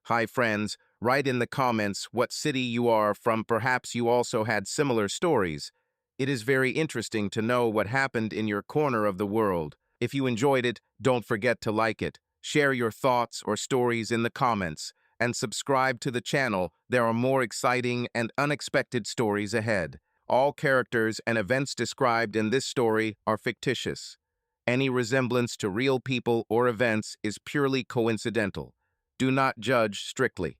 Hi friends, write in the comments what city you are from. Perhaps you also had similar stories. It is very interesting to know what happened in your corner of the world. If you enjoyed it, don't forget to like it, share your thoughts or stories in the comments, and subscribe to the channel. There are more exciting and unexpected stories ahead. All characters and events described in this story are fictitious. Any resemblance to real people or events is purely coincidental. Do not judge strictly.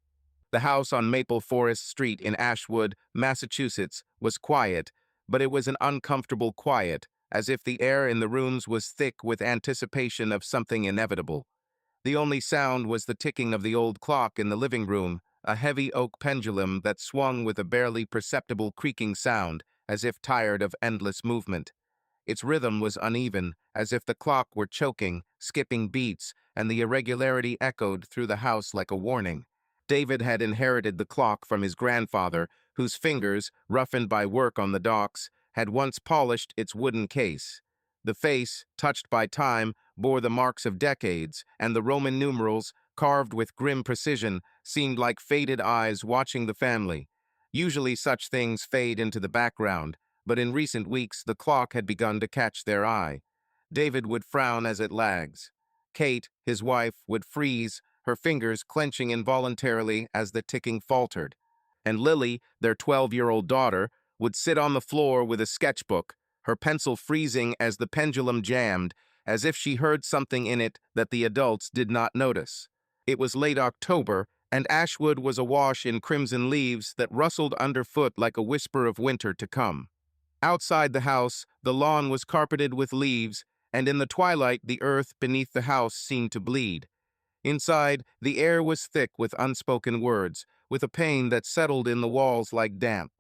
The house on Maple Forest Street in Ashwood, Massachusetts, was quiet, but it was an uncomfortable quiet, as if the air in the rooms was thick with anticipation of something inevitable. The only sound was the ticking of the old clock in the living room, a heavy oak pendulum that swung with a barely perceptible creaking sound, as if tired of endless movement. Its rhythm was uneven, as if the clock were choking, skipping beats, and the irregularity echoed through the house like a warning. David had inherited the clock from his grandfather, whose fingers, roughened by work on the docks, had once polished its wooden case. The face, touched by time, bore the marks of decades, and the Roman numerals, carved with grim precision, seemed like faded eyes watching the family. Usually such things fade into the background, but in recent weeks the clock had begun to catch their eye. David would frown as it lags. Kate, his wife, would freeze, her fingers clenching involuntarily as the ticking faltered. And Lily, their 12-year-old daughter, would sit on the floor with a sketchbook, her pencil freezing as the pendulum jammed, as if she heard something in it that the adults did not notice. It was late October, and Ashwood was awash in crimson leaves that rustled underfoot like a whisper of winter to come. Outside the house, the lawn was carpeted with leaves, and in the twilight the earth beneath the house seemed to bleed. Inside, the air was thick with unspoken words, with a pain that settled in the walls like damp.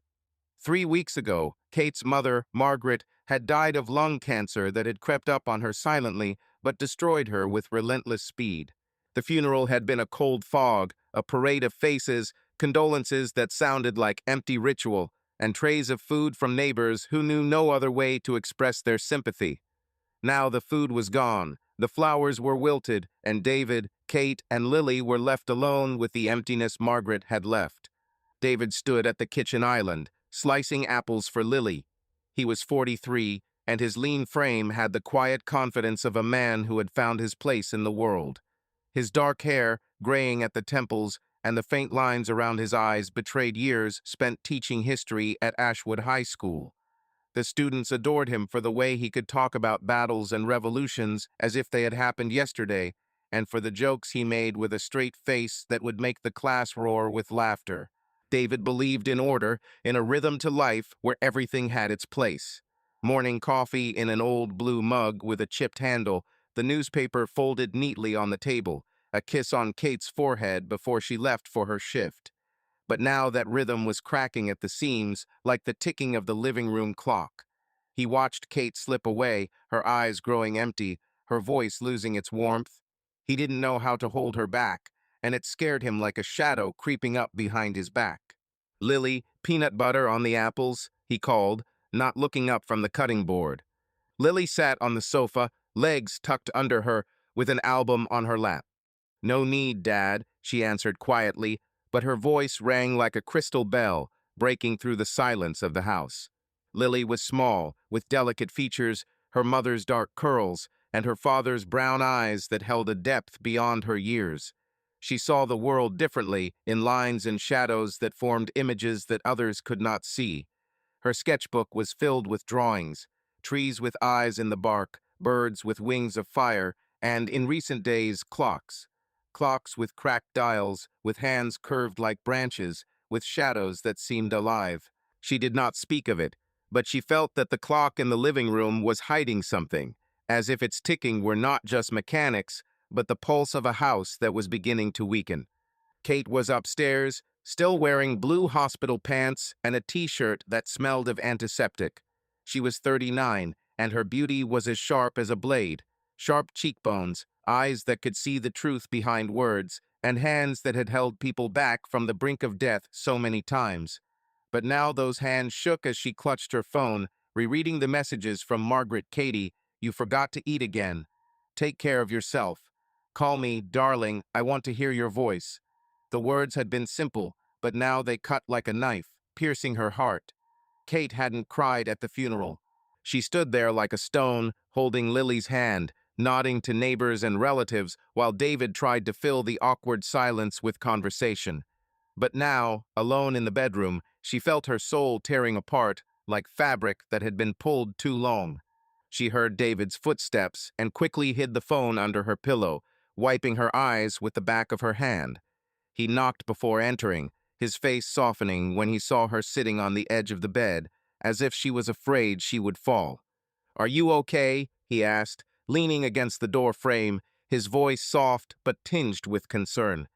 3 weeks ago, Kate's mother, Margaret, had died of lung cancer that had crept up on her silently but destroyed her with relentless speed. The funeral had been a cold fog, a parade of faces, condolences that sounded like empty ritual, and trays of food from neighbors who knew no other way to express their sympathy. Now the food was gone, the flowers were wilted, and David, Kate, and Lily were left alone with the emptiness Margaret had left. David stood at the kitchen island, slicing apples for Lily. He was 43, and his lean frame had the quiet confidence of a man who had found his place in the world. His dark hair, graying at the temples, and the faint lines around his eyes betrayed years spent teaching history at Ashwood High School. The students adored him for the way he could talk about battles and revolutions as if they had happened yesterday, and for the jokes he made with a straight face that would make the class roar with laughter. David believed in order, in a rhythm to life where everything had its place. Morning coffee in an old blue mug with a chipped handle, the newspaper folded neatly on the table, a kiss on Kate's forehead before she left for her shift. But now that rhythm was cracking at the seams, like the ticking of the living room clock. He watched Kate slip away, her eyes growing empty, her voice losing its warmth. He didn't know how to hold her back, and it scared him like a shadow creeping up behind his back. "Lily, peanut butter on the apples," he called, not looking up from the cutting board. Lily sat on the sofa, legs tucked under her, with an album on her lap. "No need, Dad," she answered quietly, but her voice rang like a crystal bell, breaking through the silence of the house. Lily was small, with delicate features, her mother's dark curls, and her father's brown eyes that held a depth beyond her years. She saw the world differently, in lines and shadows that formed images that others could not see. Her sketchbook was filled with drawings, trees with eyes in the bark, birds with wings of fire, and, in recent days, clocks. Clocks with cracked dials, with hands curved like branches, with shadows that seemed alive. She did not speak of it, but she felt that the clock in the living room was hiding something, as if its ticking were not just mechanics, but the pulse of a house that was beginning to weaken. Kate was upstairs, still wearing blue hospital pants and a t-shirt that smelled of antiseptic. She was 39, and her beauty was as sharp as a blade. Sharp cheekbones, eyes that could see the truth behind words, and hands that had held people back from the brink of death so many times. But now those hands shook as she clutched her phone, rereading the messages from Margaret. "Katie, you forgot to eat again. Take care of yourself. Call me, darling, I want to hear your voice." The words had been simple, but now they cut like a knife, piercing her heart. Kate hadn't cried at the funeral. She stood there like a stone, holding Lily's hand, nodding to neighbors and relatives while David tried to fill the awkward silence with conversation. But now, alone in the bedroom, she felt her soul tearing apart like fabric that had been pulled too long. She heard David's footsteps and quickly hid the phone under her pillow, wiping her eyes with the back of her hand. He knocked before entering, his face softening when he saw her sitting on the edge of the bed, as if she was afraid she would fall. "Are you okay?" he asked, leaning against the door frame, his voice soft but tinged with concern.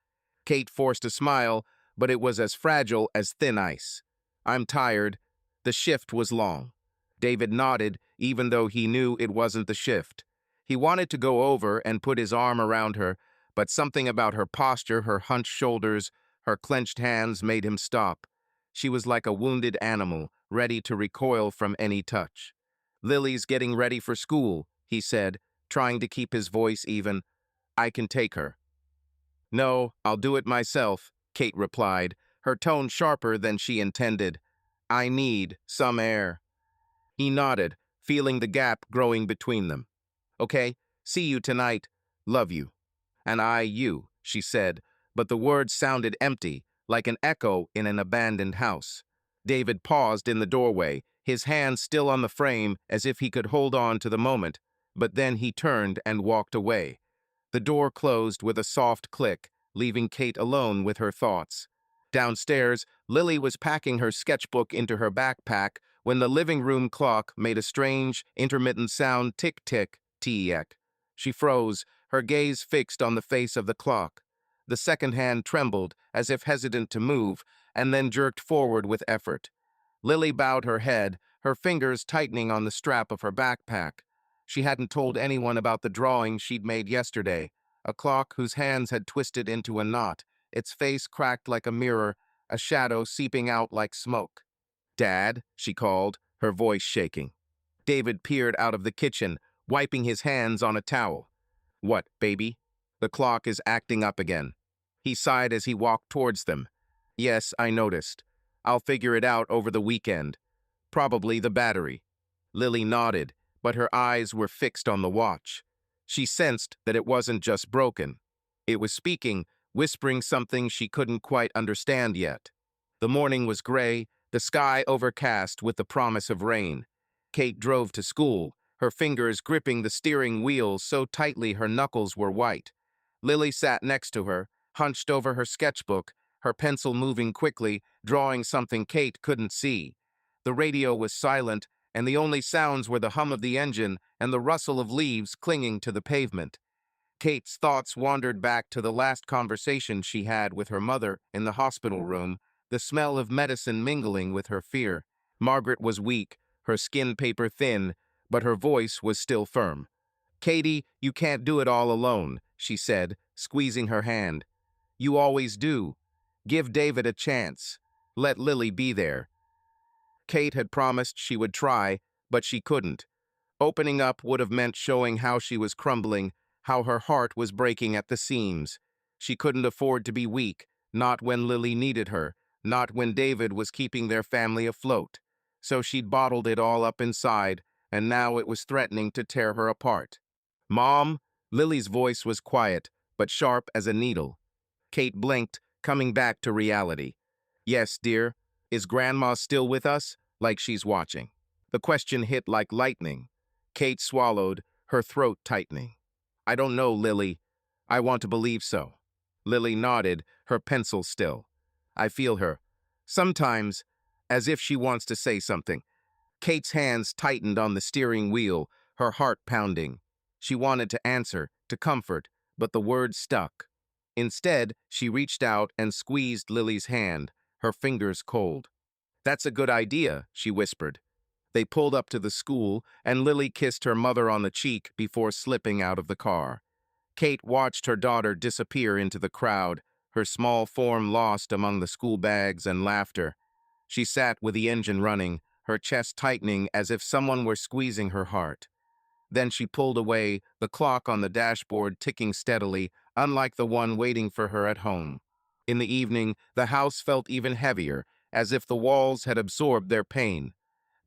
Kate forced a smile, but it was as fragile as thin ice. "I'm tired." The shift was long. David nodded, even though he knew it wasn't the shift. He wanted to go over and put his arm around her, but something about her posture, her hunched shoulders, her clenched hands made him stop. She was like a wounded animal, ready to recoil from any touch. "Lily's getting ready for school," he said, trying to keep his voice even. "I can take her." "No, I'll do it myself," Kate replied, her tone sharper than she intended. "I need some air." He nodded, feeling the gap growing between them. "Okay, see you tonight. Love you." "And I you," she said, but the words sounded empty, like an echo in an abandoned house. David paused in the doorway, his hand still on the frame as if he could hold on to the moment, but then he turned and walked away. The door closed with a soft click, leaving Kate alone with her thoughts. Downstairs, Lily was packing her sketchbook into her backpack when the living room clock made a strange, intermittent sound tick-tick, tick. She froze, her gaze fixed on the face of the clock. The second hand trembled, as if hesitant to move, and then jerked forward with effort. Lily bowed her head, her fingers tightening on the strap of her backpack. She hadn't told anyone about the drawing she'd made yesterday, a clock whose hands had twisted into a knot, its face cracked like a mirror, a shadow seeping out like smoke. "Dad," she called, her voice shaking. David peered out of the kitchen, wiping his hands on a towel. "What, baby?" "The clock is acting up again." He sighed as he walked towards them. "Yes, I noticed. I'll figure it out over the weekend. Probably the battery." Lily nodded, but her eyes were fixed on the watch. She sensed that it wasn't just broken. It was speaking, whispering something she couldn't quite understand yet. The morning was gray, the sky overcast with the promise of rain. Kate drove to school, her fingers gripping the steering wheel so tightly her knuckles were white. Lily sat next to her, hunched over her sketchbook, her pencil moving quickly, drawing something Kate couldn't see. The radio was silent, and the only sounds were the hum of the engine and the rustle of leaves clinging to the pavement. Kate's thoughts wandered back to the last conversation she had with her mother in the hospital room, the smell of medicine mingling with her fear. Margaret was weak, her skin paper thin, but her voice was still firm. "Katie, you can't do it all alone," she said, squeezing her hand. "You always do. Give David a chance. Let Lily be there." Kate had promised she would try, but she couldn't. Opening up would have meant showing how she was crumbling, how her heart was breaking at the seams. She couldn't afford to be weak, not when Lily needed her, not when David was keeping their family afloat. So she'd bottled it all up inside, and now it was threatening to tear her apart. "Mom?" Lily's voice was quiet, but sharp as a needle. Kate blinked, coming back to reality. "Yes, dear. Is Grandma still with us? Like she's watching?" The question hit like lightning. Kate swallowed, her throat tightening. "I don't know, Lily. I want to believe so." Lily nodded, her pencil still. "I feel her. Sometimes, as if she wants to say something." Kate's hands tightened on the steering wheel, her heart pounding. She wanted to answer, to comfort, but the words stuck. Instead, she reached out and squeezed Lily's hand, her fingers cold. "That's a good idea," she whispered. They pulled up to the school, and Lily kissed her mother on the cheek before slipping out of the car. Kate watched her daughter disappear into the crowd, her small form lost among the school bags and laughter. She sat with the engine running, her chest tightening as if someone were squeezing her heart. Then she pulled away, the clock on the dashboard ticking steadily, unlike the one waiting for her at home. In the evening, the house felt even heavier, as if the walls had absorbed their pain.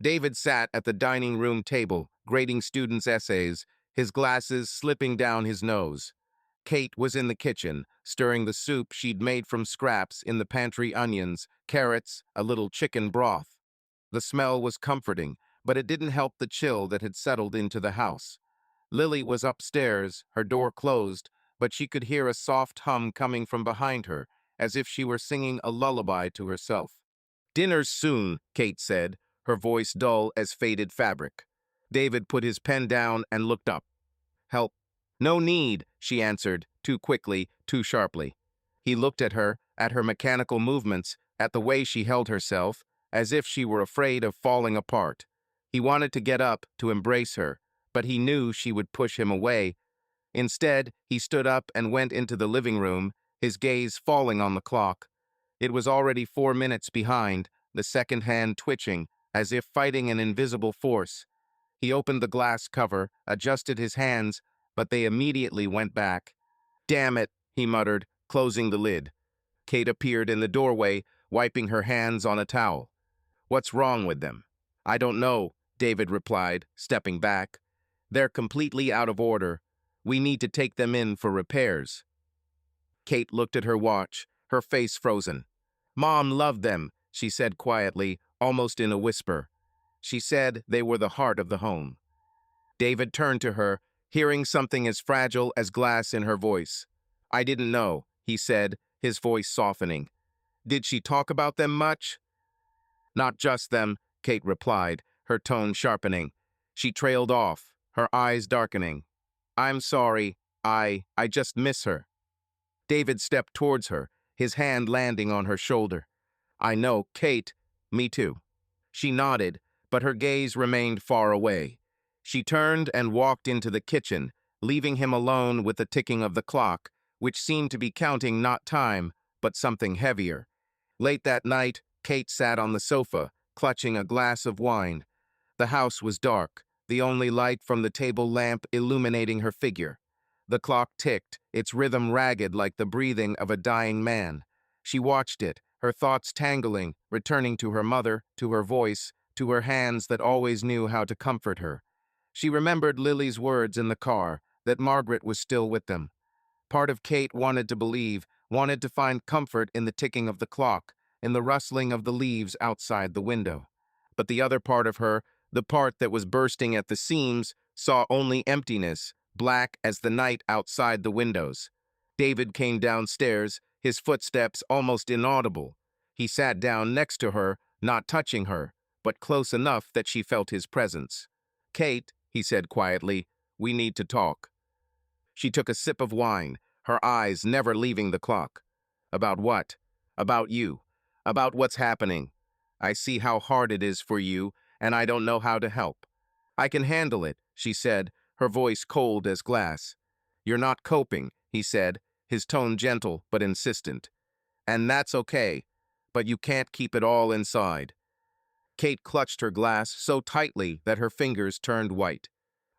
David sat at the dining room table, grading students' essays, his glasses slipping down his nose. Kate was in the kitchen, stirring the soup she'd made from scraps in the pantry: onions, carrots, a little chicken broth. The smell was comforting, but it didn't help the chill that had settled into the house. Lily was upstairs, her door closed, but she could hear a soft hum coming from behind her, as if she were singing a lullaby to herself. "Dinner's soon," Kate said, her voice dull as faded fabric. David put his pen down and looked up. "Help." "No need," she answered, too quickly, too sharply. He looked at her mechanical movements, at the way she held herself, as if she were afraid of falling apart. He wanted to get up, to embrace her, but he knew she would push him away. Instead, he stood up and went into the living room, his gaze falling on the clock. It was already 4 minutes behind, the second hand twitching, as if fighting an invisible force. He opened the glass cover, adjusted his hands, but they immediately went back. "Damn it," he muttered, closing the lid. Kate appeared in the doorway, wiping her hands on a towel. "What's wrong with them?" "I don't know," David replied, stepping back. "They're completely out of order. We need to take them in for repairs." Kate looked at her watch, her face frozen. "Mom loved them," she said quietly, almost in a whisper. She said they were the heart of the home. David turned to her, hearing something as fragile as glass in her voice. "I didn't know," he said, his voice softening. "Did she talk about them much?" "Not just them," Kate replied, her tone sharpening. She trailed off, her eyes darkening. "I'm sorry. I just miss her." David stepped towards her, his hand landing on her shoulder. "I know, Kate. Me too." She nodded, but her gaze remained far away. She turned and walked into the kitchen, leaving him alone with the ticking of the clock, which seemed to be counting not time, but something heavier. Late that night, Kate sat on the sofa, clutching a glass of wine. The house was dark, the only light from the table lamp illuminating her figure. The clock ticked, its rhythm ragged like the breathing of a dying man. She watched it, her thoughts tangling, returning to her mother, to her voice, to her hands that always knew how to comfort her. She remembered Lily's words in the car, that Margaret was still with them. Part of Kate wanted to believe, wanted to find comfort in the ticking of the clock, in the rustling of the leaves outside the window. But the other part of her, the part that was bursting at the seams, saw only emptiness, black as the night outside the windows. David came downstairs, his footsteps almost inaudible. He sat down next to her, not touching her, but close enough that she felt his presence. "Kate," he said quietly, "we need to talk." She took a sip of wine, her eyes never leaving the clock. "About what?" "About you. About what's happening. I see how hard it is for you, and I don't know how to help." "I can handle it," she said, her voice cold as glass. "You're not coping," he said, his tone gentle but insistent. "And that's okay, but you can't keep it all inside." Kate clutched her glass so tightly that her fingers turned white.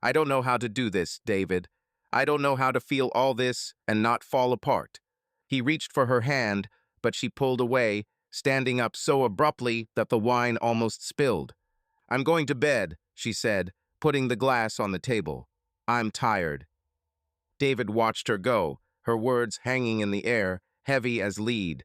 "I don't know how to do this, David. I don't know how to feel all this and not fall apart." He reached for her hand, but she pulled away, standing up so abruptly that the wine almost spilled. "I'm going to bed," she said, putting the glass on the table. "I'm tired." David watched her go, her words hanging in the air, heavy as lead.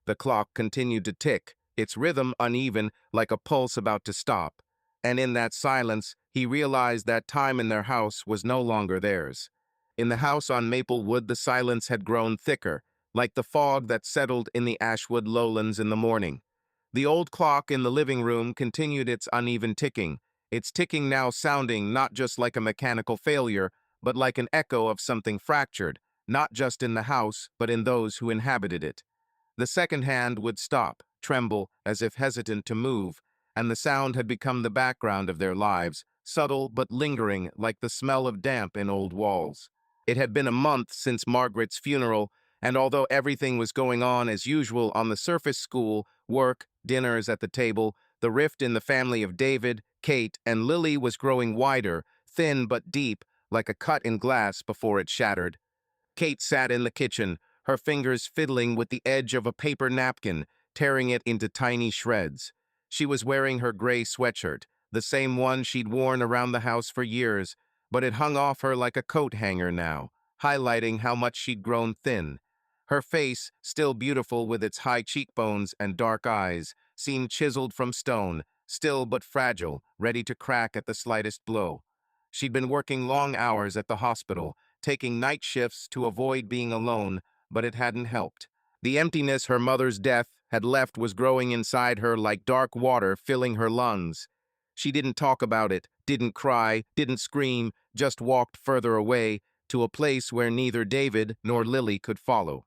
The clock continued to tick, its rhythm uneven, like a pulse about to stop. And in that silence, he realized that time in their house was no longer theirs. In the house on Maplewood, the silence had grown thicker, like the fog that settled in the Ashwood lowlands in the morning. The old clock in the living room continued its uneven its ticking now sounding not just like a mechanical failure, but like an echo of something fractured, not just in the house, but in those who inhabited it. The second hand would stop, tremble, as if hesitant to move, and the sound had become the background of their lives, subtle but lingering like the smell of damp in old walls. It had been a month since Margaret's funeral, and although everything was going on as usual on the surface: school, work, dinners at the table, the rift in the family of David, Kate, and Lily was growing wider, thin but deep, like a cut in glass before it shattered. Kate sat in the kitchen, her fingers fiddling with the edge of a paper napkin, tearing it into tiny shreds. She was wearing her gray sweatshirt, the same one she'd worn around the house for years, but it hung off her like a coat hanger now, highlighting how much she'd grown thin. Her face, still beautiful with its high cheekbones and dark eyes, seemed chiseled from stone, still but fragile, ready to crack at the slightest blow. She'd been working long hours at the hospital, taking night shifts to avoid being alone, but it hadn't helped. The emptiness her mother's death had left was growing inside her like dark water filling her lungs. She didn't talk about it, didn't cry, didn't scream, just walked further away to a place where neither David nor Lily could follow.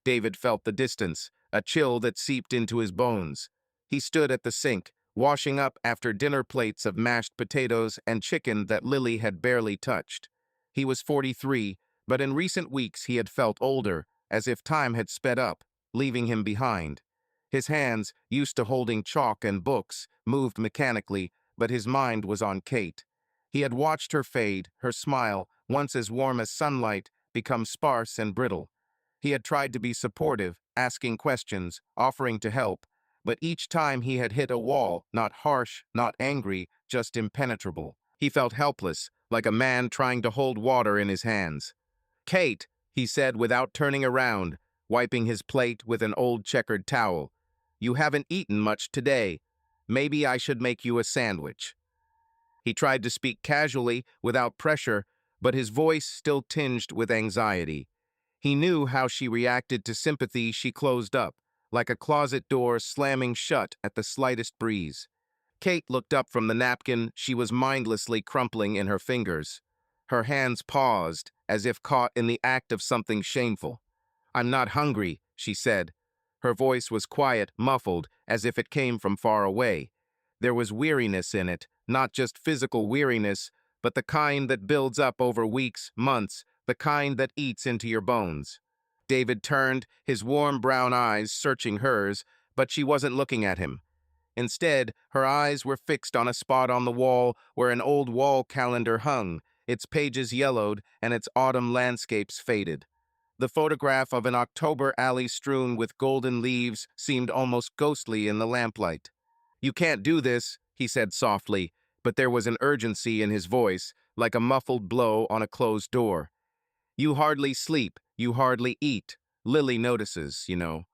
David felt the distance, a chill that seeped into his bones. He stood at the sink, washing up after dinner plates of mashed potatoes and chicken that Lily had barely touched. He was 43, but in recent weeks he had felt older, as if time had sped up, leaving him behind. His hands, used to holding chalk and books, moved mechanically, but his mind was on Kate. He had watched her fade, her smile, once as warm as sunlight, become sparse and brittle. He had tried to be supportive, asking questions, offering to help, but each time he had hit a wall, not harsh, not angry, just impenetrable. He felt helpless, like a man trying to hold water in his hands. "Kate," he said without turning around, wiping his plate with an old checkered towel. "You haven't eaten much today. Maybe I should make you a sandwich." He tried to speak casually, without pressure, but his voice still tinged with anxiety. He knew how she reacted to sympathy she closed up, like a closet door slamming shut at the slightest breeze. Kate looked up from the napkin she was mindlessly crumpling in her fingers. Her hands paused, as if caught in the act of something shameful. "I'm not hungry," she said. Her voice was quiet, muffled, as if it came from far away. There was weariness in it, not just physical weariness, but the kind that builds up over weeks, months, the kind that eats into your bones. David turned, his warm brown eyes searching hers, but she wasn't looking at him. Instead, her eyes were fixed on a spot on the wall where an old wall calendar hung, its pages yellowed and its autumn landscapes faded. The photograph of an October alley strewn with golden leaves seemed almost ghostly in the lamplight. "You can't do this," he said softly, but there was an urgency in his voice, like a muffled blow on a closed door. "You hardly sleep, you hardly eat. Lily notices, you know."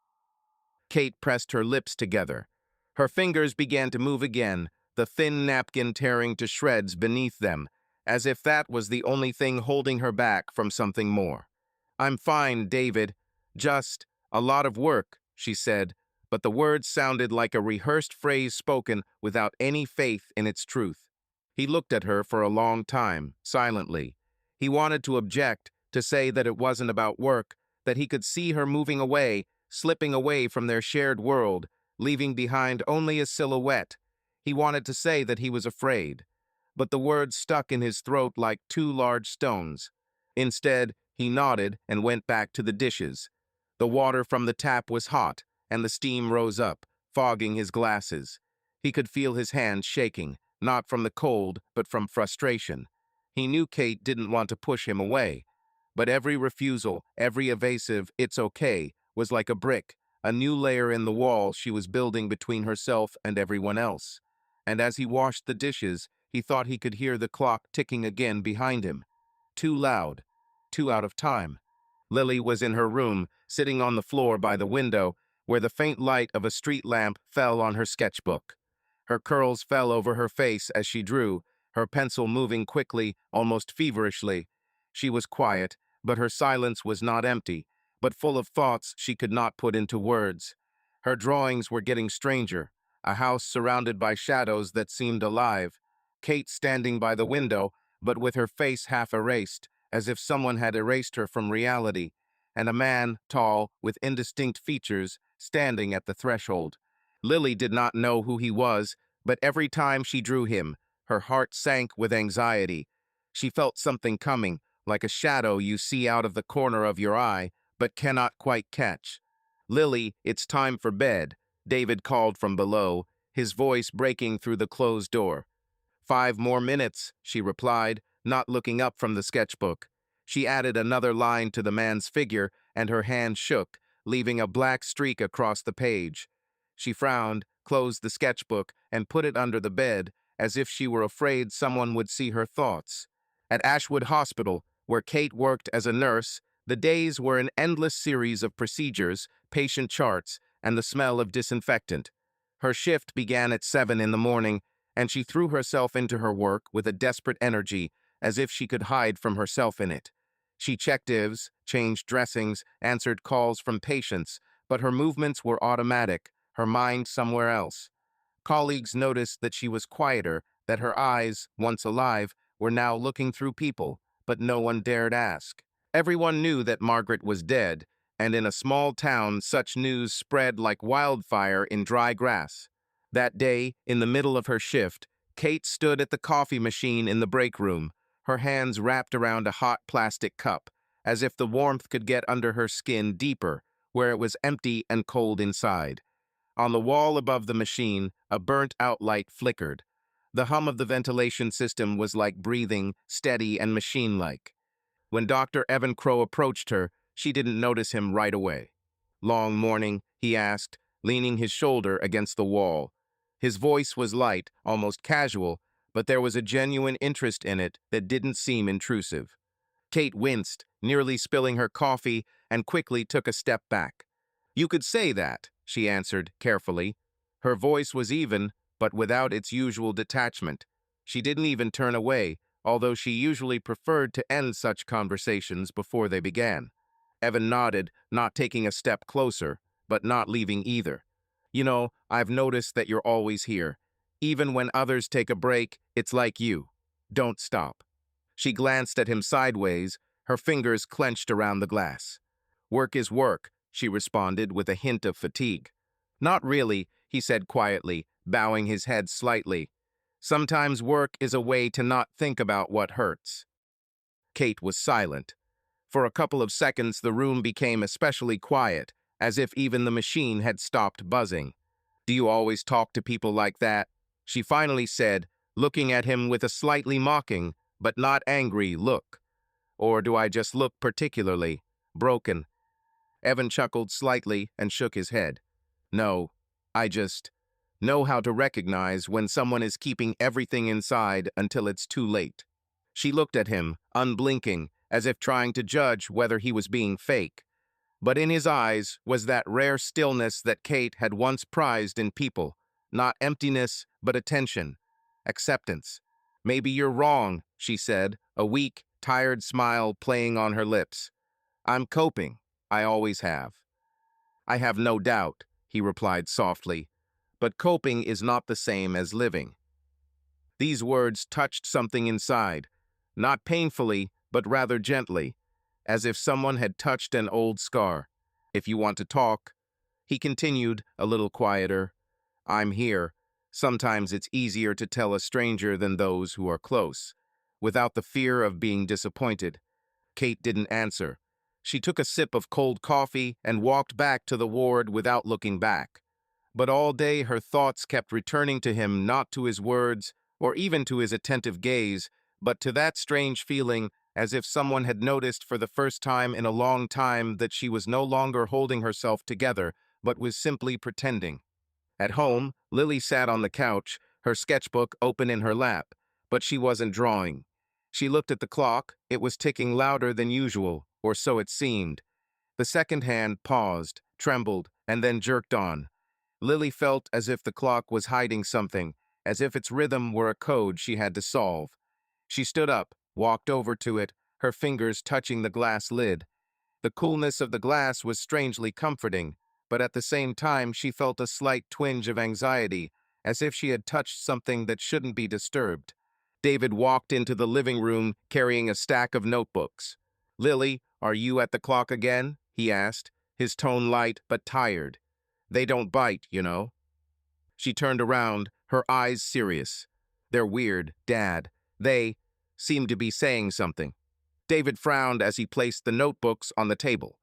Kate pressed her lips together. Her fingers began to move again, the thin napkin tearing to shreds beneath them, as if that was the only thing holding her back from something more. "I'm fine, David. Just a lot of work," she said, but the words sounded like a rehearsed phrase spoken without any faith in its truth. He looked at her for a long time, silently. He wanted to object, to say that it wasn't about work, that he could see her moving away, slipping away from their shared world, leaving behind only a silhouette. He wanted to say that he was afraid, but the words stuck in his throat like two large stones. Instead, he nodded and went back to the dishes. The water from the tap was hot, and the steam rose up, fogging his glasses. He could feel his hands shaking, not from the cold, but from frustration. He knew Kate didn't want to push him away, but every refusal, every evasive "it's okay" was like a brick, a new layer in the wall she was building between herself and everyone else. And as he washed the dishes, he thought he could hear the clock ticking again behind him. Too loud, too out of time. Lily was in her room, sitting on the floor by the window, where the faint light of a street lamp fell on her sketchbook. Her curls fell over her face as she drew, her pencil moving quickly, almost feverishly. She was quiet, but her silence was not empty, but full of thoughts she could not put into words. Her drawings were getting stranger, a house surrounded by shadows that seemed alive. Kate standing by the window, but with her face half erased, as if someone had erased her from reality, and a man, tall, with indistinct features, standing at the threshold. Lily did not know who he was, but every time she drew him, her heart sank with anxiety. She felt something coming, like a shadow you see out of the corner of your eye, but cannot quite catch. "Lily, it's time for bed," David called from below, his voice breaking through the closed door. "5 more minutes," she replied, not looking up from the sketchbook. She added another line to the man's figure, and her hand shook, leaving a black streak across the page. She frowned, closed the sketchbook, and put it under the bed, as if she were afraid someone would see her thoughts. At Ashwood Hospital, where Kate worked as a nurse, the days were an endless series of procedures, patient charts, and the smell of disinfectant. Her shift began at 7 in the morning, and she threw herself into her work with a desperate energy, as if she could hide from herself in it. She checked IVs, changed dressings, answered calls from patients, but her movements were automatic, her mind somewhere else. Colleagues noticed that she was quieter, that her eyes, once alive, were now looking through people, but no one dared ask. Everyone knew that Margaret was dead, and in a small town such news spread like wildfire in dry grass. That day, in the middle of her shift, Kate stood at the coffee machine in the break room, her hands wrapped around a hot plastic cup, as if the warmth could get under her skin deeper, where it was empty and cold inside. On the wall above the machine, a burnt-out light flickered. The hum of the ventilation system was like breathing, steady and machine-like. When Dr. Evan Crow approached her, she didn't notice him right away. "Long morning?" he asked, leaning his shoulder against the wall. His voice was light, almost casual, but there was a genuine interest in it that didn't seem intrusive. Kate winced, nearly spilling her coffee, and quickly took a step back. "You could say that," she answered carefully. Her voice was even, but without its usual detachment. She didn't even turn away, although she usually preferred to end such conversations before they began. Evan nodded, not taking a step closer, but not leaving either. "You know, I've noticed that you're always here. Even when others take a break, it's like you. Don't stop." She glanced at him sideways, her fingers clenched around the glass. "Work is work," she responded with a hint of fatigue. "Not really," he said quietly, bowing his head slightly. "Sometimes work is a way to not think about what hurts." Kate was silent. For a couple of seconds, the room became especially quiet, as if even the machine had stopped buzzing. "Do you always talk to people like that?" she finally said, looking at him with a slightly mocking, but not angry, look. "Or do I just look particularly broken?" Evan chuckled slightly and shook his head. "No, I just know how to recognize when someone is keeping everything inside until it's too late." She looked at him, unblinking, as if trying to judge whether he was being fake. But in his eyes was that rare stillness that Kate had once prized in people. Not emptiness, but attention. Acceptance. "Maybe you're wrong," she said, a weak, tired smile playing on her lips. "I'm coping. I always have." "I have no doubt," he replied softly. "But coping is not the same as living." These words touched something inside, not painfully, but rather gently, as if someone had touched an old scar. "If you want to talk," he continued, a little quieter, "I'm here. Sometimes it's easier to tell a stranger than those who are close, without the fear of being disappointed." Kate didn't answer. She took a sip of cold coffee and walked back to the ward without looking back. But all day her thoughts kept returning to him, not to his words, or even to his attentive gaze, but to that strange feeling, as if someone had noticed for the first time in a long time that she was no longer holding herself together, but was simply pretending. At home, Lily sat on the couch, her sketchbook open in her lap, but she wasn't drawing. She looked at the clock. It was ticking louder than usual, or so it seemed. The second hand paused, trembled, and then jerked on. Lily felt as if the clock was hiding something, as if its rhythm were a code she had to solve. She stood up, walked over to it, her fingers touching the glass lid. The coolness of the glass was strangely comforting, but at the same time she felt a slight twinge of anxiety, as if she had touched something that shouldn't be disturbed. David walked into the living room carrying a stack of notebooks. "Lily, are you at the clock again?" he asked, his tone light but tired. "They don't bite, you know." She turned around, her eyes serious. "They're weird, Dad. They seem to be saying something." David frowned as he placed the notebooks on the table.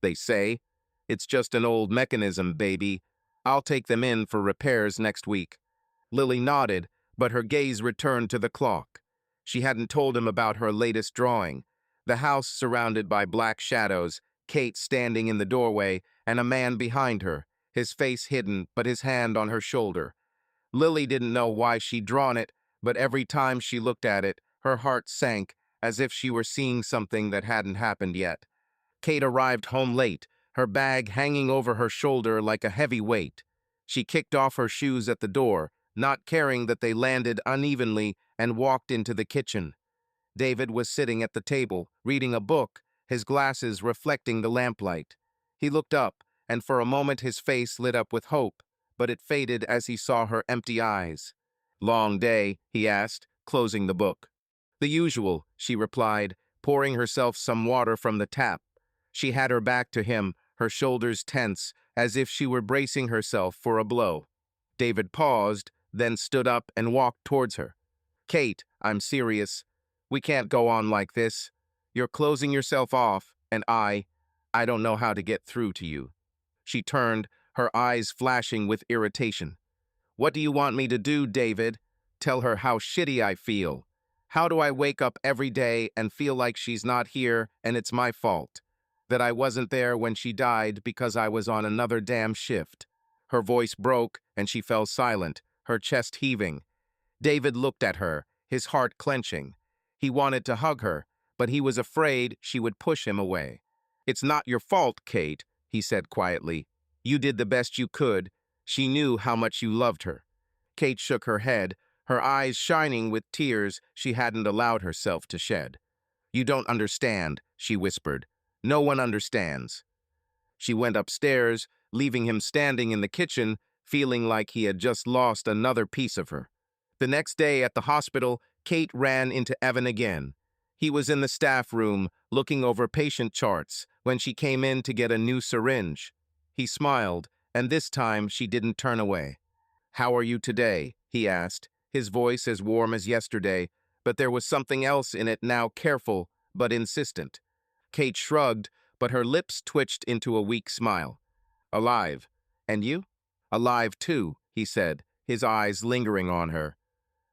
"They say, it's just an old mechanism, baby. I'll take them in for repairs next week." Lily nodded, but her gaze returned to the clock. She hadn't told him about her latest drawing. The house surrounded by black shadows, Kate standing in the doorway and a man behind her, his face hidden but his hand on her shoulder. Lily didn't know why she'd drawn it, but every time she looked at it, her heart sank as if she were seeing something that hadn't happened yet. Kate arrived home late, her bag hanging over her shoulder like a heavy weight. She kicked off her shoes at the door, not caring that they landed unevenly, and walked into the kitchen. David was sitting at the table, reading a book, his glasses reflecting the lamplight. He looked up, and for a moment his face lit up with hope, but it faded as he saw her empty eyes. "Long day?" he asked, closing the book. "The usual," she replied, pouring herself some water from the tap. She had her back to him, her shoulders tense, as if she were bracing herself for a blow. David paused, then stood up and walked towards her. "Kate, I'm serious. We can't go on like this. You're closing yourself off, and I don't know how to get through to you." She turned, her eyes flashing with irritation. "What do you want me to do, David? Tell her how shitty I feel. How do I wake up every day and feel like she's not here and it's my fault? That I wasn't there when she died because I was on another damn shift." Her voice broke and she fell silent, her chest heaving. David looked at her, his heart clenching. He wanted to hug her, but he was afraid she would push him away. "It's not your fault, Kate," he said quietly. "You did the best you could. She knew how much you loved her." Kate shook her head, her eyes shining with tears she hadn't allowed herself to shed. "You don't understand," she whispered. "No one understands." She went upstairs, leaving him standing in the kitchen, feeling like he had just lost another piece of her. The next day at the hospital, Kate ran into Evan again. He was in the staff room, looking over patient charts, when she came in to get a new syringe. He smiled, and this time she didn't turn away. "How are you today?" he asked, his voice as warm as yesterday, but there was something else in it now, careful but insistent. Kate shrugged, but her lips twitched into a weak smile. "Alive. And you?" "Alive too," he said, his eyes lingering on her.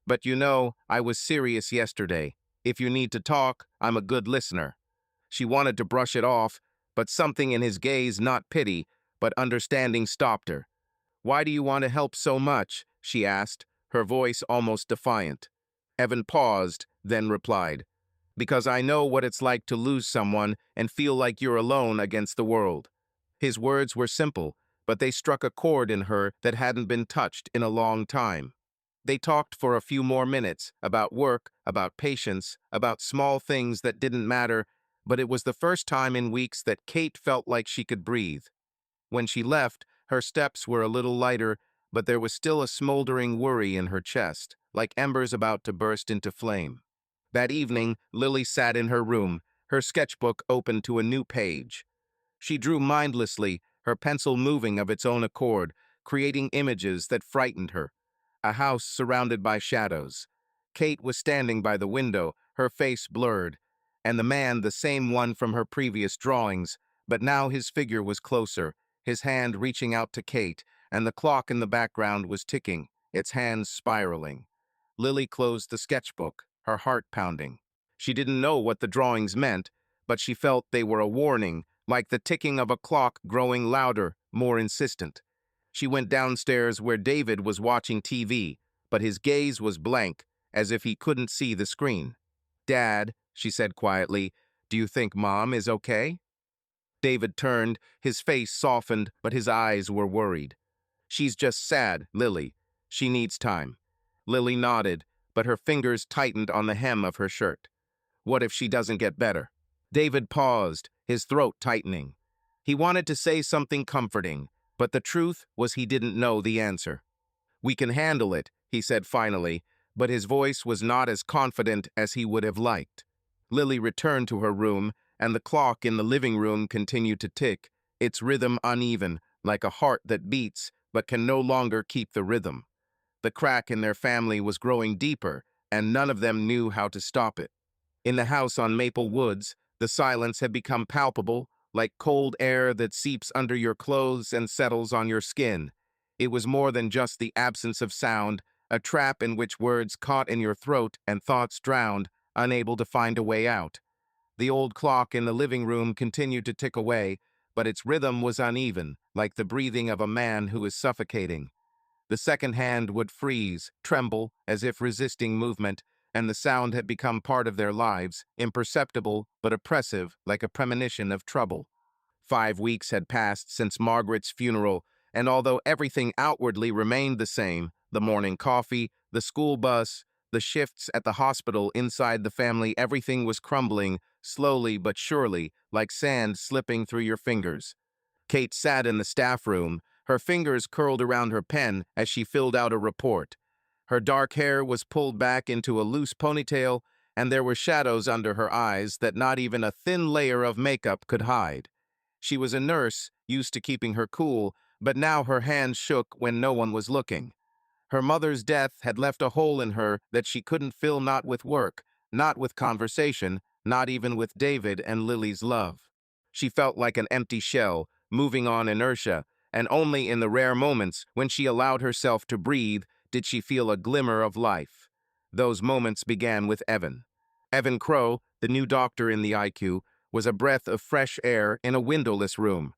"But you know, I was serious yesterday. If you need to talk, I'm a good listener." She wanted to brush it off, but something in his gaze, not pity, but understanding, stopped her. "Why do you want to help so much?" she asked, her voice almost defiant. Evan paused, then replied, "Because I know what it's like to lose someone and feel like you're alone against the world." His words were simple, but they struck a chord in her that hadn't been touched in a long time. They talked for a few more minutes, about work, about patience, about small things that didn't matter, but it was the first time in weeks that Kate felt like she could breathe. When she left, her steps were a little lighter, but there was still a smoldering worry in her chest, like embers about to burst into flame. That evening, Lily sat in her room, her sketchbook open to a new page. She drew mindlessly, her pencil moving of its own accord, creating images that frightened her. A house surrounded by shadows. Kate was standing by the window, her face blurred, and the man the same one from her previous drawings, but now his figure was closer, his hand reaching out to Kate, and the clock in the background was ticking, its hands spiraling. Lily closed the sketchbook, her heart pounding. She didn't know what the drawings meant, but she felt they were a warning, like the ticking of a clock growing louder, more insistent. She went downstairs where David was watching TV, but his gaze was blank, as if he couldn't see the screen. "Dad," she said quietly, "do you think Mom is okay?" David turned, his face softened, but his eyes were worried. "She's just sad, Lily. She needs time." Lily nodded, but her fingers tightened on the hem of her shirt. "What if she doesn't get better?" David paused, his throat tightening. He wanted to say something comforting, but the truth was he didn't know the answer. "We can handle it," he said finally, but his voice was not as confident as he would have liked. Lily returned to her room, and the clock in the living room continued to tick, its rhythm uneven, like a heart that beats but can no longer keep the rhythm. The crack in their family was growing deeper, and none of them knew how to stop it. In the house on Maple Woods, the silence had become palpable, like cold air that seeps under your clothes and settles on your skin. It was more than just the absence of sound, a trap in which words caught in your throat and thoughts drowned, unable to find a way out. The old clock in the living room continued to tick away, but its rhythm was uneven, like the breathing of a man who is suffocating. The second hand would freeze, tremble, as if resisting movement, and the sound had become part of their lives, imperceptible but oppressive, like a premonition of trouble. 5 weeks had passed since Margaret's funeral, and although everything outwardly remained the same, the morning coffee, the school bus, the shifts at the hospital, inside the family, everything was crumbling, slowly but surely, like sand slipping through your fingers. Kate sat in the staff room, her fingers curled around her pen as she filled out a report. Her dark hair was pulled back into a loose ponytail, and there were shadows under her eyes that not even a thin layer of makeup could hide. She was a nurse, used to keeping her cool, but now her hands shook when no one was looking. Her mother's death had left a hole in her that she couldn't fill, not with work, not with conversation, not even with David and Lily's love. She felt like an empty shell, moving on inertia, and only in the rare moments when she allowed herself to breathe did she feel a glimmer of life. Those moments began with Evan. Evan Crow, the new doctor in the IQ, was a breath of fresh air in a windowless room.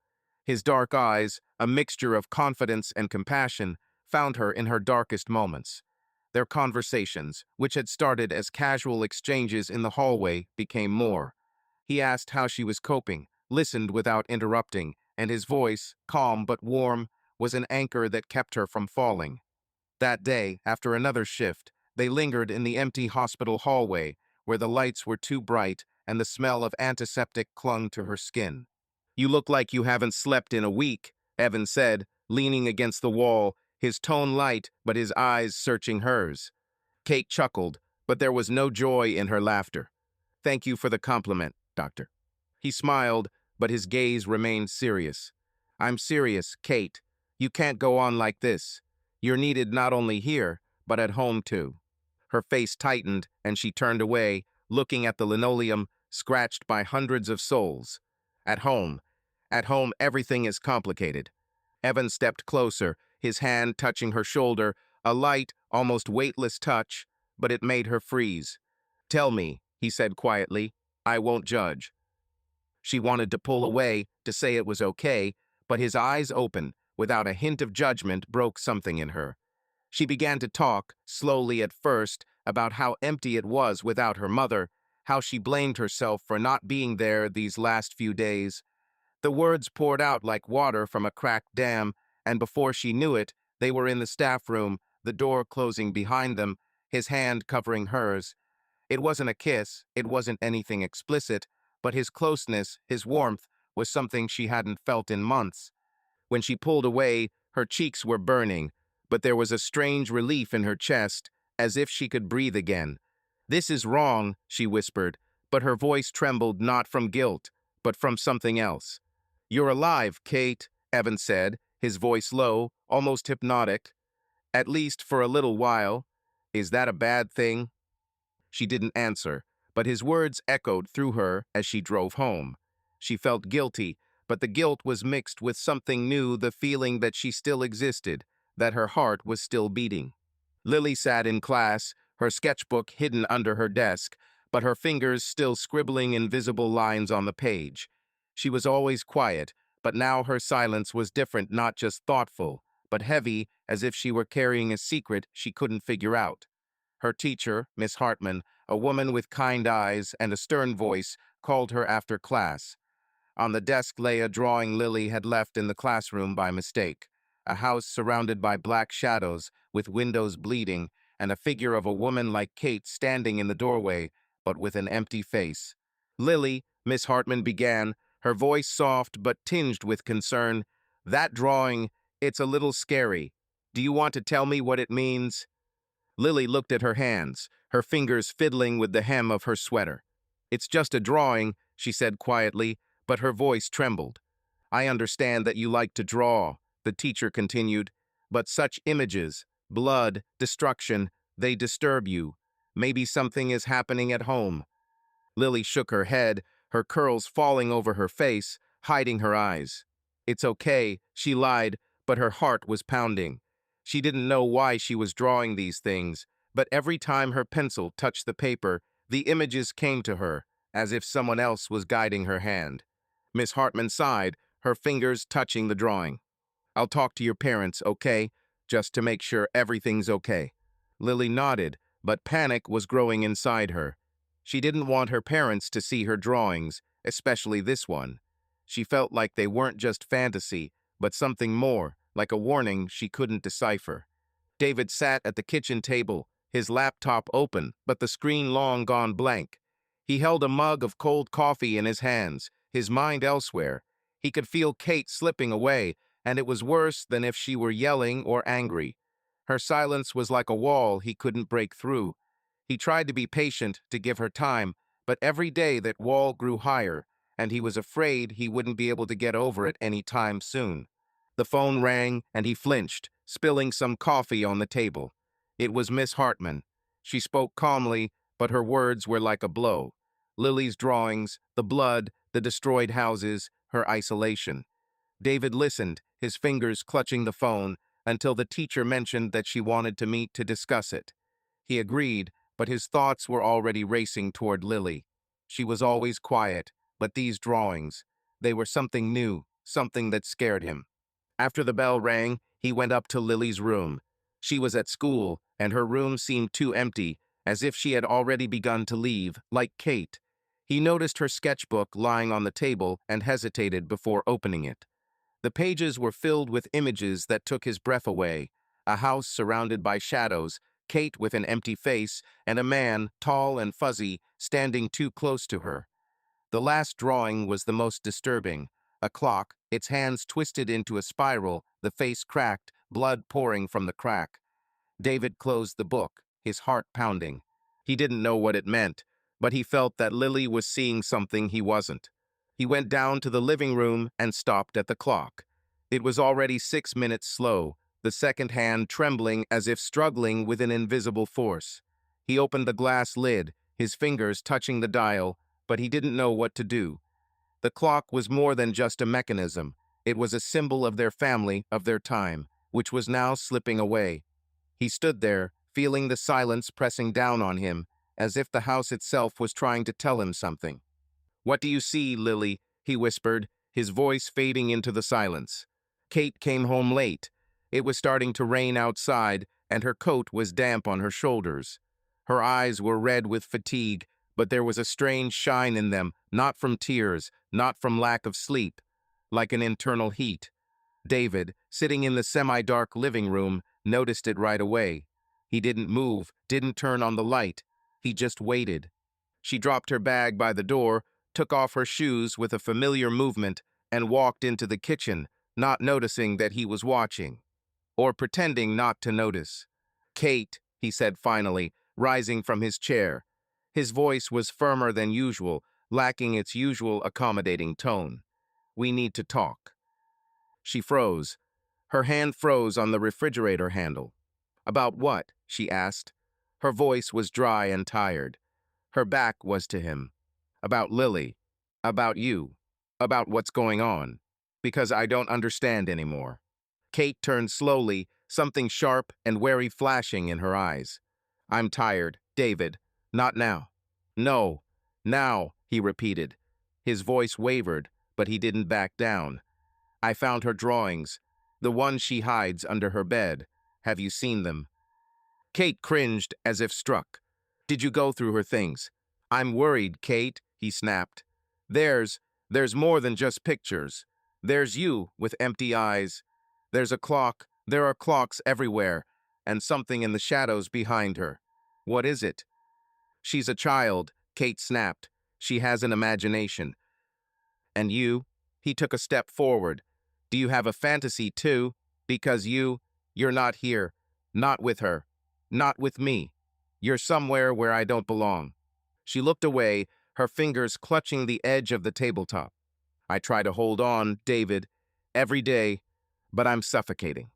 His dark eyes, a mixture of confidence and compassion, found her in her darkest moments. Their conversations, which had started as casual exchanges in the hallway, became more. He asked how she was coping, listened without interrupting, and his voice, calm but warm, was an anchor that kept her from falling. That day, after another shift, they lingered in the empty hospital hallway, where the lights were too bright and the smell of antiseptic clung to her skin. "You look like you haven't slept in a week," Evan said, leaning against the wall, his tone light but his eyes searching hers. Kate chuckled, but there was no joy in her laughter. "Thank you for the compliment, Doctor." He smiled, but his gaze remained serious. "I'm serious, Kate. You can't go on like this. You're needed not only here, but at home too." Her face tightened, and she turned away, looking at the linoleum, scratched by hundreds of soles. At home. At home, everything is complicated. Evan stepped closer, his hand touching her shoulder, a light, almost weightless touch, but it made her freeze. "Tell me," he said quietly. "I won't judge." She wanted to pull away, to say it was okay, but his eyes open, without a hint of judgment, broke something in her. She began to talk, slowly at first, about how empty it was without her mother, how she blamed herself for not being there these last few days. The words poured out like water from a cracked dam, and before she knew it, they were in the staff room, the door closing behind them, his hand covering hers. It wasn't a kiss, it wasn't anything explicit, but his closeness, his warmth, was something she hadn't felt in months. When she pulled away, her cheeks were burning, but there was a strange relief in her chest, as if she could breathe again. "This is wrong," she whispered, but her voice trembled not from guilt, but from something else. "You're alive, Kate," Evan said, his voice low, almost hypnotic. "At least for a little while. Is that a bad thing?" She didn't answer, but his words echoed through her as she drove home. She felt guilty, but the guilt was mixed with something new, the feeling that she still existed, that her heart was still beating. Lily sat in class, her sketchbook hidden under her desk, but her fingers still scribbling invisible lines on the page. She was always quiet, but now her silence was different, not just thoughtful, but heavy, as if she were carrying a secret she couldn't figure out. Her teacher, Miss Hartman, a woman with kind eyes and a stern voice, called her after class. On the desk lay a drawing Lily had left in the classroom by mistake. A house surrounded by black shadows, with windows bleeding, and a figure of a woman like Kate standing in the doorway, but with an empty face. "Lily," Miss Hartman began, her voice soft but tinged with concern, "that drawing, it's a little scary. Do you want to tell me what it means?" Lily looked at her hands, her fingers fiddling with the hem of her sweater. "It's just a drawing," she said quietly, but her voice trembled. "I understand that you like to draw," the teacher continued, "but such images, blood, destruction, they disturb you. Maybe something is happening at home." Lily shook her head, her curls falling over her face, hiding her eyes. "It's okay," she lied, but her heart was pounding. She didn't know why she was drawing these things, but every time her pencil touched the paper, the images came to her, as if someone else was guiding her hand. Miss Hartman sighed, her fingers touching the drawing. "I'll talk to your parents, okay? Just to make sure everything's okay." Lily nodded, but panic was growing inside her. She didn't want her parents to see her drawings, especially this one. She felt like they weren't just fantasy, but something more, like a warning she couldn't decipher. David sat at the kitchen table, his laptop open, but the screen long gone blank. He held a mug of cold coffee in his hands, his mind elsewhere. He could feel Kate slipping away, and it was worse than if she were yelling or angry. Her silence was like a wall he couldn't break through. He tried to be patient, to give her time, but every day that wall grew higher, and he was afraid he wouldn't be able to get over it any time soon. The phone rang, and he flinched, spilling some coffee on the table. It was Miss Hartman. She spoke calmly, but her words were like a blow. Lily's drawings, the blood, the destroyed houses, her isolation. David listened, his fingers clutching the phone, until the teacher mentioned that she wanted to meet to discuss it. He agreed, but his thoughts were already racing toward Lily. She was always quiet, but these drawings, they were something new, something that scared him. After the bell rang, he went up to Lily's room. She was at school, and her room seemed too empty, as if she had already begun to leave, like Kate. He noticed her sketchbook lying on the table and hesitated before opening it. The pages were filled with images that took his breath away. A house surrounded by shadows, Kate with an empty face, and a man, tall and fuzzy, standing too close to her. The last drawing was the most disturbing. A clock, its hands twisted into a spiral, the face cracked, blood pouring from the crack. David closed the book, his heart pounding. He didn't know what it meant, but he felt that Lily was seeing something he wasn't. He went down to the living room and stopped at the clock. It was already 6 minutes slow, the second hand trembling as if struggling with an invisible force. He opened the glass lid, his fingers touching the dial, but he didn't know what to do. The clock was more than just a mechanism. It was a symbol of their family, of their time, which was now slipping away. He stood there, feeling the silence pressing down on him, as if the house itself was trying to tell him something. "What do you see, Lily?" he whispered, his voice fading into the silence. Kate came home late. It was starting to rain outside, and her coat was damp on her shoulders. Her eyes were red with fatigue, but there was a strange shine in them, not from tears, not from lack of sleep, like an internal heat. David, sitting in the semi-dark living room, noticed it right away. He didn't move, didn't turn on the light. He just waited. She dropped her bag by the door, took off her shoes with a familiar movement, and walked into the kitchen, not noticing that he was watching, or pretending not to notice. "Kate," he said finally, rising from his chair. His voice was firmer than usual, lacking its usual accommodating tone. "We need to talk." She froze. Her hand froze on the refrigerator handle. "About what?" she asked. Her voice was dry and tired. Her back was to him. "About Lily. About you. About what's going on. Because I don't understand anymore." Kate turned slowly, something sharp and wary flashing in her eyes. "I'm tired, David. Not now." "No. Now," he repeated. His voice wavered, but he didn't back down. "I found her drawings. The ones she hides under her bed. Have you seen them?" Kate cringed as if struck. "Did you go through her things?" "I'm worried, Kate," he snapped. There's more than just pictures. There's you with empty eyes. There's a clock. There are clocks everywhere, and something in the shadows behind her. What is it?" "She's a child," Kate snapped. "She has an imagination." "And you?" He took a step forward. "Do you have a fantasy too? Because you're not here. Not with her. Not with me. You're somewhere where I don't belong." She looked away, her fingers clutching the edge of the tabletop. "I try to hold on, David, every day, but I'm suffocating.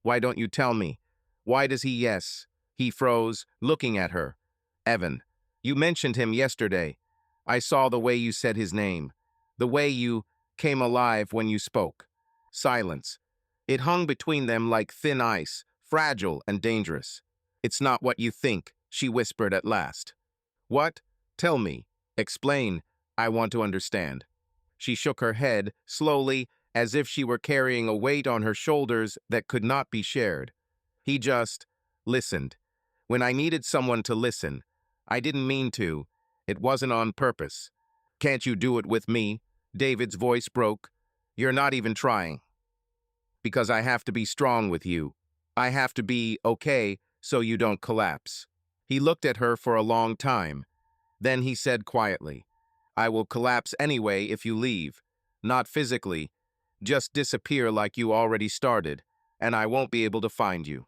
Why don't you tell me? Why does he yes?" He froze, looking at her. "Evan, you mentioned him yesterday. I saw the way you said his name. The way you came alive when you spoke." Silence. It hung between them like thin ice, fragile and dangerous. "It's not what you think," she whispered at last. "What? Tell me." Explain. I want to understand. She shook her head, slowly, as if she were carrying a weight on her shoulders that could not be shared. He just listened. When I needed someone to listen, I didn't mean to. It wasn't on purpose. Can't you do it with me? David's voice broke. You're not even trying. Because I have to be strong with you. I have to be okay so you don't collapse. He looked at her for a long time. Then he said quietly, I will collapse anyway if you leave. Not physically. Just disappear like you already started, and I won't be able to find you.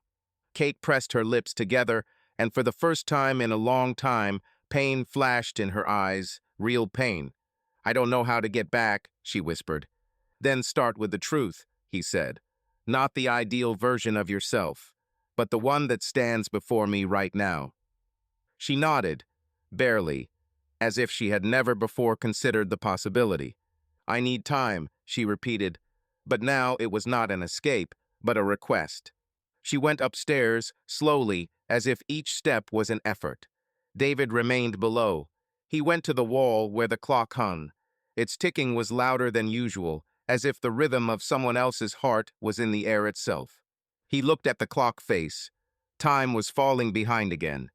Kate pressed her lips together, and for the first time in a long time, pain flashed in her eyes, real pain. I don't know how to get back, she whispered. Then start with the truth, he said. Not the ideal version of yourself, but the one that stands before me right now. She nodded, barely, as if she had never before considered the possibility. I need time, she repeated, but now it was not an escape, but a request. She went upstairs, slowly, as if each step was an effort. David remained below. He went to the wall where the clock hung. Its ticking was louder than usual, as if the rhythm of someone else's heart was in the air itself. He looked at the clock face. Time was falling behind again.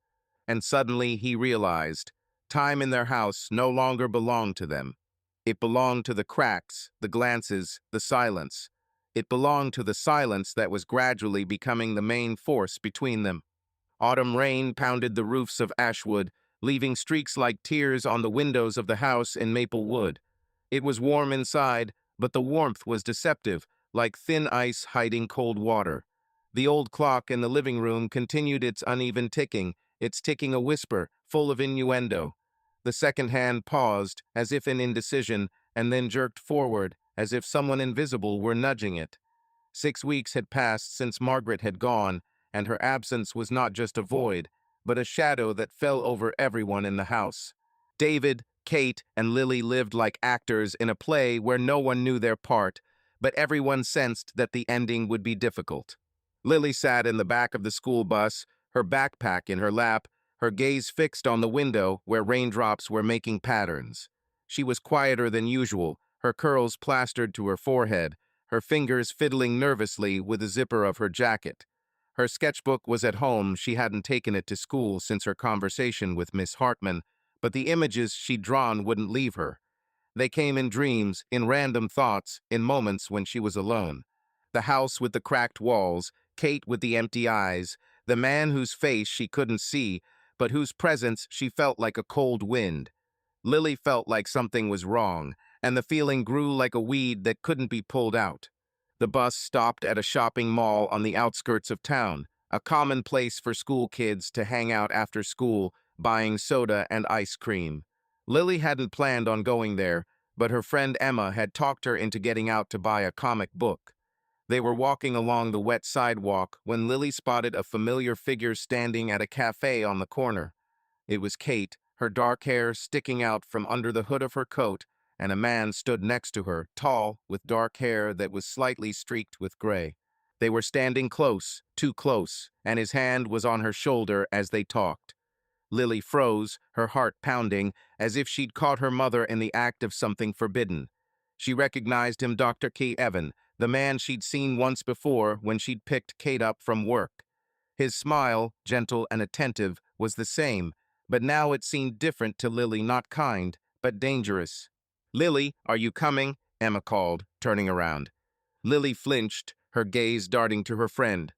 And suddenly he realized, time in their house no longer belonged to them. It belonged to the cracks, the glances, the silence. It belonged to the silence that was gradually becoming the main force between them. Autumn rain pounded the roofs of Ashwood, leaving streaks like tears on the windows of the house in Maple Wood. It was warm inside, but the warmth was deceptive, like thin ice hiding cold water. The old clock in the living room continued its uneven ticking, its ticking a whisper, full of innuendo. The second hand paused, as if in indecision, and then jerked forward, as if someone invisible were nudging it. 6 weeks had passed since Margaret had gone, and her absence was not just a void, but a shadow that fell over everyone in the house. David, Kate, and Lily lived like actors in a play where no one knew their part, but everyone sensed that the ending would be difficult. Lily sat in the back of the school bus, her backpack in her lap, her gaze fixed on the window where raindrops were making patterns. She was quieter than usual, her curls plastered to her forehead, her fingers fiddling nervously with the zipper of her jacket. Her sketchbook was at home. She hadn't taken it to school since her conversation with Miss Hartman, but the images she'd drawn wouldn't leave her. They came in dreams, in random thoughts, in moments when she was alone. The house with the cracked walls, Kate with the empty eyes, the man whose face she couldn't see, but whose presence she felt like a cold wind. Lily felt like something was wrong, and the feeling grew like a weed that couldn't be pulled out. The bus stopped at a shopping mall on the outskirts of town, a common place for school kids to hang out after school, buying soda and ice cream. Lily hadn't planned on going there, but her friend Emma had talked her into getting out to buy a comic book. They were walking along the wet sidewalk when Lily spotted a familiar figure standing at a cafe on the corner. It was Kate, her dark hair sticking out from under the hood of her coat, and a man stood next to her, tall, with dark hair that was slightly streaked with gray. They were standing close, too close, and his hand was on her shoulder as they talked. Lily froze, her heart pounding, as if she'd caught her mother in the act of something forbidden. She recognized him, Dr. K. Evan, the man she'd seen once before when she'd picked Kate up from work. His smile, gentle and attentive, was the same, but now it seemed different to Lily, not kind, but dangerous. Lily, are you coming? Emma called, turning around. Lily flinched, her gaze darting to her friend.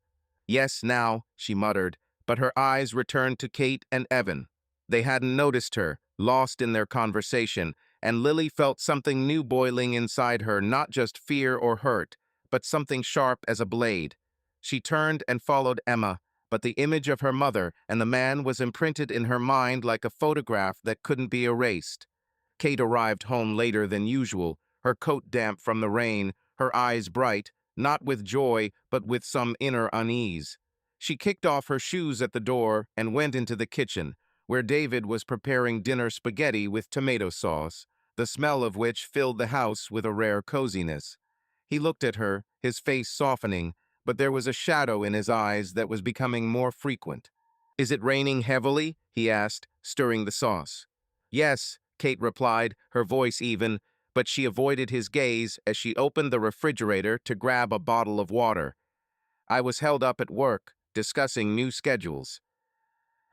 Yes, now, she muttered, but her eyes returned to Kate and Evan. They hadn't noticed her, lost in their conversation, and Lily felt something new boiling inside her, not just fear or hurt, but something sharp as a blade. She turned and followed Emma, but the image of her mother and the man was imprinted in her mind like a photograph that couldn't be erased. Kate arrived home later than usual, her coat damp from the rain, her eyes bright, not with joy, but with some inner unease. She kicked off her shoes at the door and went into the kitchen, where David was preparing dinner spaghetti with tomato sauce, the smell of which filled the house with a rare coziness. He looked at her, his face softening, but there was a shadow in his eyes that was becoming more frequent. Is it raining heavily? He asked, stirring the sauce. Yes, Kate replied, her voice even, but she avoided his gaze as she opened the refrigerator to grab a bottle of water. I was held up at work, discussing new schedules.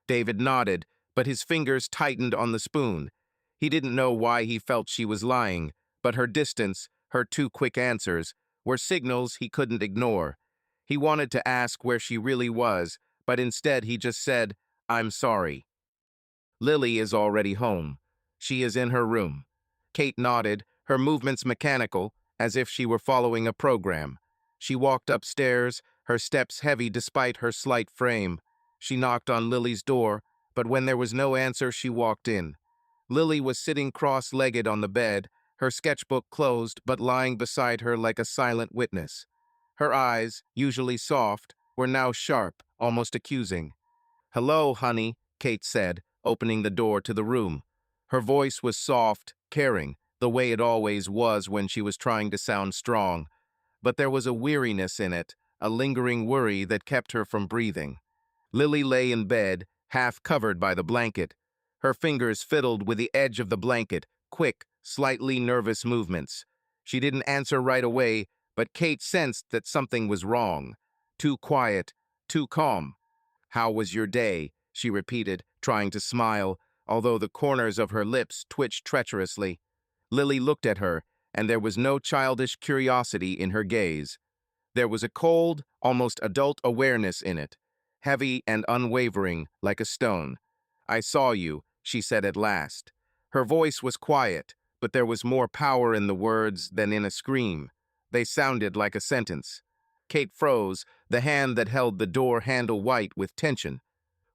David nodded, but his fingers tightened on the spoon. He didn't know why he felt she was lying, but her distance, her two quick answers, were signals he couldn't ignore. He wanted to ask where she really was, but instead he just said, "I'm sorry." Lily is already home. She is in her room. Kate nodded, her movements mechanical, as if she were following a program. She walked upstairs, her steps heavy despite her slight frame. She knocked on Lily's door, but when there was no answer, she walked in. Lily was sitting cross-legged on the bed, her sketchbook closed but lying beside her like a silent witness. Her eyes, usually soft, were now sharp, almost accusing. "Hello, honey," Kate said, opening the door to the room. Her voice was soft, caring, the way it always was when she was trying to sound strong. But there was a weariness in it, a lingering worry that kept her from breathing. Lily lay in bed, half covered by the blanket. Her fingers fiddled with the edge of the blanket, quick, slightly nervous movements. She didn't answer right away, but Kate sensed that something was wrong. Too quiet, too calm. "How was your day?" she repeated, trying to smile, although the corners of her lips twitched treacherously. Lily looked at her, and there was no childish curiosity in her gaze. There was a cold, almost adult awareness in it, heavy and unwavering, like a stone. "I saw you," she said at last. Her voice was quiet, but there was more power in the words than in a scream. They sounded like a sentence. Kate froze, the hand that held the door handle white with tension.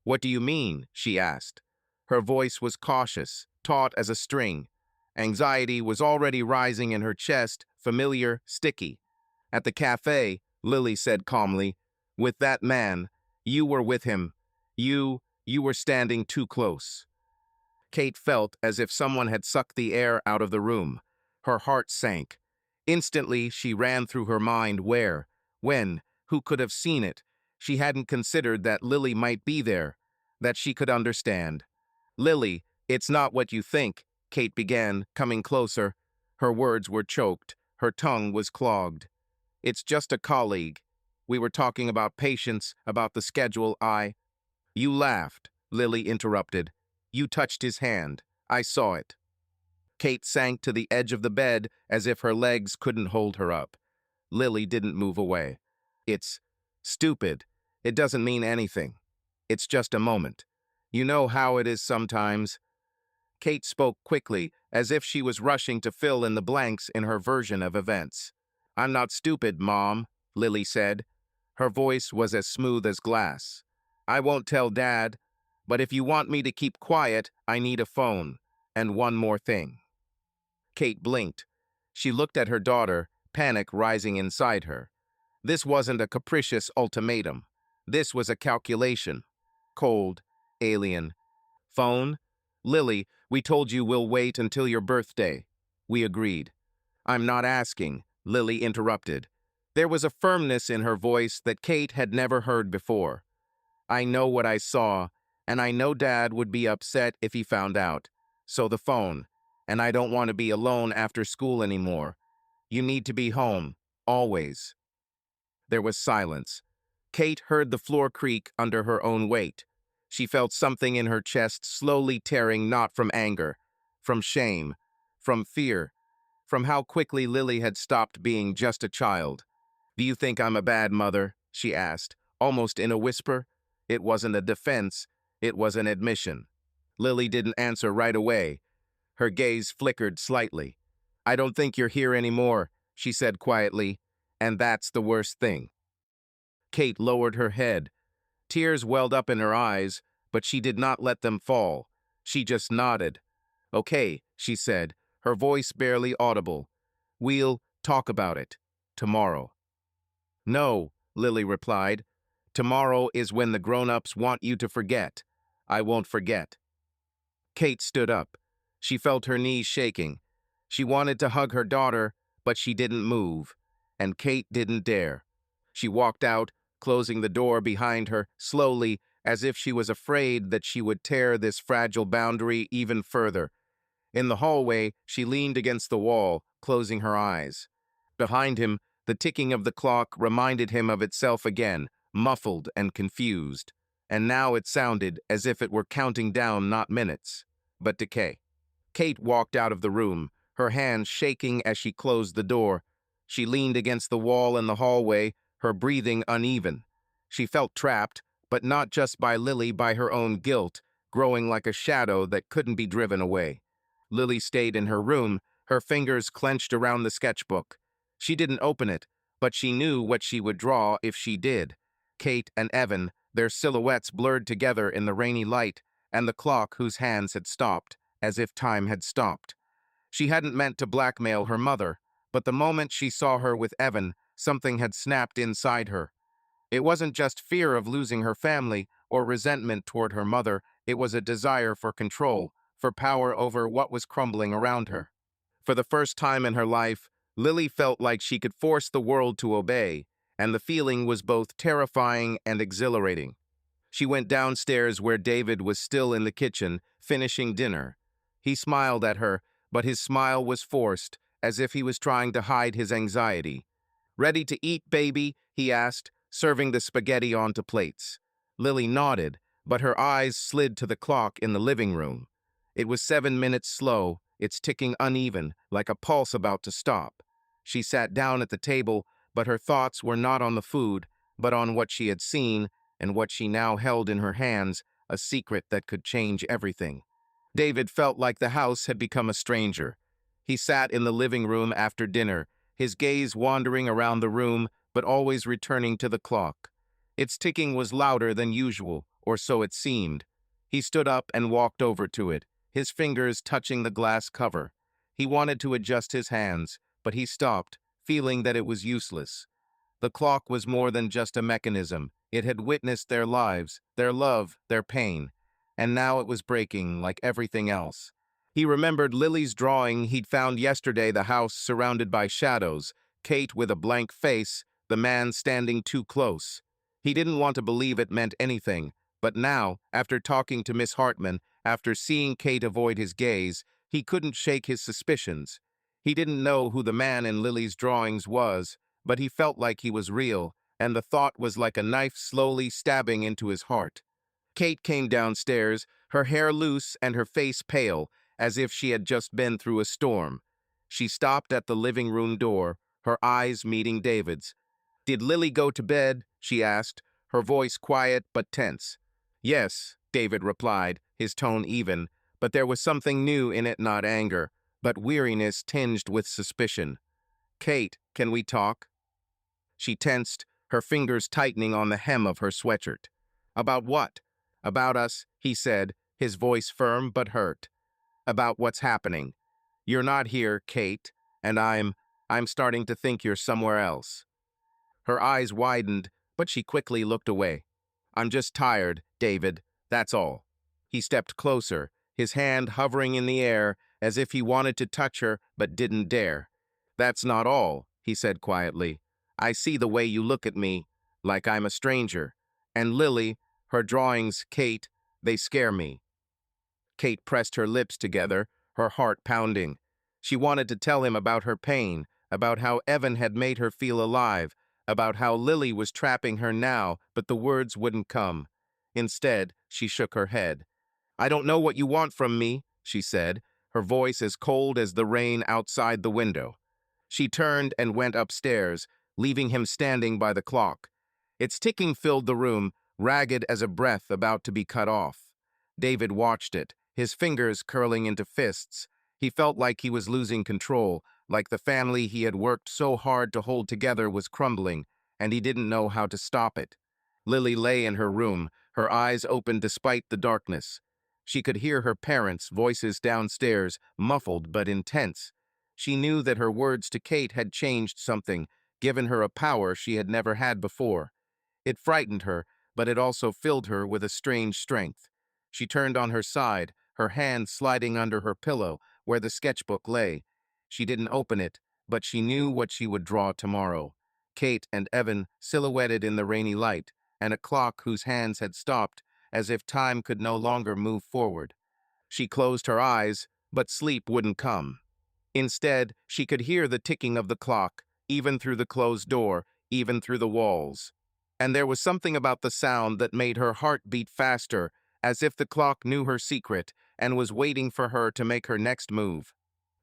"What do you mean?" she asked. Her voice was cautious, taut as a string. Anxiety was already rising in her chest, familiar, sticky. "At the cafe," Lily said calmly, "with that man. You were with him. You were standing too close." Kate felt as if someone had sucked the air out of the room. Her heart sank. Instantly, she ran through her mind where, when, who could have seen it. She hadn't considered that Lily might be there, that she could understand. "Lily, it's not what you think," Kate began, coming closer. Her words were choked. Her tongue was clogged. "It's just a colleague. We were talking about patience, about the schedule. You laughed," Lily interrupted. "You touched his hand. I saw it." Kate sank to the edge of the bed as if her legs couldn't hold her up. Lily didn't move away. "It's stupid. It doesn't mean anything. It's just a moment. You know how it is sometimes." Kate spoke quickly, as if she was rushing to fill in the blanks in her version of events. "I'm not stupid, Mom," Lily said. Her voice was as smooth as glass. "I won't tell Dad, but if you want me to keep quiet, I need a phone. And one more thing." Kate blinked. She looked at her daughter, panic rising inside her. This wasn't a capricious ultimatum. This was a calculation. Cold, alien. "Phone? Lily, we told you we'll wait until your birthday." "We agreed." "I'm not asking," Lily interrupted. There was a firmness in her voice that Kate had never heard before. "I know what I saw, and I know Dad would be upset if he found out. So the phone. And I don't want to be alone after school anymore. You need to be home, always." There was silence. Kate heard the floor creak under her own weight. She felt something in her chest slowly tearing, not from anger, from shame, from fear, from how quickly Lily had stopped being just a child. "Do you think I'm a bad mother?" she asked, almost in a whisper. It wasn't a defense, it was an admission. Lily didn't answer right away. Her gaze flickered slightly. "I don't think you're here anymore," she said quietly, "and that's the worst thing." Kate lowered her head. Tears welled up in her eyes, but she did not let them fall. She just nodded. "Okay," she said, her voice barely audible. "We'll talk about it. Tomorrow." "No," Lily replied. "Tomorrow is when the grown-ups want you to forget. I won't forget." Kate stood up. She felt her knees shaking. She wanted to hug her daughter, but she didn't move. And Kate didn't dare. She walked out, closing the door behind her, slowly, as if she was afraid that she would tear this fragile boundary even further. In the hallway, she leaned against the wall, closing her eyes. Behind him, the ticking of the clock reminded him of itself again, muffled and confused. And now it sounded as if it were counting down not minutes, but decay. Kate walked out of the room, her hands shaking as she closed the door. She leaned against the wall in the hallway, her breathing uneven. She felt trapped, but not just by Lily, by her own guilt, growing like a shadow that couldn't be driven away. Lily stayed in her room, her fingers clenched around the sketchbook. She didn't open it, but she knew what she would draw if she did. Kate and Evan, their silhouettes blurred together in the rainy light, and the clock whose hands had stopped, as if time had stopped. She hadn't meant to blackmail her mother, but the moment she saw her with Evan, something had snapped inside her. It wasn't just fear of losing her family or resentment toward her mother, it was a desire for control, for power over what was crumbling around her. For the first time in her life, Lily felt like she could force the world to obey, and the feeling was both terrifying and exhilarating. She went downstairs where David was still in the kitchen, finishing dinner. He smiled at her, but his smile was forced, as if he was trying to hide his anxiety. "Ready to eat, baby?" he asked, serving the spaghetti onto plates. Lily nodded, but her eyes slid to the clock in the living room. It was 7 minutes slow, its ticking uneven, like a pulse about to stop. She sat down at the table, but her thoughts were not on the food, but on what she had seen and what she now held in her hands, a secret that could change everything. David felt like the house had become a stranger. He sat in the living room after dinner, his gaze wandering around the room, but always returning to the clock. Its ticking was louder than usual, or so it seemed. He stood up and walked over to it, his fingers touching the glass cover. He wanted to adjust his hands, but he stopped, feeling that it was useless. The clock was more than just a mechanism. It had witnessed their lives, their love, their pain. And now it was breaking like everything else. He remembered Lily's drawing he'd found yesterday, the house surrounded by shadows, Kate with a blank face, the man standing too close. He didn't want to believe it meant anything, but now, after talking to Miss Hartman, after seeing Kate avoid his gaze, he couldn't shake his suspicions. He didn't know who the man in Lily's drawings was, but he felt like he was real, and the thought was like a knife slowly stabbing into his heart. Kate came downstairs, her hair loose and her face pale, as if she had just been through a storm. She stopped at the living room door, her eyes meeting David's. "Did Lily go to bed?" she asked, her voice quiet but tense. "Yes," David replied, his tone even, but there was something new in it, not anger, but weariness tinged with suspicion. "Kate, can we talk?" She tensed, her fingers tightening on the hem of her sweatshirt. "About what?" "About us," he said, his voice firm but hurt. "About what's happening. You're not here, Kate, and I'm starting to think you're somewhere else." Her eyes widened, but she quickly looked away. "I'm just tired, David, that's all." He stepped closer, his hand hovering in the air as if he wanted to touch her but didn't dare. "That's not all," he said quietly. "I see the way you look at me, like I'm a stranger. And Lily, her drawings, Kate, they scare me." Kate pressed her lips together, her heart pounding. She wanted to tell him about her pain, about how Evan had made her feel alive, about how Lily was trapping her now, but the words wouldn't come. Instead, she shook her head. "I don't know what you want from me," she said, her voice as cold as the rain outside the window. She turned and went upstairs, leaving him standing by the clock. Its ticking filled the room, ragged as a breath about to be cut off. David watched it, his fingers curling into fists. He felt like he was losing control, like the family he had worked so hard to hold together was crumbling, and he didn't know how to stop it. Lily lay in her room, her eyes open despite the darkness. She could hear her parents' voices downstairs, muffled but intense. She knew that her words to Kate had changed something, given her a power she had never had before. It frightened her, but it also filled her with a strange strength. She turned on her side, her hand sliding under her pillow, where the sketchbook lay. She didn't open it, but she knew what she would draw tomorrow. Kate and Evan silhouetted in the rainy light, and a clock whose hands had stopped, as if time could no longer move forward. She closed her eyes, but sleep wouldn't come. Instead, she could hear the ticking of the clock, even through the closed door, even through the walls. And there was something about the sound that made her heart beat faster, as if the clock knew her secret and was waiting for her to make her next move.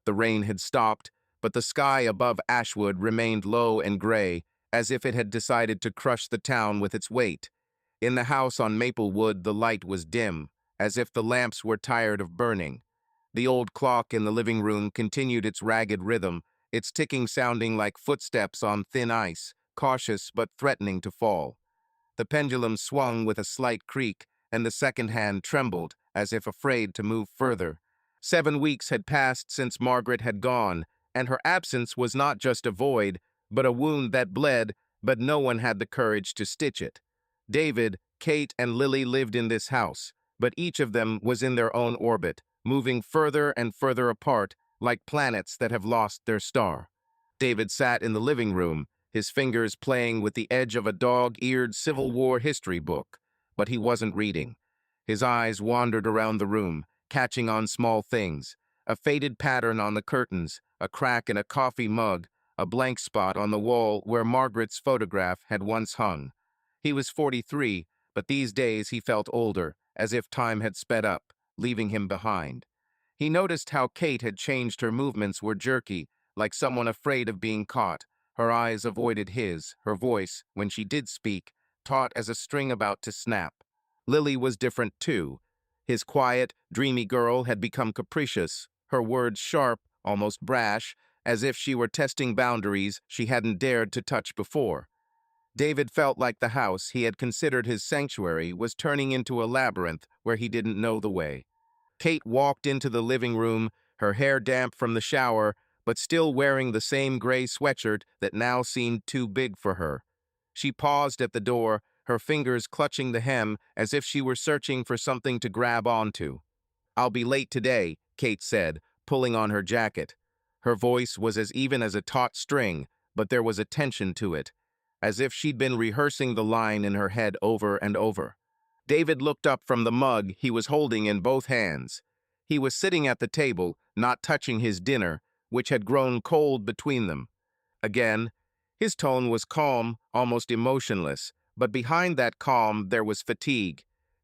The rain had stopped, but the sky above Ashwood remained low and gray, as if it had decided to crush the town with its weight. In the house on Maplewood, the light was dim, as if the lamps were tired of burning. The old clock in the living room continued its ragged rhythm, its ticking sounding like footsteps on thin ice, cautious but threatening to fall. The pendulum swung with a slight creak, and the second hand trembled, as if afraid to move further. 7 weeks had passed since Margaret had gone, and her absence was not just a void, but a wound that bled, but no one had the courage to stitch it. David, Kate, and Lily lived in this house, but each of them was in their own orbit, moving further and further apart, like planets that have lost their star. David sat in the living room, his fingers playing with the edge of a dog-eared Civil War history book, but he wasn't reading. His eyes wandered around the room, catching on small things: a faded pattern on the curtains, a crack in a coffee mug, a blank spot on the wall where Margaret's photograph had once hung. He was 43, but these days he felt older, as if time had sped up, leaving him behind. He noticed how Kate had changed. Her movements were jerky, like someone afraid of being caught. Her eyes avoided his, her voice, when she did speak, taut as a string about to snap. Lily was different too. His quiet, dreamy girl had become capricious, her words sharp, almost brash, as if she were testing boundaries she hadn't dared to touch before. David felt like the house he had considered his sanctuary was turning into a labyrinth where he didn't know the way. Kate walked into the living room, her hair damp from the shower, but still wearing the same gray sweatshirt that now seemed too big for her. She paused at the door, her fingers clutching the hem as if she were searching for something to grab onto. "I'll be late today," Kate said, pulling on her jacket. Her voice was as even as a taut string, but there was a tension to it, as if she'd been rehearsing the line in her head over and over. David looked up from the mug he was holding in both hands. He was sitting at the table, not touching his dinner, which had grown cold between them. Again, his tone was calm, almost emotionless, but behind that calm there was fatigue,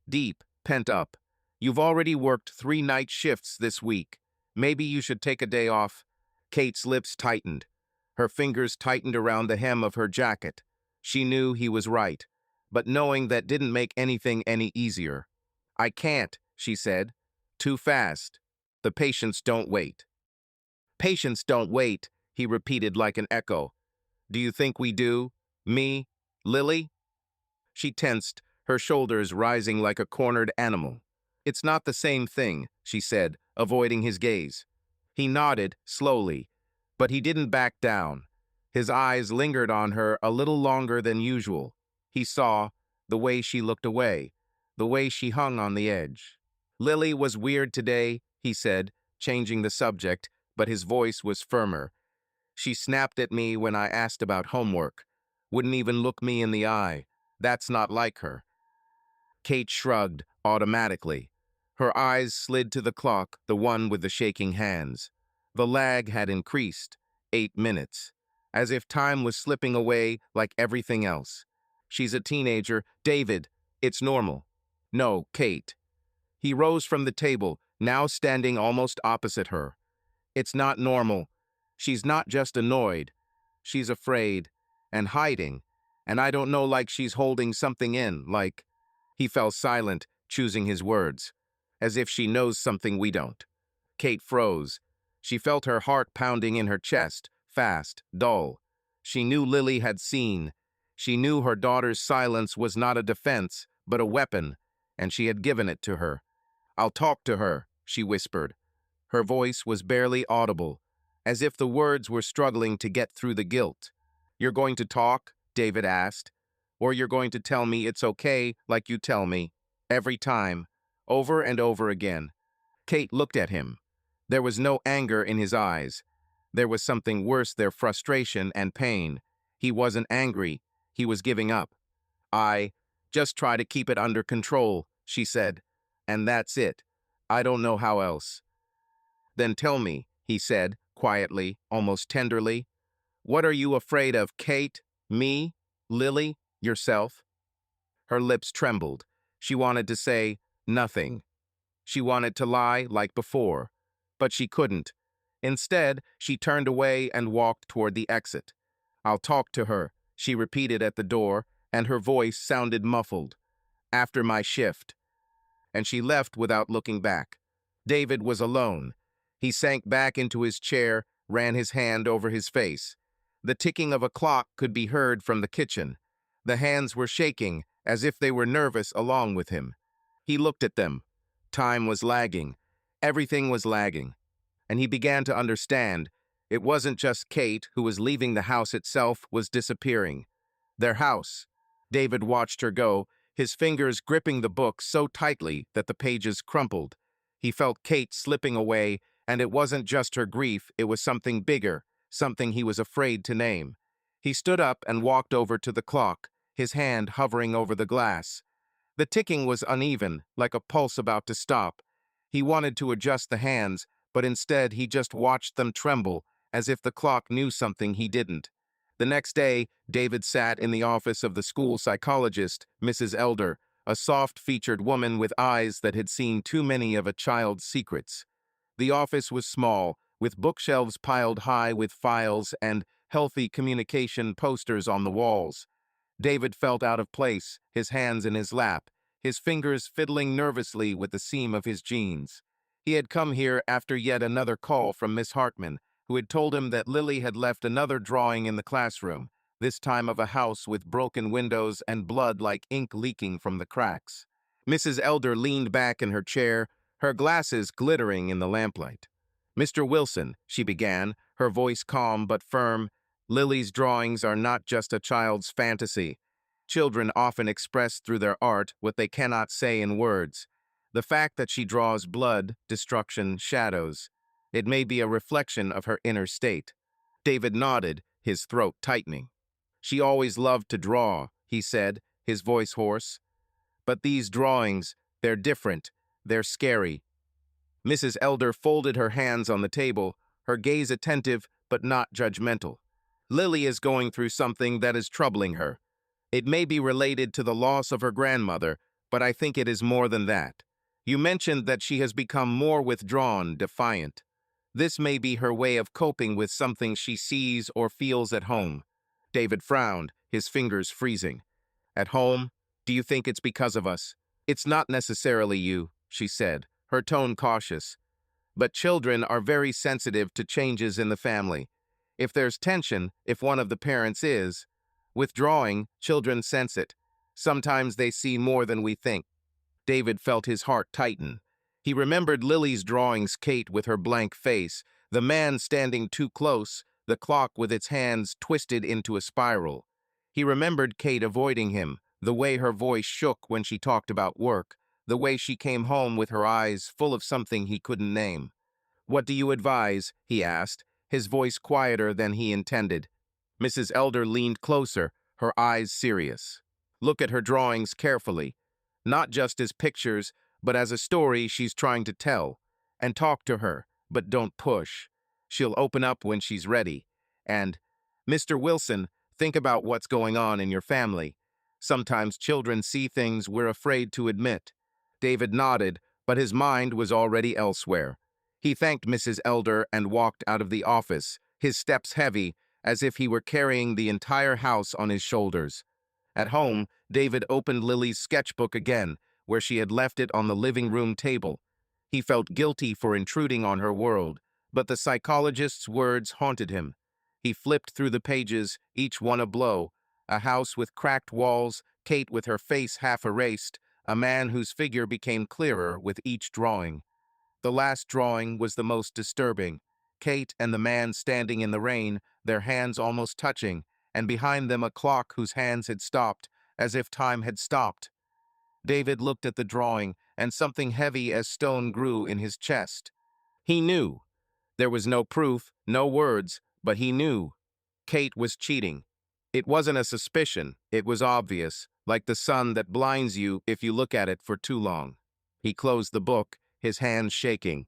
deep, pent up. "You've already worked 3 night shifts this week. Maybe you should take a day off." Kate's lips tightened. Her fingers tightened around the hem of her jacket. She knew he was right, but knowing that didn't make anything any easier. "I can't," she said. "Too fast. The patients don't wait." "Patients don't wait," he repeated like an echo. "Do you think we do? Me? Lily?" She tensed, her shoulders rising like a cornered animal. "It's not the same thing," she said, avoiding his gaze. He nodded, slowly, but he didn't back down. His eyes lingered on her a little longer than usual. He saw the way she looked away, the way she hung on the edge. "Lily was weird today," he said, changing the subject, but his voice was firmer. "She snapped at me when I asked about homework. Wouldn't even look me in the eye. That's not like her." Kate shrugged, automatically. Her eyes slid to the clock, the one with the shaking hands. The lag had increased, 8 minutes, as if time was slipping away like everything else. "She's a teenager. David, it's normal." "No, Kate." He rose from the table, now standing almost opposite her. "It's not normal. She's not just annoyed. She's afraid and hiding, and I don't know, like she's holding something in, like—" He fell silent, choosing his words. "As if she knows something we don't." Kate froze. She felt her heart pounding in her chest, fast, dull. She knew Lily had seen. She knew her daughter's silence was not a defense, but a weapon, and she had given it to her. "I'll talk to her," she whispered. Her voice was barely audible, as if the words were struggling to get through the guilt. "You're going to talk?" David asked. "Or you're going to tell me it's okay, like you tell me, every time, over and over again?" Kate looked at him. There was no anger in his eyes. There was something worse, their frustration and pain. He wasn't angry. He was giving up. "I just try to keep it under control," she said. "And that's it. I don't know how else." Then tell me, he said, quietly, almost tenderly. What are you afraid of, Kate? Me? Lily? Yourself? Her lips trembled. She wanted to say, nothing. She wanted to lie like before, but she couldn't. Instead, she turned away and walked toward the exit. I'll talk to her, she repeated at the door, and her voice sounded muffled. After my shift. And she left without looking back. David was alone. He sank back into his chair, ran his hand over his face. The ticking of a clock could be heard from the kitchen. The hands were shaking, as if they were nervous along with him. He looked at them. Time was lagging. Everything was lagging. And he began to understand. It wasn't just Kate who was leaving, the house itself was disappearing. Their house. David watched her go, his fingers gripping the book so tightly that the pages crumpled. He felt Kate slipping away, and it wasn't just her grief, it was something bigger, something he was afraid to name. He stood up and walked over to the clock, his hand hovering over the glass. The ticking was uneven, like a pulse about to stop. He wanted to adjust the hands, but instead he just watched them tremble, as if the clock knew something he didn't. The next day, David sat in the office of the school psychologist, Mrs. Elder, a soft-featured woman with eyes that had seen too many of a child's secrets. The office was small, with bookshelves piled high with files and healthy communication posters on the walls. David felt out of place, his hands in his lap, his fingers fiddling nervously with the seam of his jeans. He had come here after yet another call from Miss Hartman, who had told him that Lily had left another drawing in the classroom, this time of a house with broken windows and blood like ink leaking from the cracks. Mrs. Elder leaned back in her chair, her glasses glittering in the lamplight. Mr. Wilson, she began, her voice calm but firm, Lily's drawings are not just a child's fantasy. Children often express through their art what they cannot say in words. The fact that she draws blood, destruction, shadows, it may be a reflection of her inner state. David nodded, his throat tightening. She always loved to draw, he said, his voice hoarse. But these drawings, they're different, they're scary. Mrs. Elder folded her hands on the table, her gaze attentive but not judgmental. Lily is going through something that is troubling her. It may be related to the loss of her grandmother, but I think it is more than that. You mentioned that she has become more withdrawn, defiant. This may be her way of coping with something she sees or feels at home. David frowned, his fingers freezing. At home? Do you think it's because of us? It's not necessarily you, she said, her tone cautious. But children are very sensitive to changes in the family. If there's tension, if one of the parents is withdrawing, children sense it. Sometimes they see more than we think. David felt his heart tighten. He remembered Lily's drawings, Kate with her blank face, the man standing too close, the clock with its hands twisted into a spiral. He remembered Kate avoiding him, the way her voice shook when she talked about work, the way she came home with her eyes full of something he couldn't name. What do you advise? He asked, his voice quieter than he intended. Mrs. Elder leaned closer, her eyes serious. Look at her drawings carefully, not just as pictures, but as a story she's trying to tell. And talk to her, but don't push. She'll open up when she's ready. And, Mr. Wilson, think about what's going on in your family. Sometimes children see things we're afraid to admit. David nodded, but his mind was already elsewhere. He thanked Mrs. Elder and walked out of the office, his steps heavy, as if he were carrying the entire house on his shoulders. At home, David opened Lily's sketchbook again, where she had left it on the living room table. He felt guilty for intruding on her world, but the psychologist's words haunted him. He flipped through the pages, each one a blow. A house with cracked walls, Kate with her face half erased, a man whose figure became clearer with each drawing. The last drawing was the most disturbing. Kate and the man standing in the rain, their hands almost touching, and behind them a clock whose hands had stopped, as if time had stopped. David looked at the drawing, and something heavy as stone grew in his chest. He knew. There was no proof, no words, but he knew. Kate was cheating. It wasn't a suspicion, it was obvious, like the sun that blinds you if you look at it for too long. He closed the book, his hands shaking.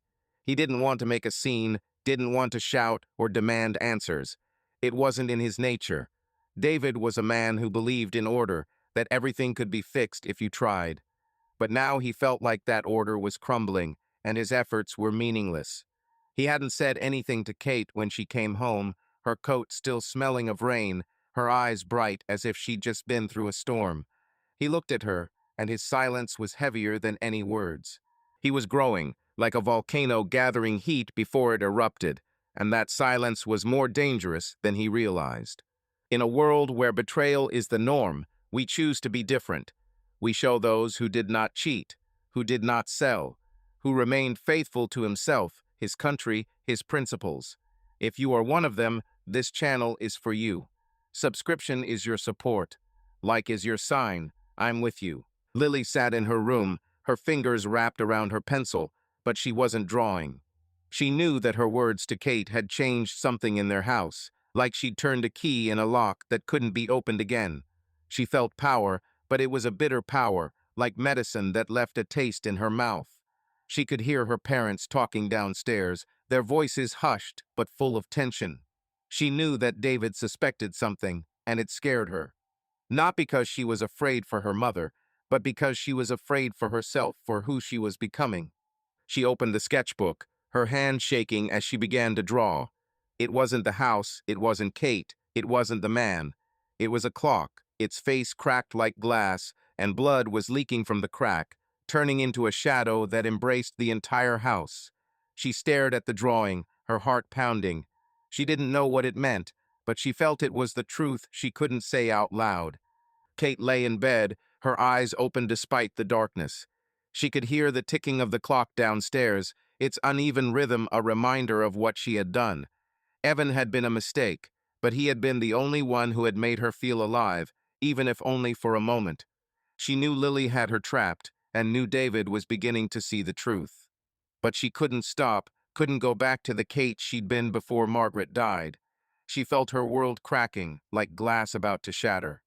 He didn't want to make a scene, didn't want to shout or demand answers. It wasn't in his nature. David was a man who believed in order, that everything could be fixed if you tried. But now he felt like that order was crumbling, and his efforts were meaningless. He hadn't said anything to Kate when she came home, her coat still smelling of rain, her eyes bright as if she'd just been through a storm. He looked at her, and his silence was heavier than any words. He was growing, like a volcano gathering heat before it erupted, and that silence was more dangerous than he realized. In a world where betrayal is the norm, we choose to be different. We show those who did not cheat, who did not sell, who remained faithful to himself, his country, his principles. If you are one of them, this channel is for you. Subscription is your support. Like is your sign. I'm with you. Lily sat in her room, her fingers wrapped around her pencil, but she wasn't drawing. She knew that her words to Kate had changed something in their house, like she'd turned a key in a lock that couldn't be opened again. She felt power, but it was a bitter power, like medicine that left a taste in her mouth. She could hear her parents talking downstairs, their voices hushed but full of tension. She knew that David suspected something, and it scared her. Not because she was afraid for her mother, but because she was afraid for herself, for who she was becoming. She opened the sketchbook, her hand shaking as she began to draw. It wasn't the house, it wasn't Kate, it wasn't the man. It was a clock, its face cracked like glass, and blood was leaking from the crack, turning into a shadow that embraced the entire house. She stared at the drawing, her heart pounding. She didn't know what it meant, but she felt it was the truth she couldn't say out loud. Kate lay in bed, her eyes open despite the darkness. She could hear the ticking of the clock downstairs, its uneven rhythm a reminder of what she had done. Evan had been a mistake, but he had been the only one who had made her feel alive, even if only for a moment. She knew Lily had her trapped, and knew David was beginning to see the truth. But she couldn't stop, couldn't go back to the Kate she'd been before Margaret died. She felt her world cracking, like glass about to shatter.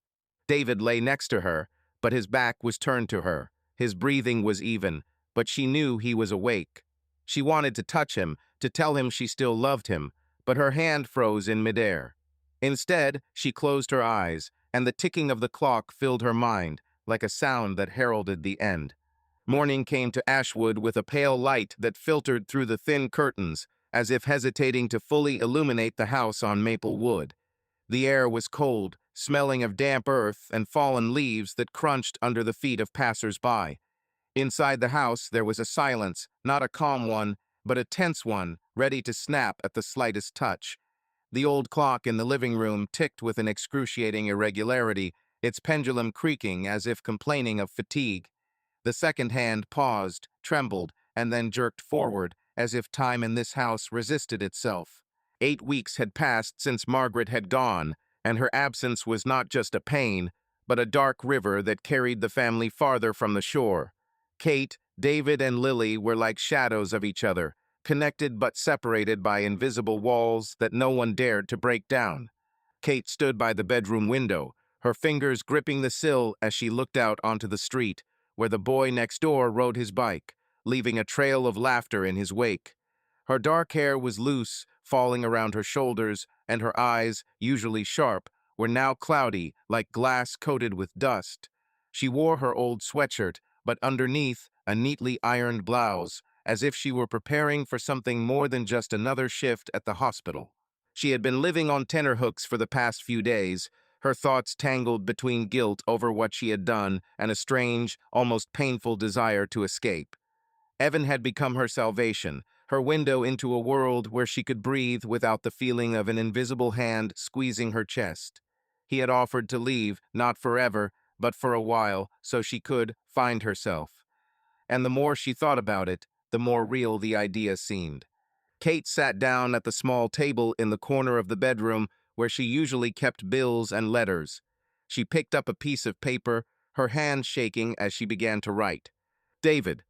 David lay next to her, but his back was turned to her. His breathing was even, but she knew he was awake. She wanted to touch him, to tell him she still loved him, but her hand froze in midair. Instead, she closed her eyes, and the ticking of the clock filled her mind, like a sound that heralded the end. Morning came to Ashwood with a pale light that filtered through the thin curtains, as if hesitating to fully illuminate the house on maple wood. The air was cold, smelling of damp earth and fallen leaves that crunched under the feet of passers-by. Inside the house there was a silence, not a calm one, but a tense one, ready to snap at the slightest touch. The old clock in the living room ticked with an excruciating irregularity, its pendulum creaking as if complaining of fatigue. The second hand paused, trembled, and then jerked forward, as if time in this house resisted itself. 8 weeks had passed since Margaret had gone, and her absence was not just a pain, but a dark river that carried the family farther from the shore. Kate, David, and Lily were like shadows of each other, connected but separated by invisible walls that no one dared to break down. Kate stood by the bedroom window, her fingers gripping the sill as she looked out onto the street, where the boy next door rode his bike, leaving a trail of laughter in his wake. Her dark hair was loose, falling around her shoulders, and her eyes, usually sharp, were now cloudy, like glass coated with dust. She wore her old sweatshirt, but underneath, a neatly ironed blouse, as if she were preparing for something more than just another shift at the hospital. She had been living on tenterhooks for the past few days, her thoughts tangled between guilt over what she had done and a strange, almost painful desire to escape. Evan had become her salvation, her window into a world where she could breathe without the feeling of an invisible hand squeezing her chest. He had offered to leave, not forever, but for a while, so she could find herself. And the more she thought about it, the more real the idea seemed. Kate sat down at the small table in the corner of the bedroom where she usually kept bills and letters. She picked up a piece of paper, her hand shaking as she began to write. David,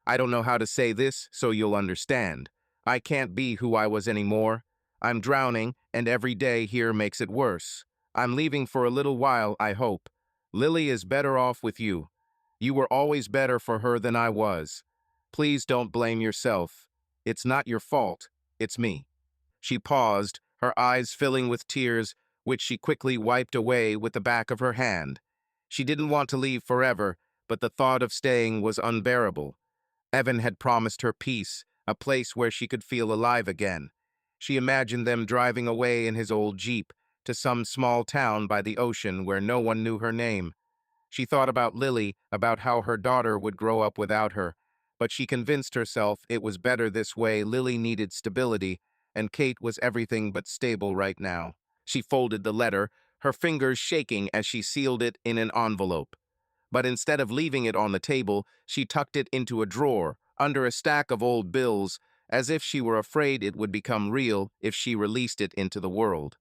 I don't know how to say this, so you'll understand. I can't be who I was anymore. I'm drowning, and every day here makes it worse. I'm leaving for a little while, I hope. Lily is better off with you. You were always better for her than I was. Please don't blame yourself. It's not your fault. It's me. She paused, her eyes filling with tears, which she quickly wiped away with the back of her hand. She didn't want to leave forever, but the thought of staying was unbearable. Evan had promised her peace, a place where she could feel alive again. She imagined them driving away in his old Jeep to some small town by the ocean where no one knew her name. She thought about Lily, about how her daughter would grow up without her, but she convinced herself it was better this way. Lily needed stability, and Kate was everything but stable right now. She folded the letter, her fingers shaking as she sealed it in an envelope. But instead of leaving it on the table, she tucked it into a drawer, under a stack of old bills, as if she were afraid it would become real if she released it into the world.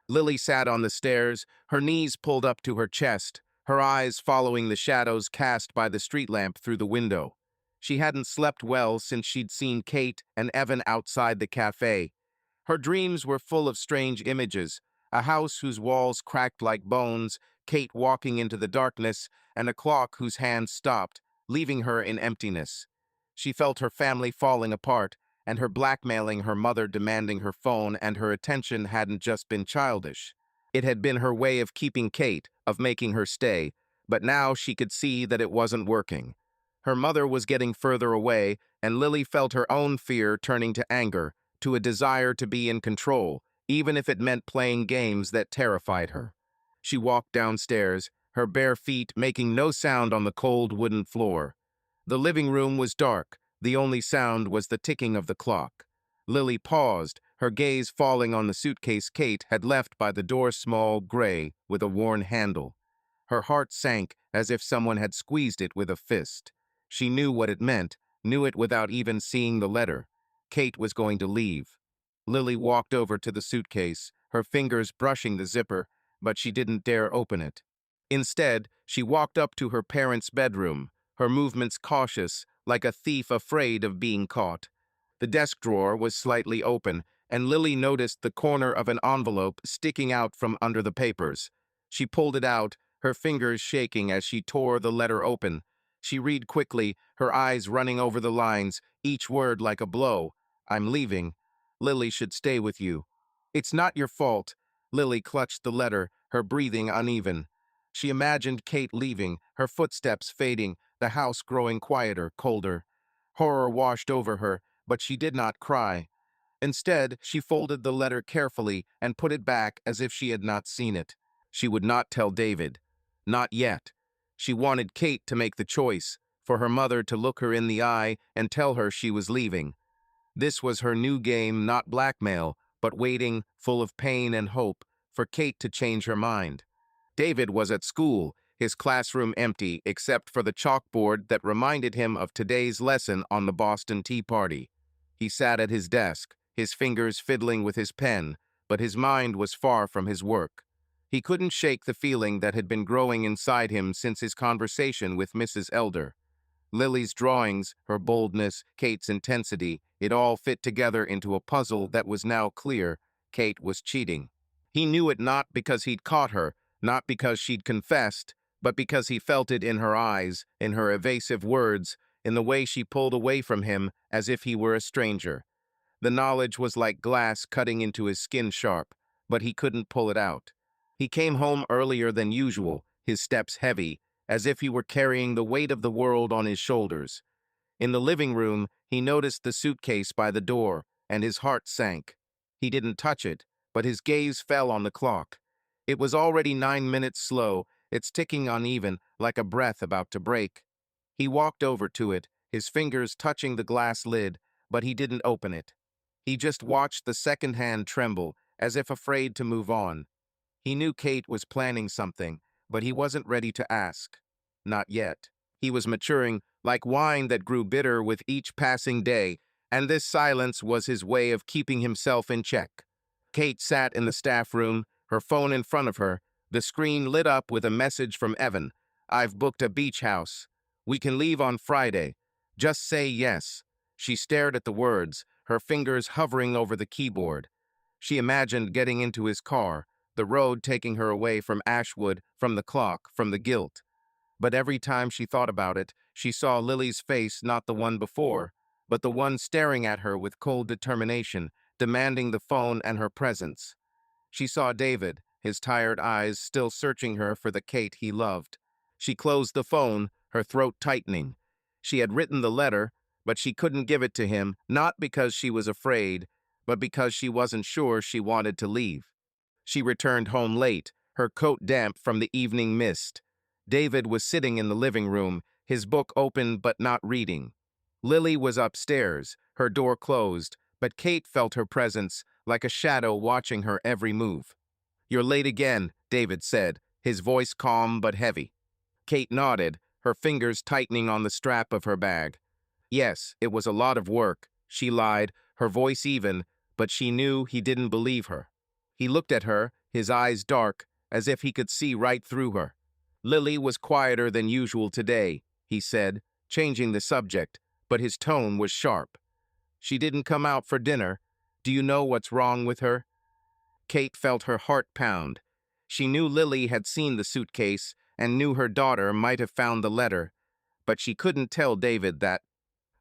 Lily sat on the stairs, her knees pulled up to her chest, her eyes following the shadows cast by the street lamp through the window. She hadn't slept well since she'd seen Kate and Evan outside the cafe. Her dreams were full of strange images, a house whose walls cracked like bones, Kate walking into the darkness, and a clock whose hands stopped, leaving her in emptiness. She felt her family falling apart, and her blackmailing her mother demanding her phone and her attention hadn't just been childish. It had been her way of keeping Kate, of making her stay, but now she could see that it wasn't working. Her mother was getting further away, and Lily felt her own fear turning to anger, to a desire to be in control, even if it meant playing games that terrified her. She walked downstairs, her bare feet making no sound on the cold wooden floor. The living room was dark, the only sound was the ticking of the clock. Lily paused, her gaze falling on the suitcase Kate had left by the door, small, gray, with a worn handle. Her heart sank as if someone had squeezed it with a fist. She knew what it meant, knew it without even seeing the letter. Kate was going to leave. Lily walked over to the suitcase, her fingers brushing the zipper, but she didn't dare open it. Instead, she walked up to her parents' bedroom, her movements cautious, like a thief afraid of being caught. The desk drawer was slightly open, and Lily noticed the corner of an envelope sticking out from under the papers. She pulled it out, her fingers shaking as she tore the letter open. She read quickly, her eyes running over the lines, each word like a blow. I'm leaving. Lily should stay with you. It's not your fault. Lily clutched the letter, her breathing uneven. She imagined Kate leaving, her footsteps fading, the house growing quieter, colder. Horror washed over her, but she did not cry. Instead, she folded the letter carefully and put it back as if she had not seen it. She would not tell David. Not yet. She wanted Kate to make the choice, for her mother to look her in the eye and tell her she was leaving. This was her new game, not blackmail, but waiting, full of pain and hope, for Kate to change her mind. David was at school, his classroom empty except for the chalkboard that reminded him of today's lesson on the Boston Tea Party. He sat at his desk, his fingers fiddling with his pen, but his mind was far from his work. He couldn't shake the feeling that had been growing inside him since his conversation with Mrs. Elder. Lily's drawings, her boldness, Kate's intensity, it all fit together into a puzzle that was now clear. Kate was cheating. He knew it not because he'd caught her, not because she'd confessed, but because he felt it in her eyes, in her evasive words, in the way she pulled away from him as if he were a stranger. The knowledge was like glass cutting into his skin sharp, but he couldn't pull it out. He came home earlier than usual, his steps heavy, as if he were carrying the weight of the world on his shoulders. In the living room, he noticed the suitcase by the door, and his heart sank. He didn't touch it, but his gaze fell on the clock. It was already 9 minutes slow, its ticking uneven, like a breath about to break. He walked over to it, his fingers touching the glass lid, but he didn't open it. He just watched the second hand tremble, as if afraid to move on. He knew Kate was planning something, but he wasn't ready to ask. Not yet. He was maturing, like wine that grew bitter with each passing day, and this silence was his way of keeping himself in check. Kate sat in the staff room, her phone in front of her, the screen lit up with a message from Evan. I've booked a beach house. We can leave on Friday. Just say yes. She stared at the words, her fingers hovering over the keyboard. She imagined getting into his car, the road taking her away from Ashwood, from the clock, from the guilt. But every time she thought about it, she saw Lily's face, not the one before. but the one staring at her with cold determination, demanding the phone and her presence. She saw David, his tired eyes still searching her for the Kate he loved. She closed the phone, her throat tightening. She had written the letter, but she couldn't give it to him, not because she was afraid, but because she wasn't sure she wanted to leave. She returned home late, her coat damp from the evening mist. David was sitting in the living room, his book open but not reading. Lily was upstairs, her door closed, but Kate felt her presence, like a shadow watching her every move. "You're late again," David said, his voice calm but heavy. Kate nodded, her fingers tightening on the strap of her bag. Yes, it was a lot of work, she lied, her voice even, but she knew he didn't believe her. He looked at her, his eyes dark, as if he could see right through her. "Lily was quieter than usual today," he said, changing the subject, but his tone was sharp. "She didn't come out for dinner. Do you know what's wrong with her?" Kate felt her heart pound. She knew Lily had seen the suitcase and knew her daughter might have found the letter, but she couldn't tell David that.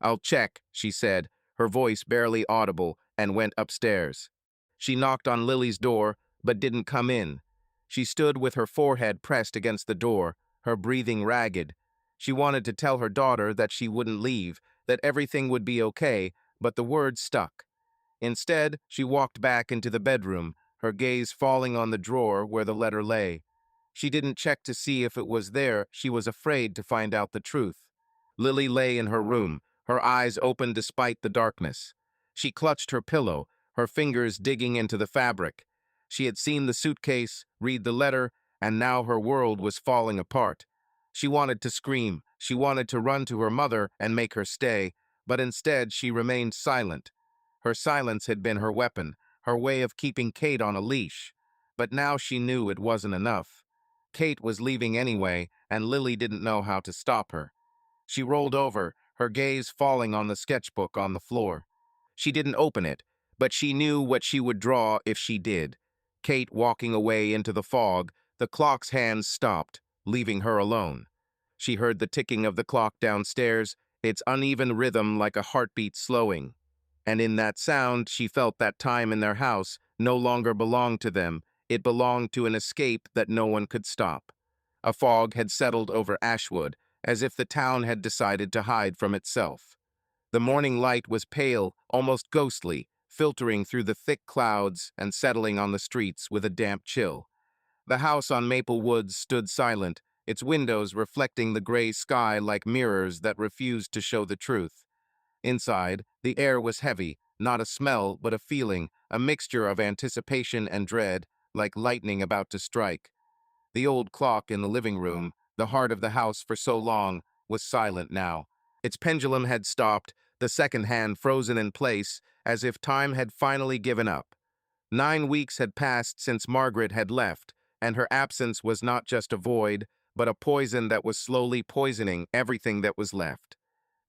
"I'll check," she said, her voice barely audible, and went upstairs. She knocked on Lily's door, but didn't come in. She stood with her forehead pressed against the door, her breathing ragged. She wanted to tell her daughter that she wouldn't leave, that everything would be okay, but the words stuck. Instead, she walked back into the bedroom, her gaze falling on the drawer where the letter lay. She didn't check to see if it was there, she was afraid to find out the truth. Lily lay in her room, her eyes open despite the darkness. She clutched her pillow, her fingers digging into the fabric. She had seen the suitcase, read the letter, and now her world was falling apart. She wanted to scream, she wanted to run to her mother and make her stay, but instead she remained silent. Her silence had been her weapon, her way of keeping Kate on a leash. But now she knew it wasn't enough. Kate was leaving anyway, and Lily didn't know how to stop her. She rolled over, her gaze falling on the sketchbook on the floor. She didn't open it, but she knew what she would draw if she did. Kate walking away into the fog, the clock's hands stopped, leaving her alone. She heard the ticking of the clock downstairs, its uneven rhythm like a heartbeat slowing. And in that sound, she felt that time in their house no longer belonged to them. It belonged to an escape that no one could stop. A fog had settled over Ashwood, as if the town had decided to hide from itself. The morning light was pale, almost ghostly, filtering through the thick clouds and settling on the streets with a damp chill. The house on Maple Woods stood silent, its windows reflecting the gray sky like mirrors that refused to show the truth. Inside, the air was heavy, not a smell but a feeling, a mixture of anticipation and dread, like lightning about to strike. The old clock in the living room, the heart of the house for so long, was silent now. Its pendulum had stopped, the second hand frozen in place, as if time had finally given up. 9 weeks had passed since Margaret had left, and her absence was not just a void, but a poison that was slowly poisoning everything that was left.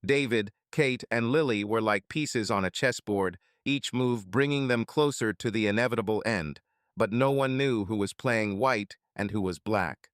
David, Kate, and Lily were like pieces on a chessboard, each move bringing them closer to the inevitable end, but no one knew who was playing white and who was black.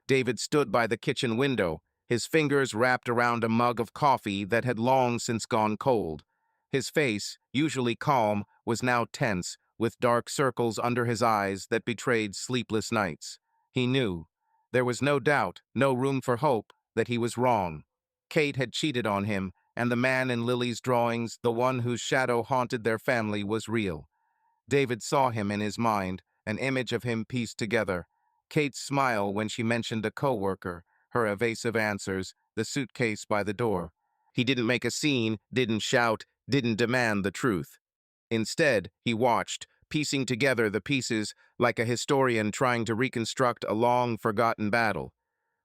David stood by the kitchen window, his fingers wrapped around a mug of coffee that had long since gone cold. His face, usually calm, was now tense, with dark circles under his eyes that betrayed sleepless nights. He knew. There was no doubt, no room for hope, that he was wrong. Kate had cheated on him, and the man in Lily's drawings, the one whose shadow haunted their family, was real. David saw him in his mind, an image of him pieced together. Kate's smile when she mentioned a coworker, her evasive answers, the suitcase by the door. He didn't make a scene, didn't shout, didn't demand the truth. Instead, he watched, piecing together the pieces like a historian trying to reconstruct a long-forgotten battle.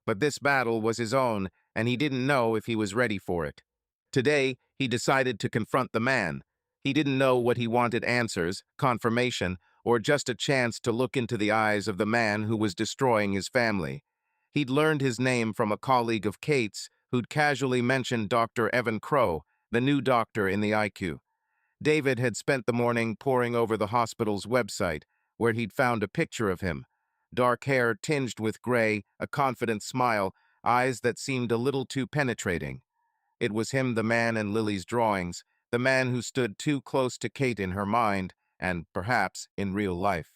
But this battle was his own, and he didn't know if he was ready for it. Today, he decided to confront the man. He didn't know what he wanted: answers, confirmation, or just a chance to look into the eyes of the man who was destroying his family. He'd learned his name from a colleague of Kate's who'd casually mentioned Dr. Evan Crow, the new doctor in the IQ. David had spent the morning poring over the hospital's website, where he'd found a picture of him. Dark hair tinged with gray, a confident smile, eyes that seemed a little too penetrating. It was him, the man in Lily's drawings, the man who stood too close to Kate in her mind and, perhaps, in real life.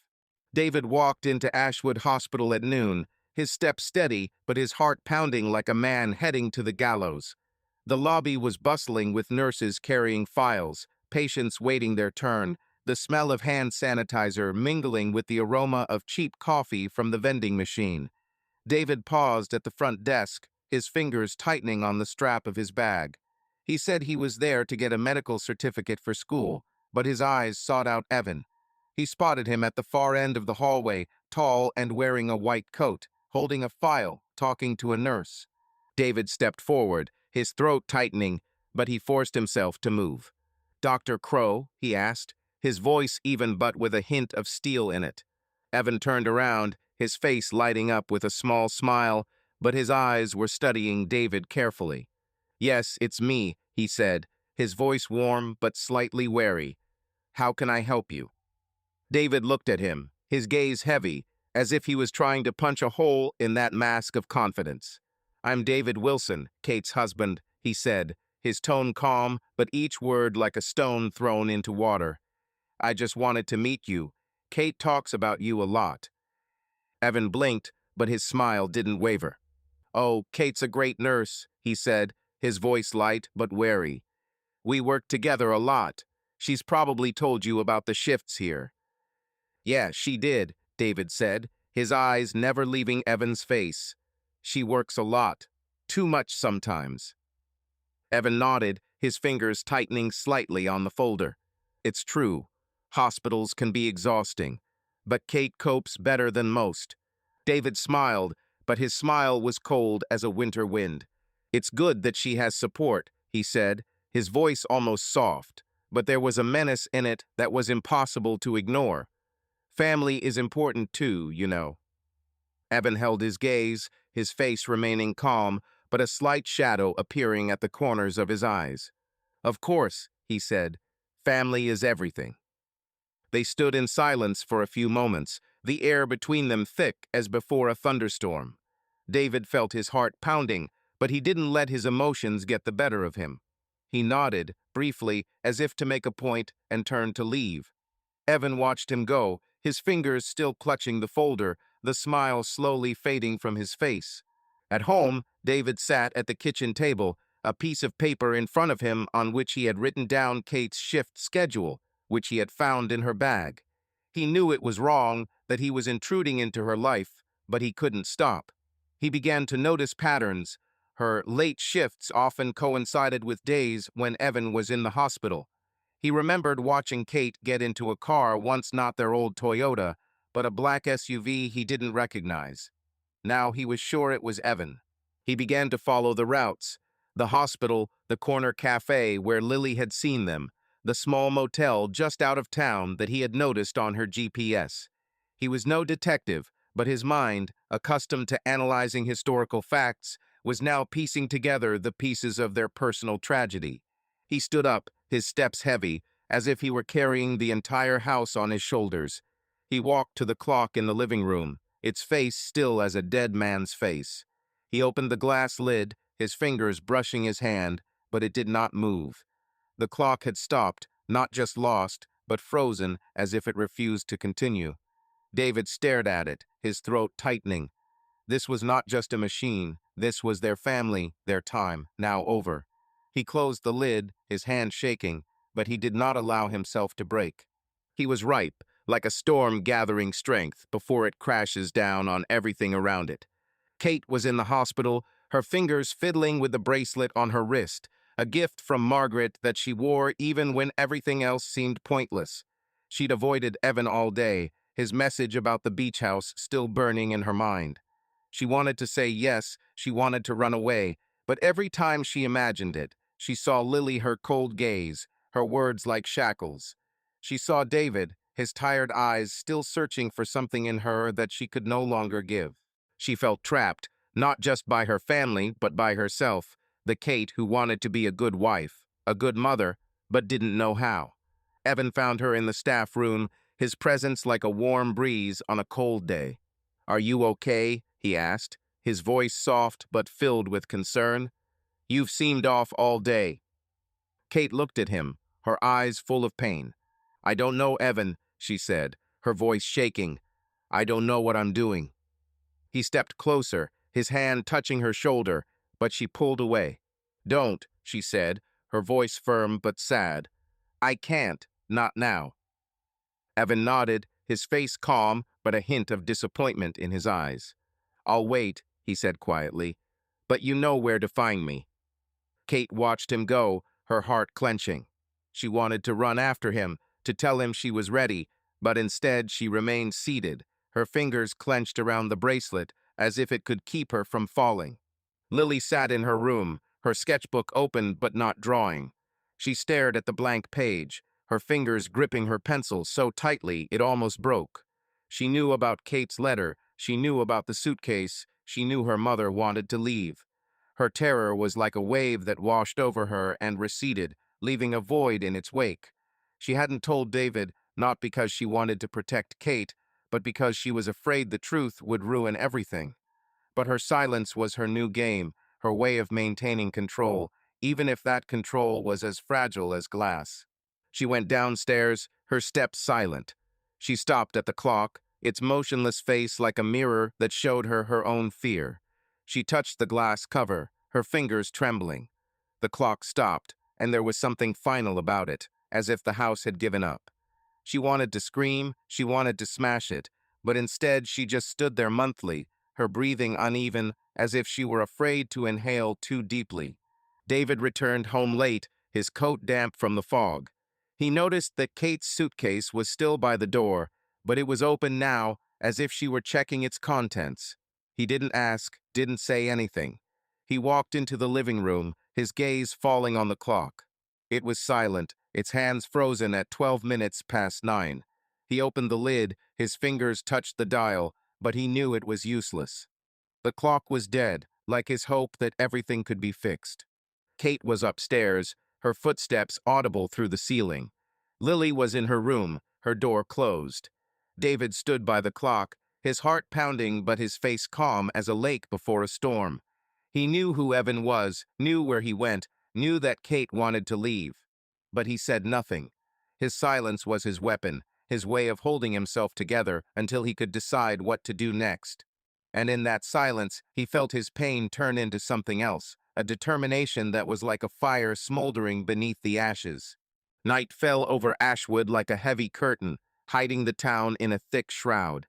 David walked into Ashwood Hospital at noon, his step steady but his heart pounding like a man heading to the gallows. The lobby was bustling with nurses carrying files, patients waiting their turn, the smell of hand sanitizer mingling with the aroma of cheap coffee from the vending machine. David paused at the front desk, his fingers tightening on the strap of his bag. He said he was there to get a medical certificate for school, but his eyes sought out Evan. He spotted him at the far end of the hallway, tall and wearing a white coat, holding a file, talking to a nurse. David stepped forward, his throat tightening, but he forced himself to move. "Dr. Crow?" he asked, his voice even but with a hint of steel in it. Evan turned around, his face lighting up with a small smile, but his eyes were studying David carefully. "Yes, it's me," he said, his voice warm but slightly wary. "How can I help you?" David looked at him, his gaze heavy, as if he was trying to punch a hole in that mask of confidence. "I'm David Wilson, Kate's husband," he said, his tone calm, but each word like a stone thrown into water. "I just wanted to meet you. Kate talks about you a lot." Evan blinked, but his smile didn't waver. "Oh, Kate's a great nurse," he said, his voice light but wary. "We work together a lot. She's probably told you about the shifts here." "Yeah, she did," David said, his eyes never leaving Evan's face. "She works a lot. Too much sometimes." Evan nodded, his fingers tightening slightly on the folder. "It's true. Hospitals can be exhausting, but Kate copes better than most." David smiled, but his smile was cold as a winter wind. "It's good that she has support," he said, his voice almost soft, but there was a menace in it that was impossible to ignore. "Family is important too, you know." Evan held his gaze, his face remaining calm, but a slight shadow appearing at the corners of his eyes. "Of course," he said, "family is everything." They stood in silence for a few moments, the air between them thick as before a thunderstorm. David felt his heart pounding, but he didn't let his emotions get the better of him. He nodded, briefly, as if to make a point, and turned to leave. Evan watched him go, his fingers still clutching the folder, the smile slowly fading from his face. At home, David sat at the kitchen table, a piece of paper in front of him on which he had written down Kate's shift schedule, which he had found in her bag. He knew it was wrong, that he was intruding into her life, but he couldn't stop. He began to notice patterns. Her late shifts often coincided with days when Evan was in the hospital. He remembered watching Kate get into a car, once not their old Toyota, but a black SUV he didn't recognize. Now he was sure it was Evan. He began to follow the routes: the hospital, the corner cafe where Lily had seen them, the small motel just out of town that he had noticed on her GPS. He was no detective, but his mind, accustomed to analyzing historical facts, was now piecing together the pieces of their personal tragedy. He stood up, his steps heavy, as if he were carrying the entire house on his shoulders. He walked to the clock in the living room, its face still as a dead man's face. He opened the glass lid, his fingers brushing his hand, but it did not move. The clock had stopped, not just lost, but frozen as if it refused to continue. David stared at it, his throat tightening. This was not just a machine. This was their family, their time, now over. He closed the lid, his hand shaking, but he did not allow himself to break. He was ripe, like a storm gathering strength before it crashes down on everything around it. Kate was in the hospital, her fingers fiddling with the bracelet on her wrist, a gift from Margaret that she wore even when everything else seemed pointless. She'd avoided Evan all day, his message about the beach house still burning in her mind. She wanted to say yes, she wanted to run away, but every time she imagined it, she saw Lily, her cold gaze, her words like shackles. She saw David, his tired eyes still searching for something in her that she could no longer give. She felt trapped, not just by her family, but by herself, the Kate who wanted to be a good wife, a good mother, but didn't know how. Evan found her in the staff room, his presence like a warm breeze on a cold day. "Are you okay?" he asked, his voice soft but filled with concern. "You've seemed off all day." Kate looked at him, her eyes full of pain. "I don't know, Evan," she said, her voice shaking. "I don't know what I'm doing." He stepped closer, his hand touching her shoulder, but she pulled away. "Don't," she said, her voice firm but sad. "I can't, not now." Evan nodded, his face calm but a hint of disappointment in his eyes. "I'll wait," he said quietly, "but you know where to find me." Kate watched him go, her heart clenching. She wanted to run after him, to tell him she was ready, but instead she remained seated, her fingers clenched around the bracelet as if it could keep her from falling. Lily sat in her room, her sketchbook open but not drawing. She stared at the blank page, her fingers gripping her pencil so tightly it almost broke. She knew about Kate's letter, she knew about the suitcase, she knew her mother wanted to leave. Her terror was like a wave that washed over her and receded, leaving a void in its wake. She hadn't told David, not because she wanted to protect Kate, but because she was afraid the truth would ruin everything. But her silence was her new game, her way of maintaining control, even if that control was as fragile as glass. She went downstairs, her steps silent. She stopped at the clock, its motionless face like a mirror that showed her her own fear. She touched the glass cover, her fingers trembling. The clock stopped, and there was something final about it, as if the house had given up. She wanted to scream, she wanted to smash it, but instead she just stood there monthly, her breathing uneven, as if she were afraid to inhale too deeply. David returned home late, his coat damp from the fog. He noticed that Kate's suitcase was still by the door, but it was open now, as if she were checking its contents. He didn't ask, didn't say anything. He walked into the living room, his gaze falling on the clock. It was silent, its hands frozen at 12 minutes past 9. He opened the lid, his fingers touched the dial, but he knew it was useless. The clock was dead, like his hope that everything could be fixed. Kate was upstairs, her footsteps audible through the ceiling. Lily was in her room, her door closed. David stood by the clock, his heart pounding but his face calm as a lake before a storm. He knew who Evan was, knew where he went, knew that Kate wanted to leave. But he said nothing. His silence was his weapon, his way of holding himself together until he could decide what to do next. And in that silence, he felt his pain turn into something else, a determination that was like a fire smoldering beneath the ashes. Night fell over Ashwood like a heavy curtain, hiding the town in a thick shroud.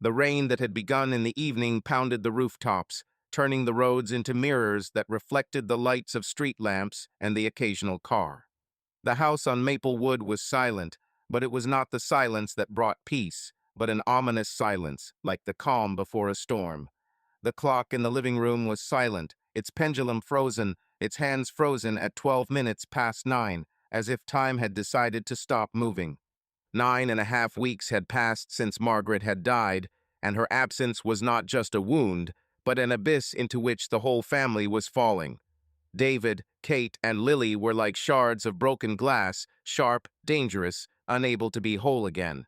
The rain that had begun in the evening pounded the rooftops, turning the roads into mirrors that reflected the lights of street lamps and the occasional car. The house on Maplewood was silent, but it was not the silence that brought peace, but an ominous silence, like the calm before a storm. The clock in the living room was silent, its pendulum frozen, its hands frozen at 12 minutes past 9, as if time had decided to stop moving. 9.5 weeks had passed since Margaret had died, and her absence was not just a wound, but an abyss into which the whole family was falling. David, Kate, and Lily were like shards of broken glass, sharp, dangerous, unable to be whole again.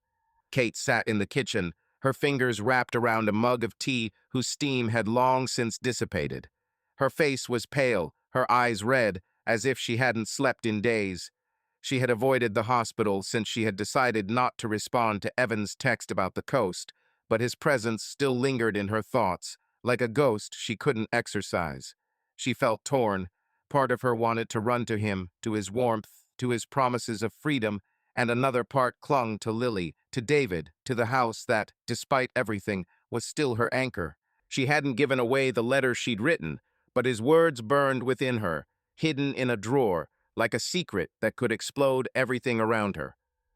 Kate sat in the kitchen, her fingers wrapped around a mug of tea whose steam had long since dissipated. Her face was pale, her eyes red, as if she hadn't slept in days. She had avoided the hospital since she had decided not to respond to Evan's text about the coast, but his presence still lingered in her thoughts, like a ghost she couldn't exorcise. She felt torn. Part of her wanted to run to him, to his warmth, to his promises of freedom, and another part clung to Lily, to David, to the house that, despite everything, was still her anchor. She hadn't given away the letter she'd written, but his words burned within her, hidden in a drawer, like a secret that could explode everything around her.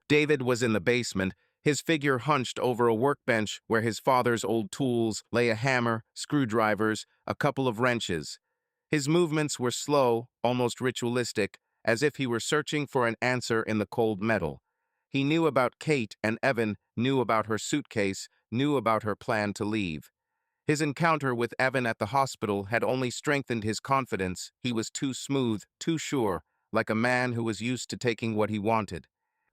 David was in the basement, his figure hunched over a workbench where his father's old tools lay: a hammer, screwdrivers, a couple of wrenches. His movements were slow, almost ritualistic, as if he were searching for an answer in the cold metal. He knew about Kate and Evan, knew about her suitcase, knew about her plan to leave. His encounter with Evan at the hospital had only strengthened his confidence. He was too smooth, too sure, like a man who was used to taking what he wanted.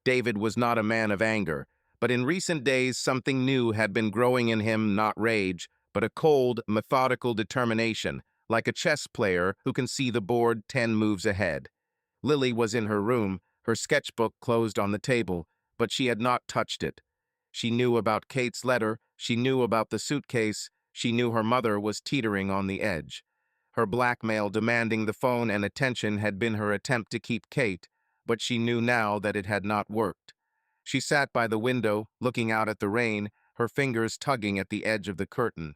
David was not a man of anger, but in recent days something new had been growing in him, not rage, but a cold, methodical determination, like a chess player who can see the board 10 moves ahead. Lily was in her room, Her sketchbook closed on the table, but she had not touched it. She knew about Kate's letter, she knew about the suitcase, she knew her mother was teetering on the edge. Her blackmail demanding the phone and attention had been her attempt to keep Kate, but she knew now that it had not worked. She sat by the window, looking out at the rain, her fingers tugging at the edge of the curtain.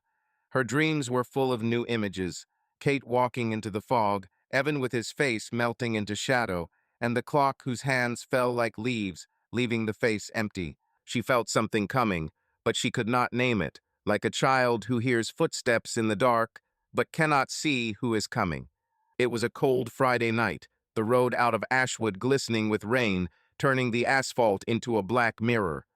Her dreams were full of new images: Kate walking into the fog, Evan with his face melting into shadow, and the clock whose hands fell like leaves, leaving the face empty. She felt something coming, but she could not name it, like a child who hears footsteps in the dark, but cannot see who is coming. It was a cold Friday night, the road out of Ashwood glistening with rain, turning the asphalt into a black mirror.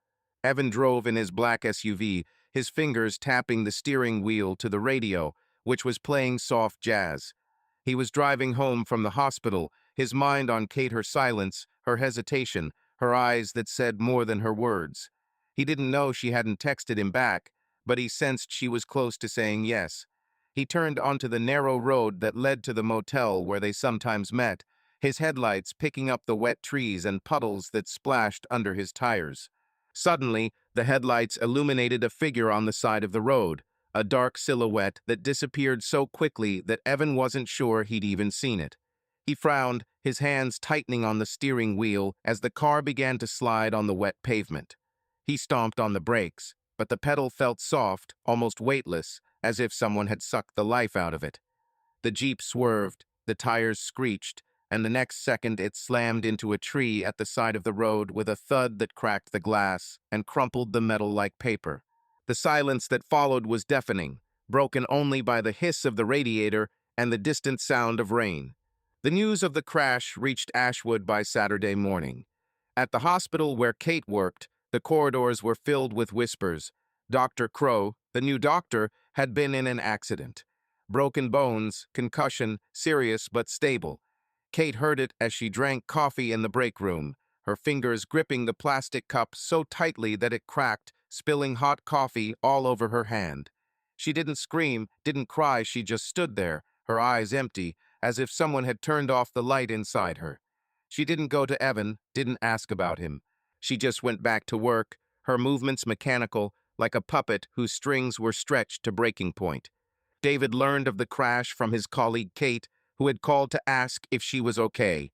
Evan drove in his black SUV, his fingers tapping the steering wheel to the radio, which was playing soft jazz. He was driving home from the hospital, his mind on Kate, her silence, her hesitation, her eyes that said more than her words. He didn't know she hadn't texted him back, but he sensed she was close to saying yes. He turned onto the narrow road that led to the motel where they sometimes met, his headlights picking up the wet trees and puddles that splashed under his tires. Suddenly, the headlights illuminated a figure on the side of the road, a dark silhouette that disappeared so quickly that Evan wasn't sure he'd even seen it. He frowned, his hands tightening on the steering wheel as the car began to slide on the wet pavement. He stomped on the brakes, but the pedal felt soft, almost weightless, as if someone had sucked the life out of it. The Jeep swerved, the tires screeched, and the next second it slammed into a tree at the side of the road with a thud that cracked the glass and crumpled the metal like paper. The silence that followed was deafening, broken only by the hiss of the radiator and the distant sound of rain. The news of the crash reached Ashwood by Saturday morning. At the hospital where Kate worked, the corridors were filled with whispers. Dr. Crow, the new doctor, had been in an accident. Broken bones, concussion, serious but stable. Kate heard it as she drank coffee in the break room, her fingers gripping the plastic cup so tightly that it cracked, spilling hot coffee all over her hand. She didn't scream, didn't cry, she just stood there, her eyes empty, as if someone had turned off the light inside her. She didn't go to Evan, didn't ask about him. She just went back to work, her movements mechanical, like a puppet whose strings were stretched to breaking point. David learned of the crash from his colleague Kate, who had called to ask if she was okay.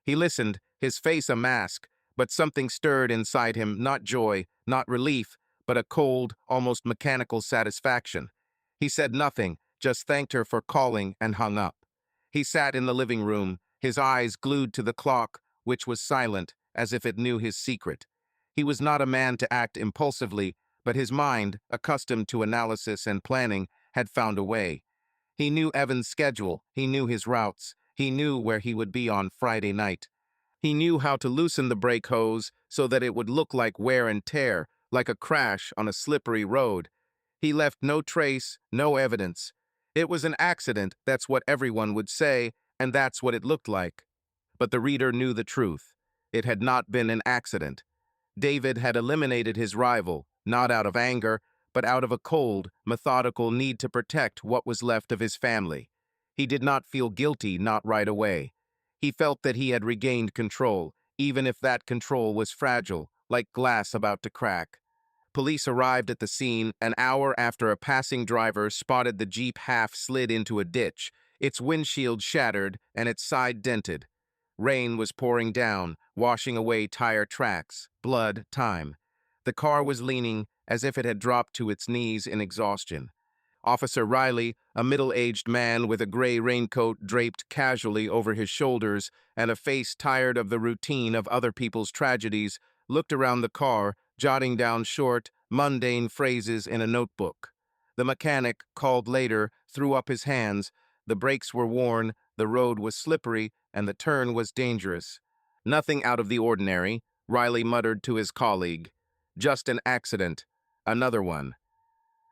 He listened, his face a mask, but something stirred inside him, not joy, not relief, but a cold, almost mechanical satisfaction. He said nothing, just thanked her for calling and hung up. He sat in the living room, his eyes glued to the clock, which was silent, as if it knew his secret. He was not a man to act impulsively, but his mind, accustomed to analysis and planning, had found a way. He knew Evan's schedule, he knew his routes, he knew where he would be on Friday night. He knew how to loosen the brake hose so that it would look like wear and tear, like a crash on a slippery road. He left no trace, no evidence. It was an accident, that's what everyone would say, and that's what it looked like. But the reader knew the truth. It had not been an accident. David had eliminated his rival, not out of anger, but out of a cold, methodical need to protect what was left of his family. He did not feel guilty, not right away. He felt that he had regained control, even if that control was fragile, like glass about to crack. Police arrived at the scene an hour after a passing driver spotted the Jeep half slid into a ditch, its windshield shattered and its side dented. Rain was pouring down, washing away tire tracks, blood, time. The car was leaning as if it had dropped to its knees in exhaustion. Officer Riley, a middle-aged man with a gray raincoat draped casually over his shoulders and a face tired of the routine of other people's tragedies, looked around the car, jotting down short, mundane phrases in a notebook. The mechanic, called later, threw up his hands. The brakes were worn, the road was slippery, and the turn was dangerous. Nothing out of the ordinary, Riley muttered to his colleague. Just an accident. Another one.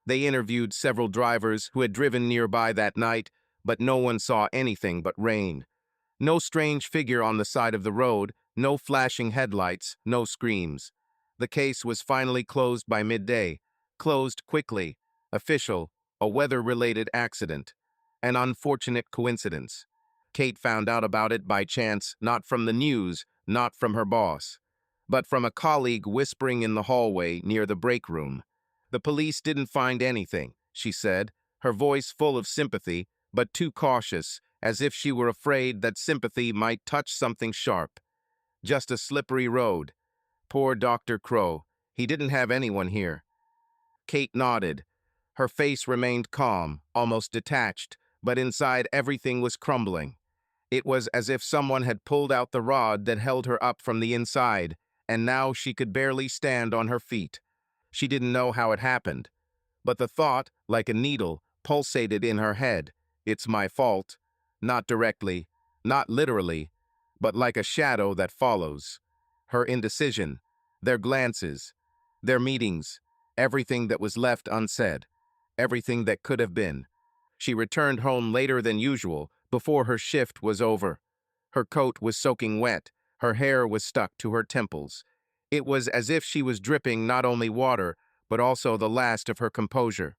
They interviewed several drivers who had driven nearby that night, but no one saw anything but rain. No strange figure on the side of the road, no flashing headlights, no screams. The case was finally closed by midday. Closed quickly. Official. A weather-related accident. An unfortunate coincidence. Kate found out about it by chance, not from the news, not from her boss, but from a colleague whispering in the hallway near the break room. The police didn't find anything, she said, her voice full of sympathy, but too cautious, as if she were afraid that sympathy might touch something sharp. Just a slippery road. Poor Dr. Crow. He didn't have anyone here. Kate nodded. Her face remained calm, almost detached, but inside everything was crumbling. It was as if someone had pulled out the rod that held her up from the inside, and now she could barely stand on her feet. She didn't know how it happened, but the thought, like a needle, pulsated in her head. It's my fault. Not directly, not literally, but like a shadow that follows. Her indecision, their glances, their meetings, everything that was left unsaid, everything that could have been. She returned home later than usual, before her shift was over. Her coat was soaking wet, her hair was stuck to her temples. It was as if she was dripping not only water, but also the last of her composure.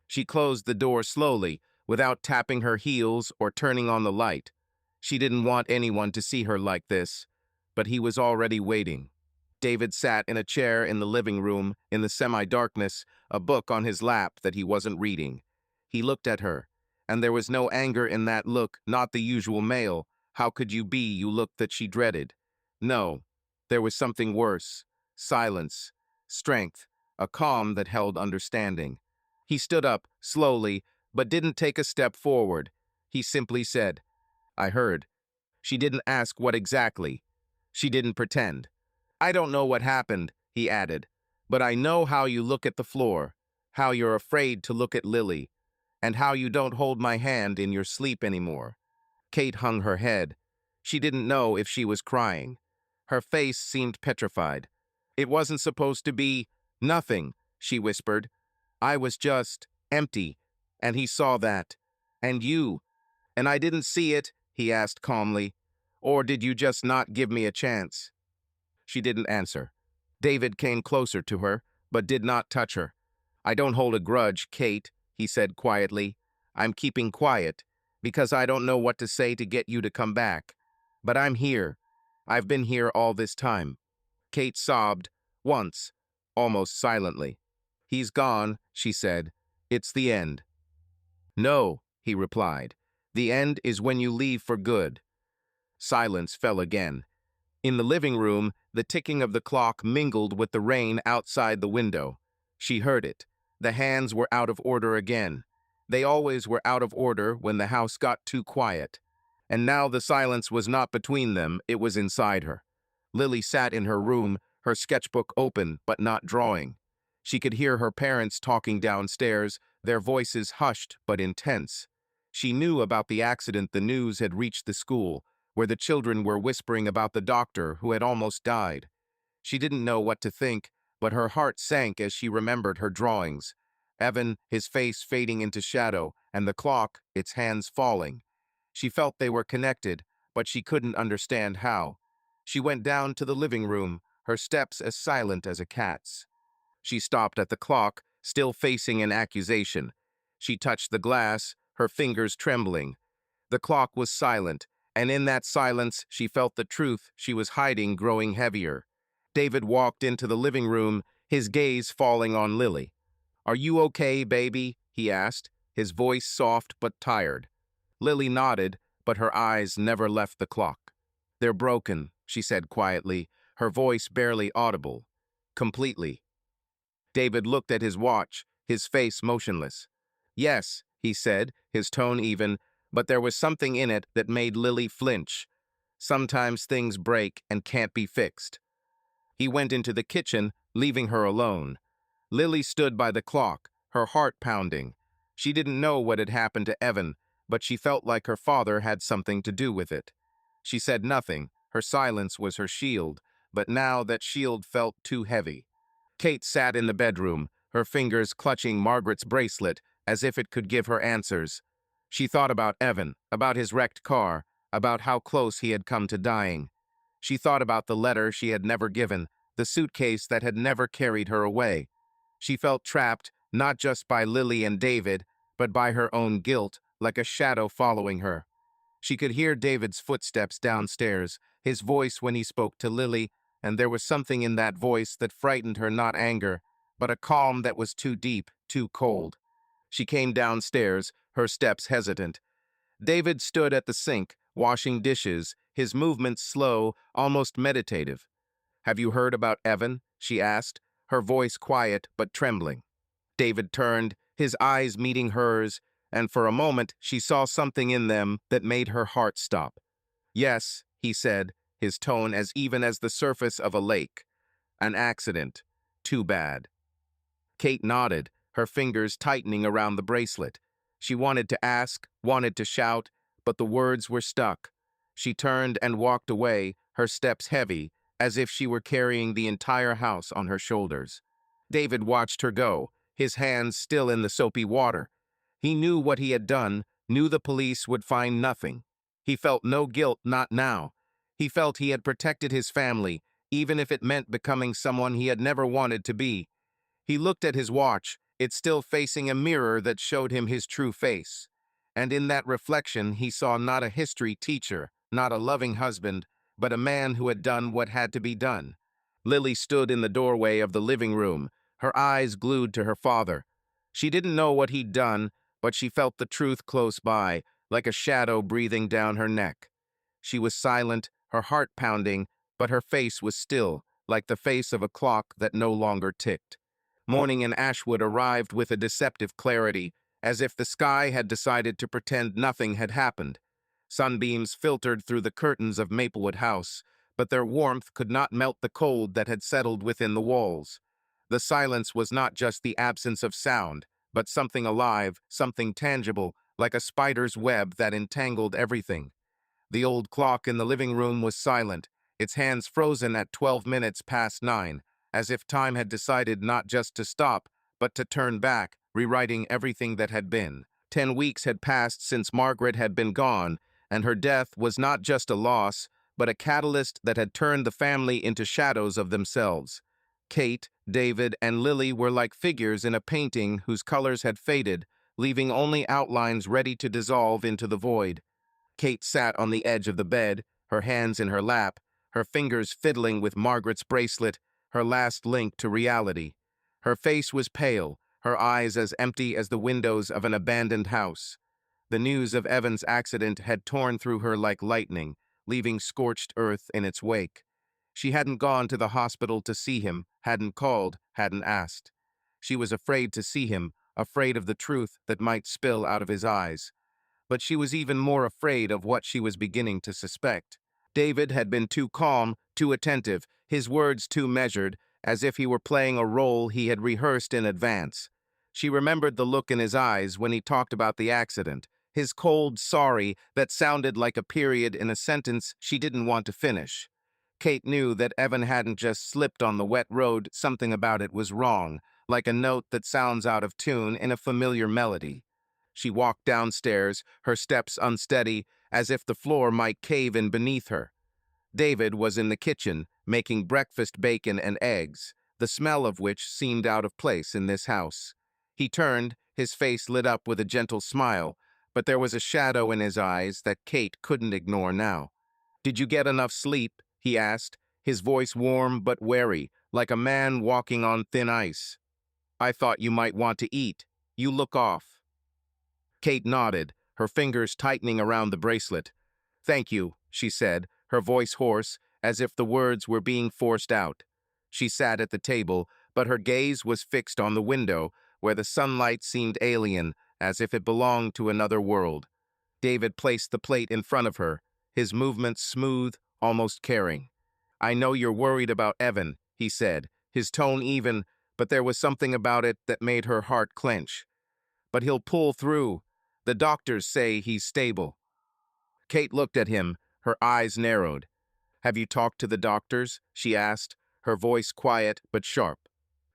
She closed the door slowly, without tapping her heels or turning on the light. She didn't want anyone to see her like this, but he was already waiting. David sat in a chair in the living room, in the semi-darkness, a book on his lap that he wasn't reading. He looked at her, and there was no anger in that look, not the usual male, "How could you be?" you look that she dreaded. No, there was something worse. Silence, strength, a calm that held understanding. He stood up, slowly, but didn't take a step forward. He simply said, "I heard." She didn't ask what exactly. She didn't pretend. "I don't know what happened," he added, "but I know how you look at the floor, how you're afraid to look at Lily, and how you don't hold my hand in your sleep anymore." Kate hung her head. She didn't know if she was crying. Her face seemed petrified. "It wasn't supposed to be nothing," she whispered. "I was just empty, and he saw that. And you. And I didn't see it," he asked calmly. "Or did you just not give me a chance?" She didn't answer. David came closer to her, but did not touch her. "I don't hold a grudge, Kate," he said quietly. "I'm keeping quiet, because I don't know what to say to get you to come back. But I'm here. I've been here all this time." Kate sobbed, once, almost silently. "He's gone," she said. "It's the end." "No," he replied. "The end is when you leave for good." Silence fell again. In the living room, the ticking of the clock mingled with the rain outside the window. She heard it. The hands were out of order again. They always were out of order when the house got too quiet. And now the silence was not between them, it was inside her. Lily sat in her room, her sketchbook open but not drawing. She could hear her parents talking downstairs, their voices hushed but intense. She knew about the accident the news had reached the school, where the children were whispering about the doctor who had almost died. She didn't know what to think, but her heart sank as she remembered her drawings. Evan, his face fading into shadow, and the clock, its hands falling. She felt they were connected, but she couldn't understand how. She went down to the living room, her steps as silent as a cat's. She stopped at the clock, still facing an accusation. She touched the glass, her fingers trembling. The clock was silent, and in that silence she felt the truth she was hiding growing heavier. David walked into the living room, his gaze falling on Lily. "Are you okay, baby?" he asked, his voice soft but tired. Lily nodded, but her eyes never left the clock. "They're broken," she said quietly, her voice barely audible. "Completely." David looked at his watch, his face motionless. "Yes," he said, his tone even, but there was something in it that made Lily flinch. Sometimes things break and can't be fixed. He went into the kitchen, leaving her alone. Lily stood by the clock, her heart pounding. She didn't know what had happened to Evan, but she felt like her father had something to do with it. She said nothing. Her silence was her shield, but now that shield felt too heavy. Kate sat in the bedroom, her fingers clutching Margaret's bracelet as if it could give her answers. She thought about Evan, about his wrecked car, about how close he had come to dying. She thought about the letter she had never given, the suitcase that had never carried her away. She felt trapped, not just by Lily and David, but by her own guilt, like a shadow following her. She could hear David's footsteps downstairs, his voice when he spoke to Lily, and there was something in that voice that frightened her, not anger, but a calm that was too deep, too cold. She came downstairs, her steps hesitant. David stood at the sink, washing dishes, his movements slow, almost meditative. "Have you heard about Evan?" she asked, her voice quiet but trembling. David turned, his eyes meeting hers, and for a moment she saw something in them that made her heart stop. "Yes," he said, his tone as even as the surface of a lake. "An accident. Too bad." Kate nodded, her fingers tightening around the bracelet. She wanted to ask, wanted to shout, but the words were stuck. She turned and walked away, her steps heavy, as if she were carrying the entire house on her shoulders. David watched her go, his hands still in the soapy water. He knew what he had done, knew the police would find nothing. He felt no guilt, not now. He felt he had protected his family, even if it meant becoming someone he had never wanted to be. He looked at his watch, it still facing a mirror that showed him his true face. And in that reflection, he saw not a history teacher, not a loving husband, but a man who had done what had to be done. Lily stood in the doorway of the living room, her eyes glued to her father. She didn't know what he'd done, but she felt the truth close by, like a shadow breathing down her neck. She was silent, her heart pounding, but her face was still, like the face of a clock that no longer ticked. Morning in Ashwood arrived with a deceptive clarity, as if the sky had decided to pretend nothing had happened. Sunbeams filtered through the curtains of Maplewood House, but their warmth could not melt the cold that had settled within the walls. The silence was not just the absence of sound, but something alive, something tangible, like a spider's web that entangled everything. The old clock in the living room was silent, its hands frozen at 12 minutes past 9, as if time had decided not just to stop, but to turn back, rewriting everything that had been. 10 weeks had passed since Margaret had been gone, and her death was not just a loss, but a catalyst that had turned the family into shadows of themselves. Kate, David, and Lily were like figures in a painting whose colors had faded, leaving only outlines ready to dissolve into the void. Kate sat on the edge of the bed, her hands in her lap, her fingers fiddling with Margaret's bracelet, her last link to reality. Her face was pale, her eyes as empty as the windows of an abandoned house. The news of Evan's accident had torn through her like lightning, leaving scorched earth in its wake. She hadn't gone to the hospital to see him, hadn't called, hadn't asked. She was afraid to see him, afraid of the truth that might spill out of his eyes. But she was even more afraid of what she was beginning to suspect. David had been too calm, too attentive, his words too measured, as if he were playing a role he had rehearsed in advance. She remembered the look in his eyes when he talked about the accident, his cold sorry that sounded like a period in a sentence she didn't want to finish. Kate knew that Evan hadn't just slipped on the wet road, something about it was wrong, like a note that sounds out of tune in a familiar melody. She walked downstairs, her steps unsteady, as if the floor might cave in beneath her. David was in the kitchen, making breakfast bacon and eggs, the smell of which seemed out of place in this house. He turned, his face lit up with a gentle smile, but there was a shadow in his eyes that Kate couldn't ignore now. "Did you get enough sleep?" he asked, his voice warm but wary, like a man walking on thin ice. "I thought you might want to eat. You look off." Kate nodded, her fingers tightening around the bracelet. "Thank you," she said, her voice hoarse, as if the words were being forced out. She sat at the table, but her gaze was fixed on the window, where the sunlight seemed alien, as if it belonged to another world. David placed the plate in front of her, his movements smooth, almost caring. "I know you're worried about Evan," he said, his tone even, but there was something about it that made her heart clench. "But he'll pull through. The doctors say he's stable." Kate looked at him, her eyes narrowed. "Have you talked to the doctors?" she asked, her voice quiet but sharp.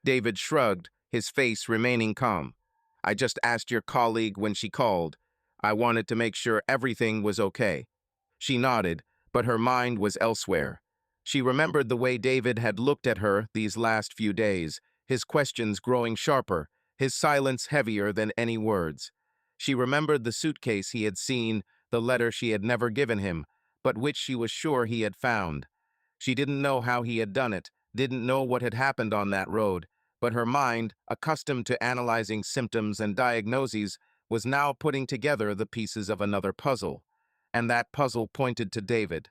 David shrugged, his face remaining calm. "I just asked your colleague when she called. I wanted to make sure everything was okay." She nodded, but her mind was elsewhere. She remembered the way David had looked at her these last few days, his questions growing sharper, his silence heavier than any words. She remembered the suitcase he had seen, the letter she had never given him, but which she was sure he had found. She didn't know how he had done it, didn't know what had happened on that road, but her mind, accustomed to analyzing symptoms and diagnoses, was now putting together the pieces of another puzzle. And that puzzle pointed to David.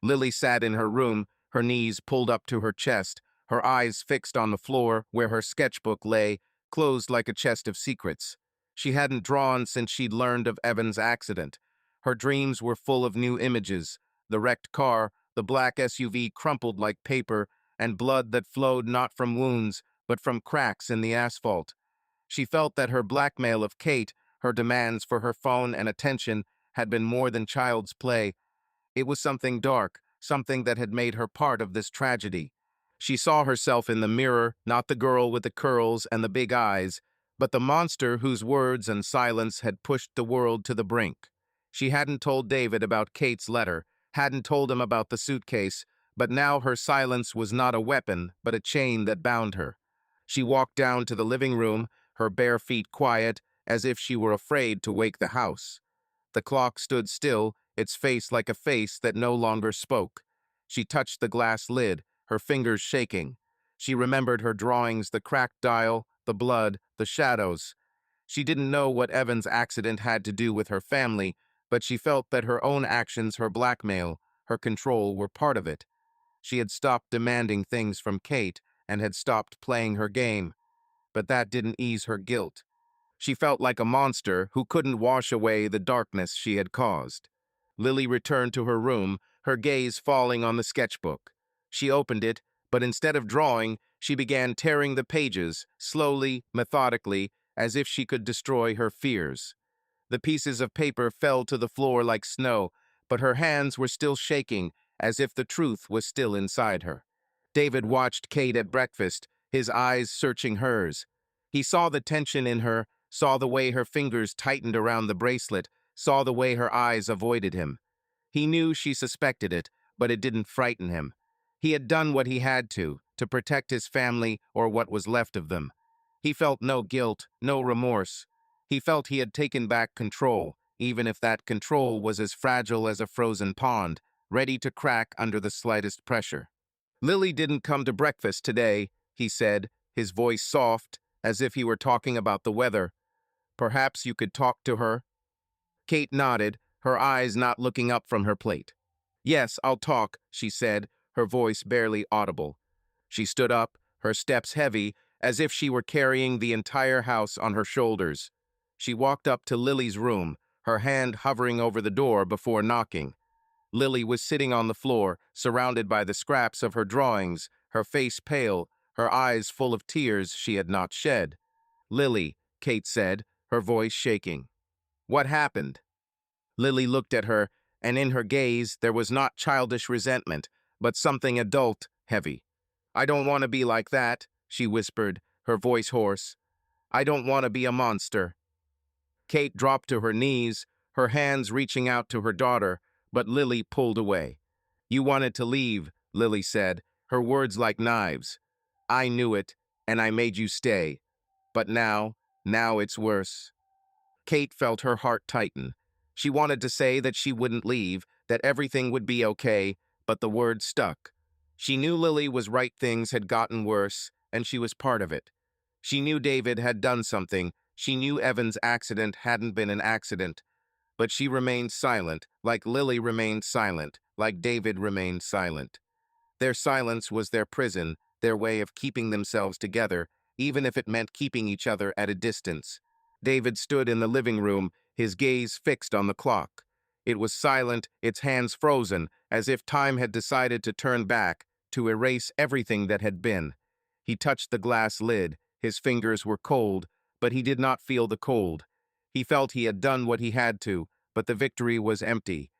Lily sat in her room, her knees pulled up to her chest, her eyes fixed on the floor where her sketchbook lay, closed like a chest of secrets. She hadn't drawn since she'd learned of Evan's accident. Her dreams were full of new images: the wrecked car, the black SUV crumpled like paper, and blood that flowed not from wounds, but from cracks in the asphalt. She felt that her blackmail of Kate, her demands for her phone and attention, had been more than child's play. It was something dark, something that had made her part of this tragedy. She saw herself in the mirror, not the girl with the curls and the big eyes, but the monster whose words and silence had pushed the world to the brink. She hadn't told David about Kate's letter, hadn't told him about the suitcase, but now her silence was not a weapon, but a chain that bound her. She walked down to the living room, her bare feet quiet, as if she were afraid to wake the house. The clock stood still, its face like a face that no longer spoke. She touched the glass lid, her fingers shaking. She remembered her drawings, the cracked dial, the blood, the shadows. She didn't know what Evan's accident had to do with her family, but she felt that her own actions, her blackmail, her control were part of it. She had stopped demanding things from Kate and had stopped playing her game, but that didn't ease her guilt. She felt like a monster who couldn't wash away the darkness she had caused. Lily returned to her room, her gaze falling on the sketchbook. She opened it, but instead of drawing, she began tearing the pages, slowly, methodically, as if she could destroy her fears. The pieces of paper fell to the floor like snow, but her hands were still shaking, as if the truth was still inside her. David watched Kate at breakfast, his eyes searching hers. He saw the tension in her, saw the way her fingers tightened around the bracelet, saw the way her eyes avoided him. He knew she suspected it, but it didn't frighten him. He had done what he had to protect his family or what was left of them. He felt no guilt, no remorse. He felt he had taken back control, even if that control was as fragile as a frozen pond, ready to crack under the slightest pressure. Lily didn't come to breakfast today, he said, his voice soft, as if he were talking about the weather. Perhaps you could talk to her? Kate nodded, her eyes not looking up from her plate. Yes, I'll talk, she said, her voice barely audible. She stood up, her steps heavy, as if she were carrying the entire house on her shoulders. She walked up to Lily's room, her hand hovering over the door before knocking. Lily was sitting on the floor, surrounded by the scraps of her drawings, her face pale, her eyes full of tears she had not shed. Lily, Kate said, her voice shaking. What happened? Lily looked at her, and in her gaze there was not childish resentment, but something adult, heavy. I don't want to be like that, she whispered, her voice hoarse. I don't want to be a monster. Kate dropped to her knees, her hands reaching out to her daughter, but Lily pulled away. You wanted to leave, Lily said, her words like knives. I knew it, and I made you stay. But now it's worse. Kate felt her heart tighten. She wanted to say that she wouldn't leave, that everything would be okay, but the word stuck. She knew Lily was right, things had gotten worse, and she was part of it. She knew David had done something, she knew Evan's accident hadn't been an accident, but she remained silent, like Lily remained silent, like David remained silent. Their silence was their prison, their way of keeping themselves together, even if it meant keeping each other at a distance. David stood in the living room, his gaze fixed on the clock. It was silent, its hands frozen, as if time had decided to turn back, to erase everything that had been. He touched the glass lid, his fingers were cold, but he did not feel the cold. He felt he had done what he had to, but the victory was empty.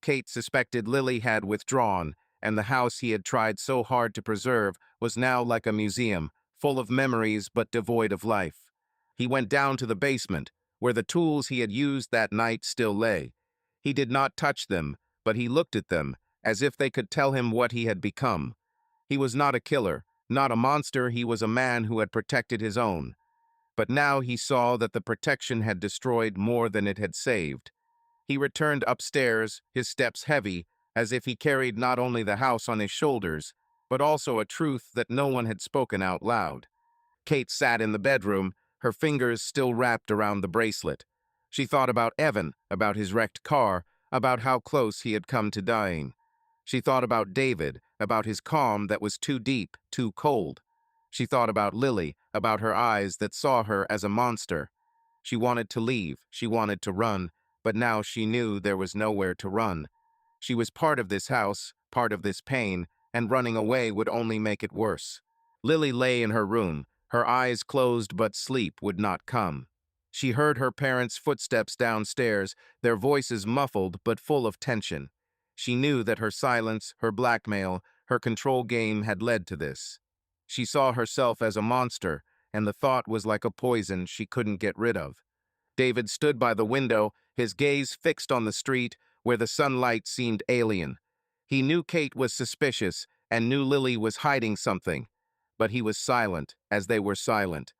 Kate suspected Lily had withdrawn, and the house he had tried so hard to preserve was now like a museum, full of memories but devoid of life. He went down to the basement, where the tools he had used that night still lay. He did not touch them, but he looked at them, as if they could tell him what he had become. He was not a killer, not a monster, he was a man who had protected his own. But now he saw that the protection had destroyed more than it had saved. He returned upstairs, his steps heavy, as if he carried not only the house on his shoulders, but also a truth that no one had spoken out loud. Kate sat in the bedroom, her fingers still wrapped around the bracelet. She thought about Evan, about his wrecked car, about how close he had come to dying. She thought about David, about his calm that was too deep, too cold. She thought about Lily, about her eyes that saw her as a monster. She wanted to leave, she wanted to run, but now she knew there was nowhere to run. She was part of this house, part of this pain, and running away would only make it worse. Lily lay in her room, her eyes closed but sleep would not come. She heard her parents' footsteps downstairs, their voices muffled but full of tension. She knew that her silence, her blackmail, her control game had led to this. She saw herself as a monster, and the thought was like a poison she couldn't get rid of. David stood by the window, his gaze fixed on the street, where the sunlight seemed alien. He knew Kate was suspicious, and knew Lily was hiding something. But he was silent, as they were silent.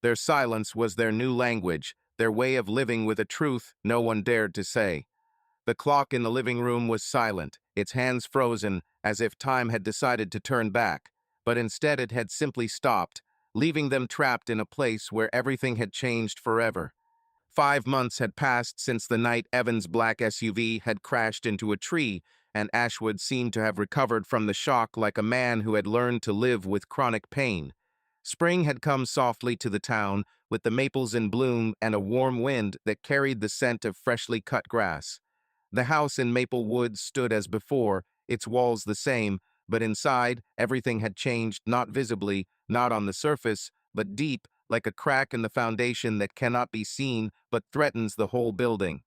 Their silence was their new language, their way of living with a truth no one dared to say. The clock in the living room was silent, its hands frozen, as if time had decided to turn back, but instead it had simply stopped, leaving them trapped in a place where everything had changed forever. 5 months had passed since the night Evan's black SUV had crashed into a tree, and Ashwood seemed to have recovered from the shock like a man who had learned to live with chronic pain. Spring had come softly to the town, with the maples in bloom and a warm wind that carried the scent of freshly cut grass. The house in Maple Woods stood as before, its walls the same, but inside, everything had changed, not visibly, not on the surface, but deep, like a crack in the foundation that cannot be seen but threatens the whole building.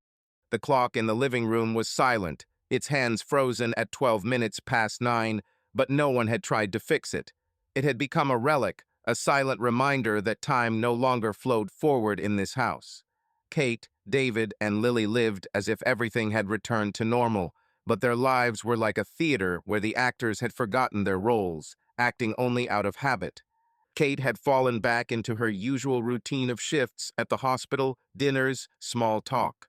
The clock in the living room was silent, its hands frozen at 12 minutes past 9, but no one had tried to fix it. It had become a relic, a silent reminder that time no longer flowed forward in this house. Kate, David, and Lily lived as if everything had returned to normal, but their lives were like a theater where the actors had forgotten their roles, acting only out of habit. Kate had fallen back into her usual routine of shifts at the hospital, dinners, small talk.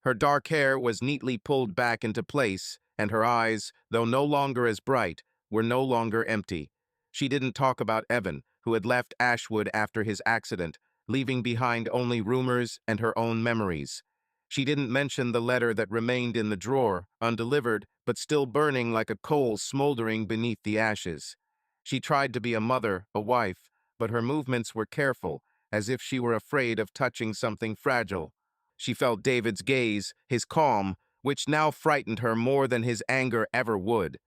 Her dark hair was neatly pulled back into place, and her eyes, though no longer as bright, were no longer empty. She didn't talk about Evan, who had left Ashwood after his accident, leaving behind only rumors and her own memories. She didn't mention the letter that remained in the drawer, undelivered, but still burning like a coal smoldering beneath the ashes. She tried to be a mother, a wife, but her movements were careful, as if she were afraid of touching something fragile. She felt David's gaze, his calm, which now frightened her more than his anger ever would.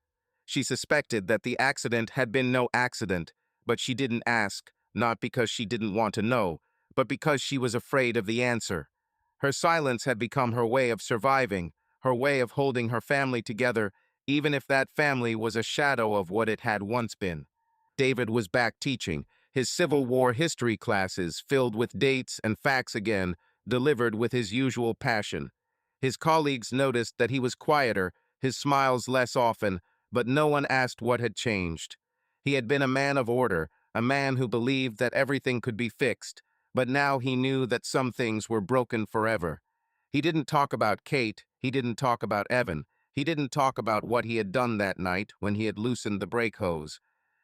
She suspected that the accident had been no accident, but she didn't ask, not because she didn't want to know, but because she was afraid of the answer. Her silence had become her way of surviving, her way of holding her family together, even if that family was a shadow of what it had once been. David was back teaching, his Civil War history classes filled with dates and facts again, delivered with his usual passion. His colleagues noticed that he was quieter, his smiles less often, but no one asked what had changed. He had been a man of order, a man who believed that everything could be fixed, but now he knew that some things were broken forever. He didn't talk about Kate, he didn't talk about Evan, he didn't talk about what he had done that night when he had loosened the brake hose.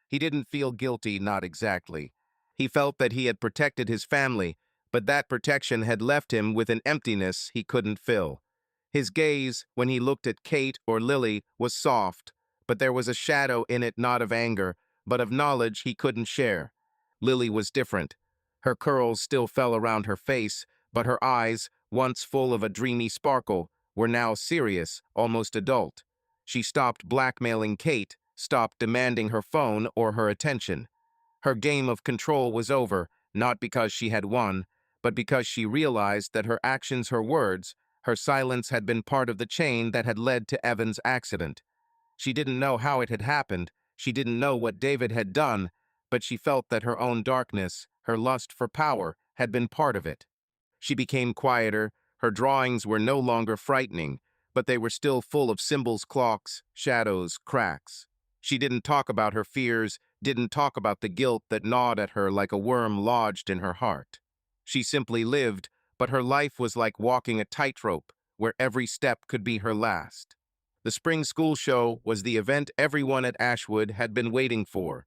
He didn't feel guilty, not exactly. He felt that he had protected his family, but that protection had left him with an emptiness he couldn't fill. His gaze, when he looked at Kate or Lily, was soft, but there was a shadow in it not of anger, but of knowledge he couldn't share. Lily was different. Her curls still fell around her face, but her eyes, once full of a dreamy sparkle, were now serious, almost adult. She stopped blackmailing Kate, stopped demanding her phone or her attention. Her game of control was over, not because she had won, but because she realized that her actions, her words, her silence had been part of the chain that had led to Evan's accident. She didn't know how it had happened, she didn't know what David had done, but she felt that her own darkness, her lust for power, had been part of it. She became quieter, her drawings were no longer frightening, but they were still full of symbols, clocks, shadows, cracks. She didn't talk about her fears, didn't talk about the guilt that gnawed at her like a worm lodged in her heart. She simply lived, but her life was like walking a tightrope, where every step could be her last. The spring school show was the event everyone at Ashwood had been waiting for.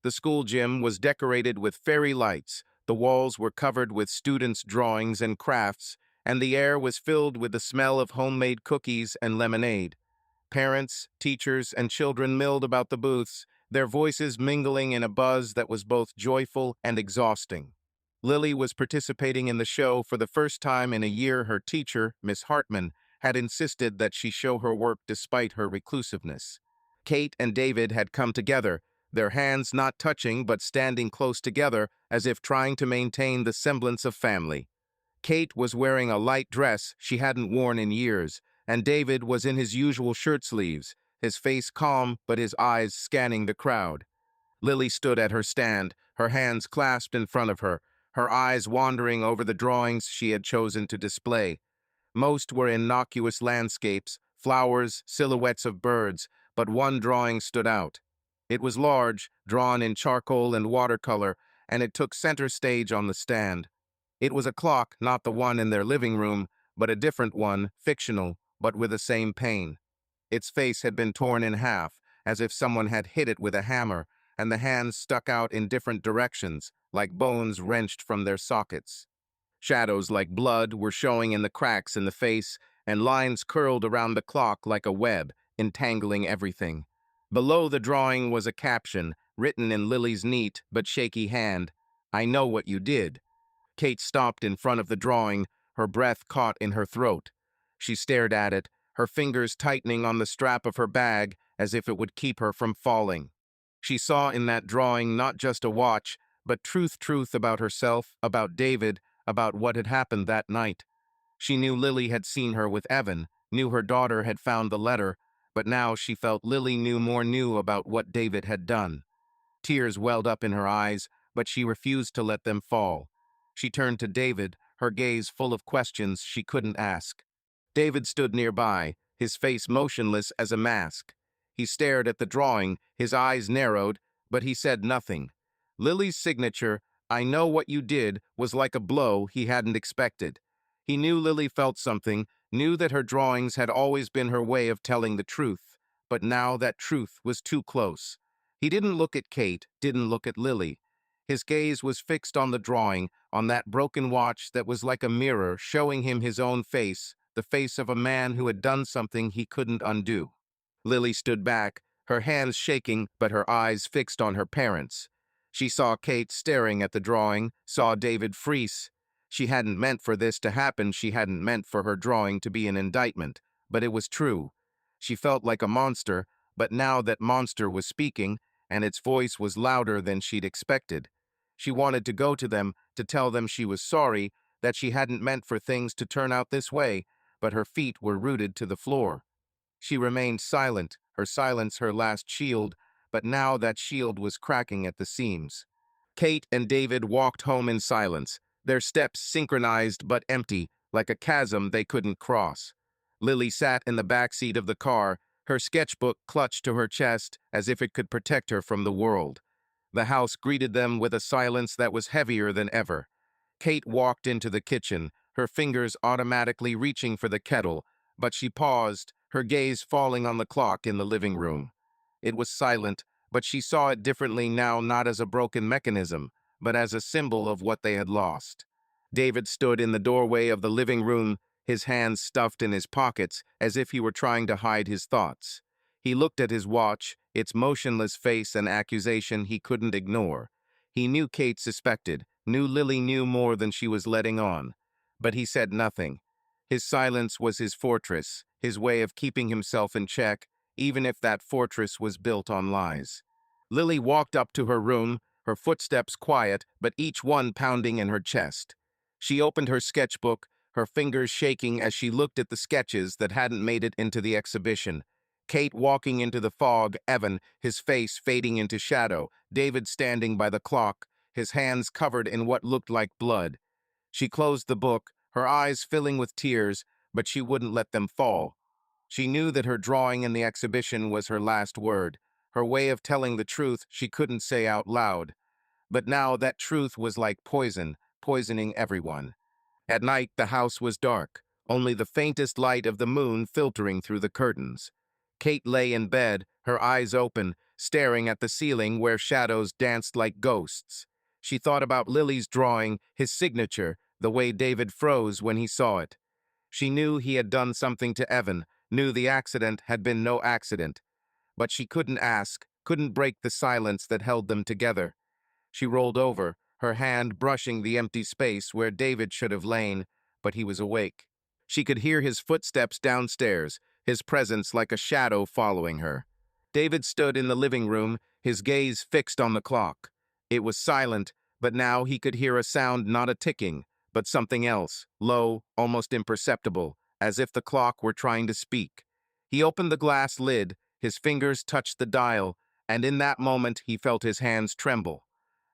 The school gym was decorated with fairy lights, the walls were covered with students' drawings and crafts, and the air was filled with the smell of homemade cookies and lemonade. Parents, teachers, and children milled about the booths, their voices mingling in a buzz that was both joyful and exhausting. Lily was participating in the show for the first time in a year. Her teacher, Miss Hartman, had insisted that she show her work despite her reclusiveness. Kate and David had come together, their hands not touching but standing close together as if trying to maintain the semblance of family. Kate was wearing a light dress she hadn't worn in years, and David was in his usual shirt sleeves, his face calm but his eyes scanning the crowd. Lily stood at her stand, her hands clasped in front of her eyes wandering over the drawings she had chosen to display. Most were innocuous landscapes, flowers, silhouettes of birds, but one drawing stood out. It was large, drawn in charcoal and watercolor, and it took center stage on the stand. It was a clock, not the one in their living room, but a different one, fictional, but with the same pain. Its face had been torn in half, as if someone had hit it with a hammer, and the hands stuck out in different directions, like bones wrenched from their sockets. Shadows like blood were showing in the cracks in the face, and lines curled around the clock like a web, entangling everything. Below the drawing was a caption, written in Lily's neat but shaky hand, "I know what you did." Kate stopped in front of the drawing, her breath caught in her throat. She stared at it, her fingers tightening on the strap of her bag as if it would keep her from falling. She saw in that drawing not just a watch, but truth about herself, about David, about what had happened that night. She knew Lily had seen her with Evan, knew her daughter had found the letter, but now she felt Lily knew about what David had done. Tears welled up in her eyes, but she refused to let them fall. She turned to David, her gaze full of questions she couldn't ask. David stood nearby, his face motionless as a mask. He stared at the drawing, his eyes narrowed, but he said nothing. Lily's signature, "I know what you did," was like a blow he hadn't expected. He knew Lily felt something, knew that her drawings had always been her way of telling the truth, but now that truth was too close. He didn't look at Kate, didn't look at Lily. His gaze was fixed on the drawing, on that broken watch that was like a mirror showing him his own face, the face of a man who had done something he couldn't undo. Lily stood back, her hands shaking but her eyes fixed on her parents. She saw Kate staring at the drawing, saw David freeze. She hadn't meant for this to happen, she hadn't meant for her drawing to be an indictment, but it was true. She felt like a monster, but now that monster was speaking, and its voice was louder than she'd expected. She wanted to go to them, to tell them she was sorry, that she hadn't meant for things to turn out this way, but her feet were rooted to the floor. She remained silent, her silence her last shield, but now that shield was cracking at the seams. Kate and David walked home in silence, their steps synchronized but empty, like a chasm they couldn't cross. Lily sat in the back seat of the car, her sketchbook clutched to her chest as if it could protect her from the world. The house greeted them with a silence that was heavier than ever. Kate walked into the kitchen, her fingers automatically reaching for the kettle, but she paused, her gaze falling on the clock in the living room. It was silent, but she saw it differently now, not as a broken mechanism, but as a symbol of what they had lost. David stood in the doorway of the living room, his hands stuffed in his pockets, as if he were trying to hide his thoughts. He looked at his watch, its motionless face an accusation he couldn't ignore. He knew Kate suspected, knew Lily knew more than she was letting on. But he said nothing. His silence was his fortress, his way of keeping himself in check, even if that fortress was built on lies. Lily walked up to her room, her footsteps quiet, but each one pounding in her chest. She opened her sketchbook, her fingers shaking as she looked at the sketches that hadn't made it into the exhibition. Kate walking into the fog, Evan, his face fading into shadow, David standing by the clock, his hands covered in what looked like blood. She closed the book, her eyes filling with tears, but she wouldn't let them fall. She knew that her drawing in the exhibition was her last word, her way of telling the truth she couldn't say out loud. But now that truth was like poison, poisoning everyone. At night, the house was dark. only the faintest light of the moon filtering through the curtains. Kate lay in bed, her eyes open, staring at the ceiling where shadows danced like ghosts. She thought about Lily's drawing, his signature, the way David froze when he saw it. She knew he had done something to Evan, knew the accident had been no accident. But she couldn't ask, couldn't break the silence that held them together. She rolled over, her hand brushing the empty space where David should have lain, but he was awake. She could hear his footsteps downstairs, his presence like a shadow following her. David stood in the living room, his gaze fixed on the clock. It was silent, but now he could hear a sound, not a ticking, but something else, low, almost imperceptible, as if the clock were trying to speak. He opened the glass lid, his fingers touched the dial, and in that moment he felt his hands tremble.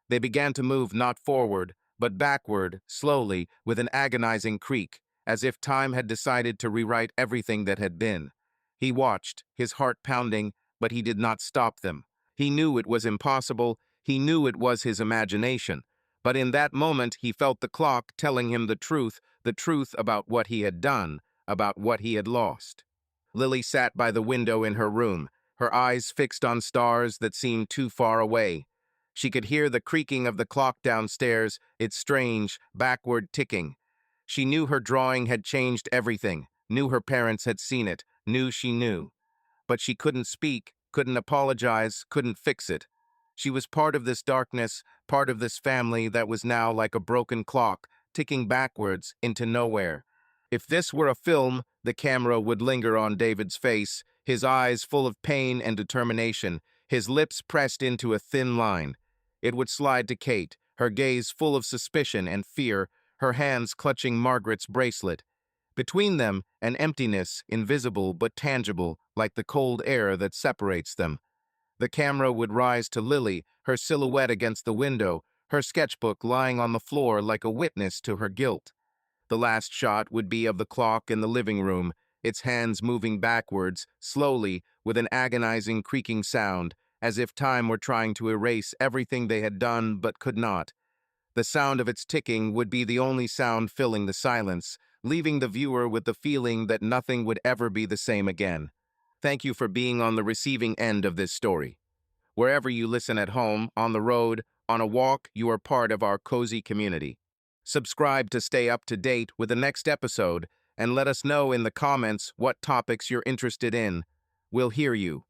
They began to move not forward, but backward, slowly, with an agonizing creak, as if time had decided to rewrite everything that had been. He watched, his heart pounding, but he did not stop them. He knew it was impossible, he knew it was his imagination. But in that moment he felt the clock telling him the truth about what he had done, about what he had lost. Lily sat by the window in her room, her eyes fixed on stars that seemed too far away. She could hear the creaking of the clock downstairs, its strange, backward ticking. She knew her drawing had changed everything, knew her parents had seen it, knew she knew. But she couldn't speak, couldn't apologize, couldn't fix it. She was part of this darkness, part of this family that was now like a broken clock, ticking backwards into nowhere. If this were a film, the camera would linger on David's face, his eyes full of pain and determination, his lips pressed into a thin line. It would slide to Kate, her gaze full of suspicion and fear, her hands clutching Margaret's bracelet. Between them, an emptiness, invisible but tangible, like the cold air that separates them. The camera would rise to Lily, her silhouette against the window, her sketchbook lying on the floor like a witness to her guilt. The last shot would be of the clock in the living room, its hands moving backwards, slowly, with an agonizing creaking sound, as if time were trying to erase everything they had done but could not. The sound of its ticking would be the only sound filling the silence, leaving the viewer with the feeling that nothing would ever be the same again. Thank you for being on the receiving end of this story. Wherever you listen at home, on the road, on a walk, you are part of our cozy community. Subscribe to stay up to date with the next episode and let us know in the comments what topics you're interested in. We'll hear you.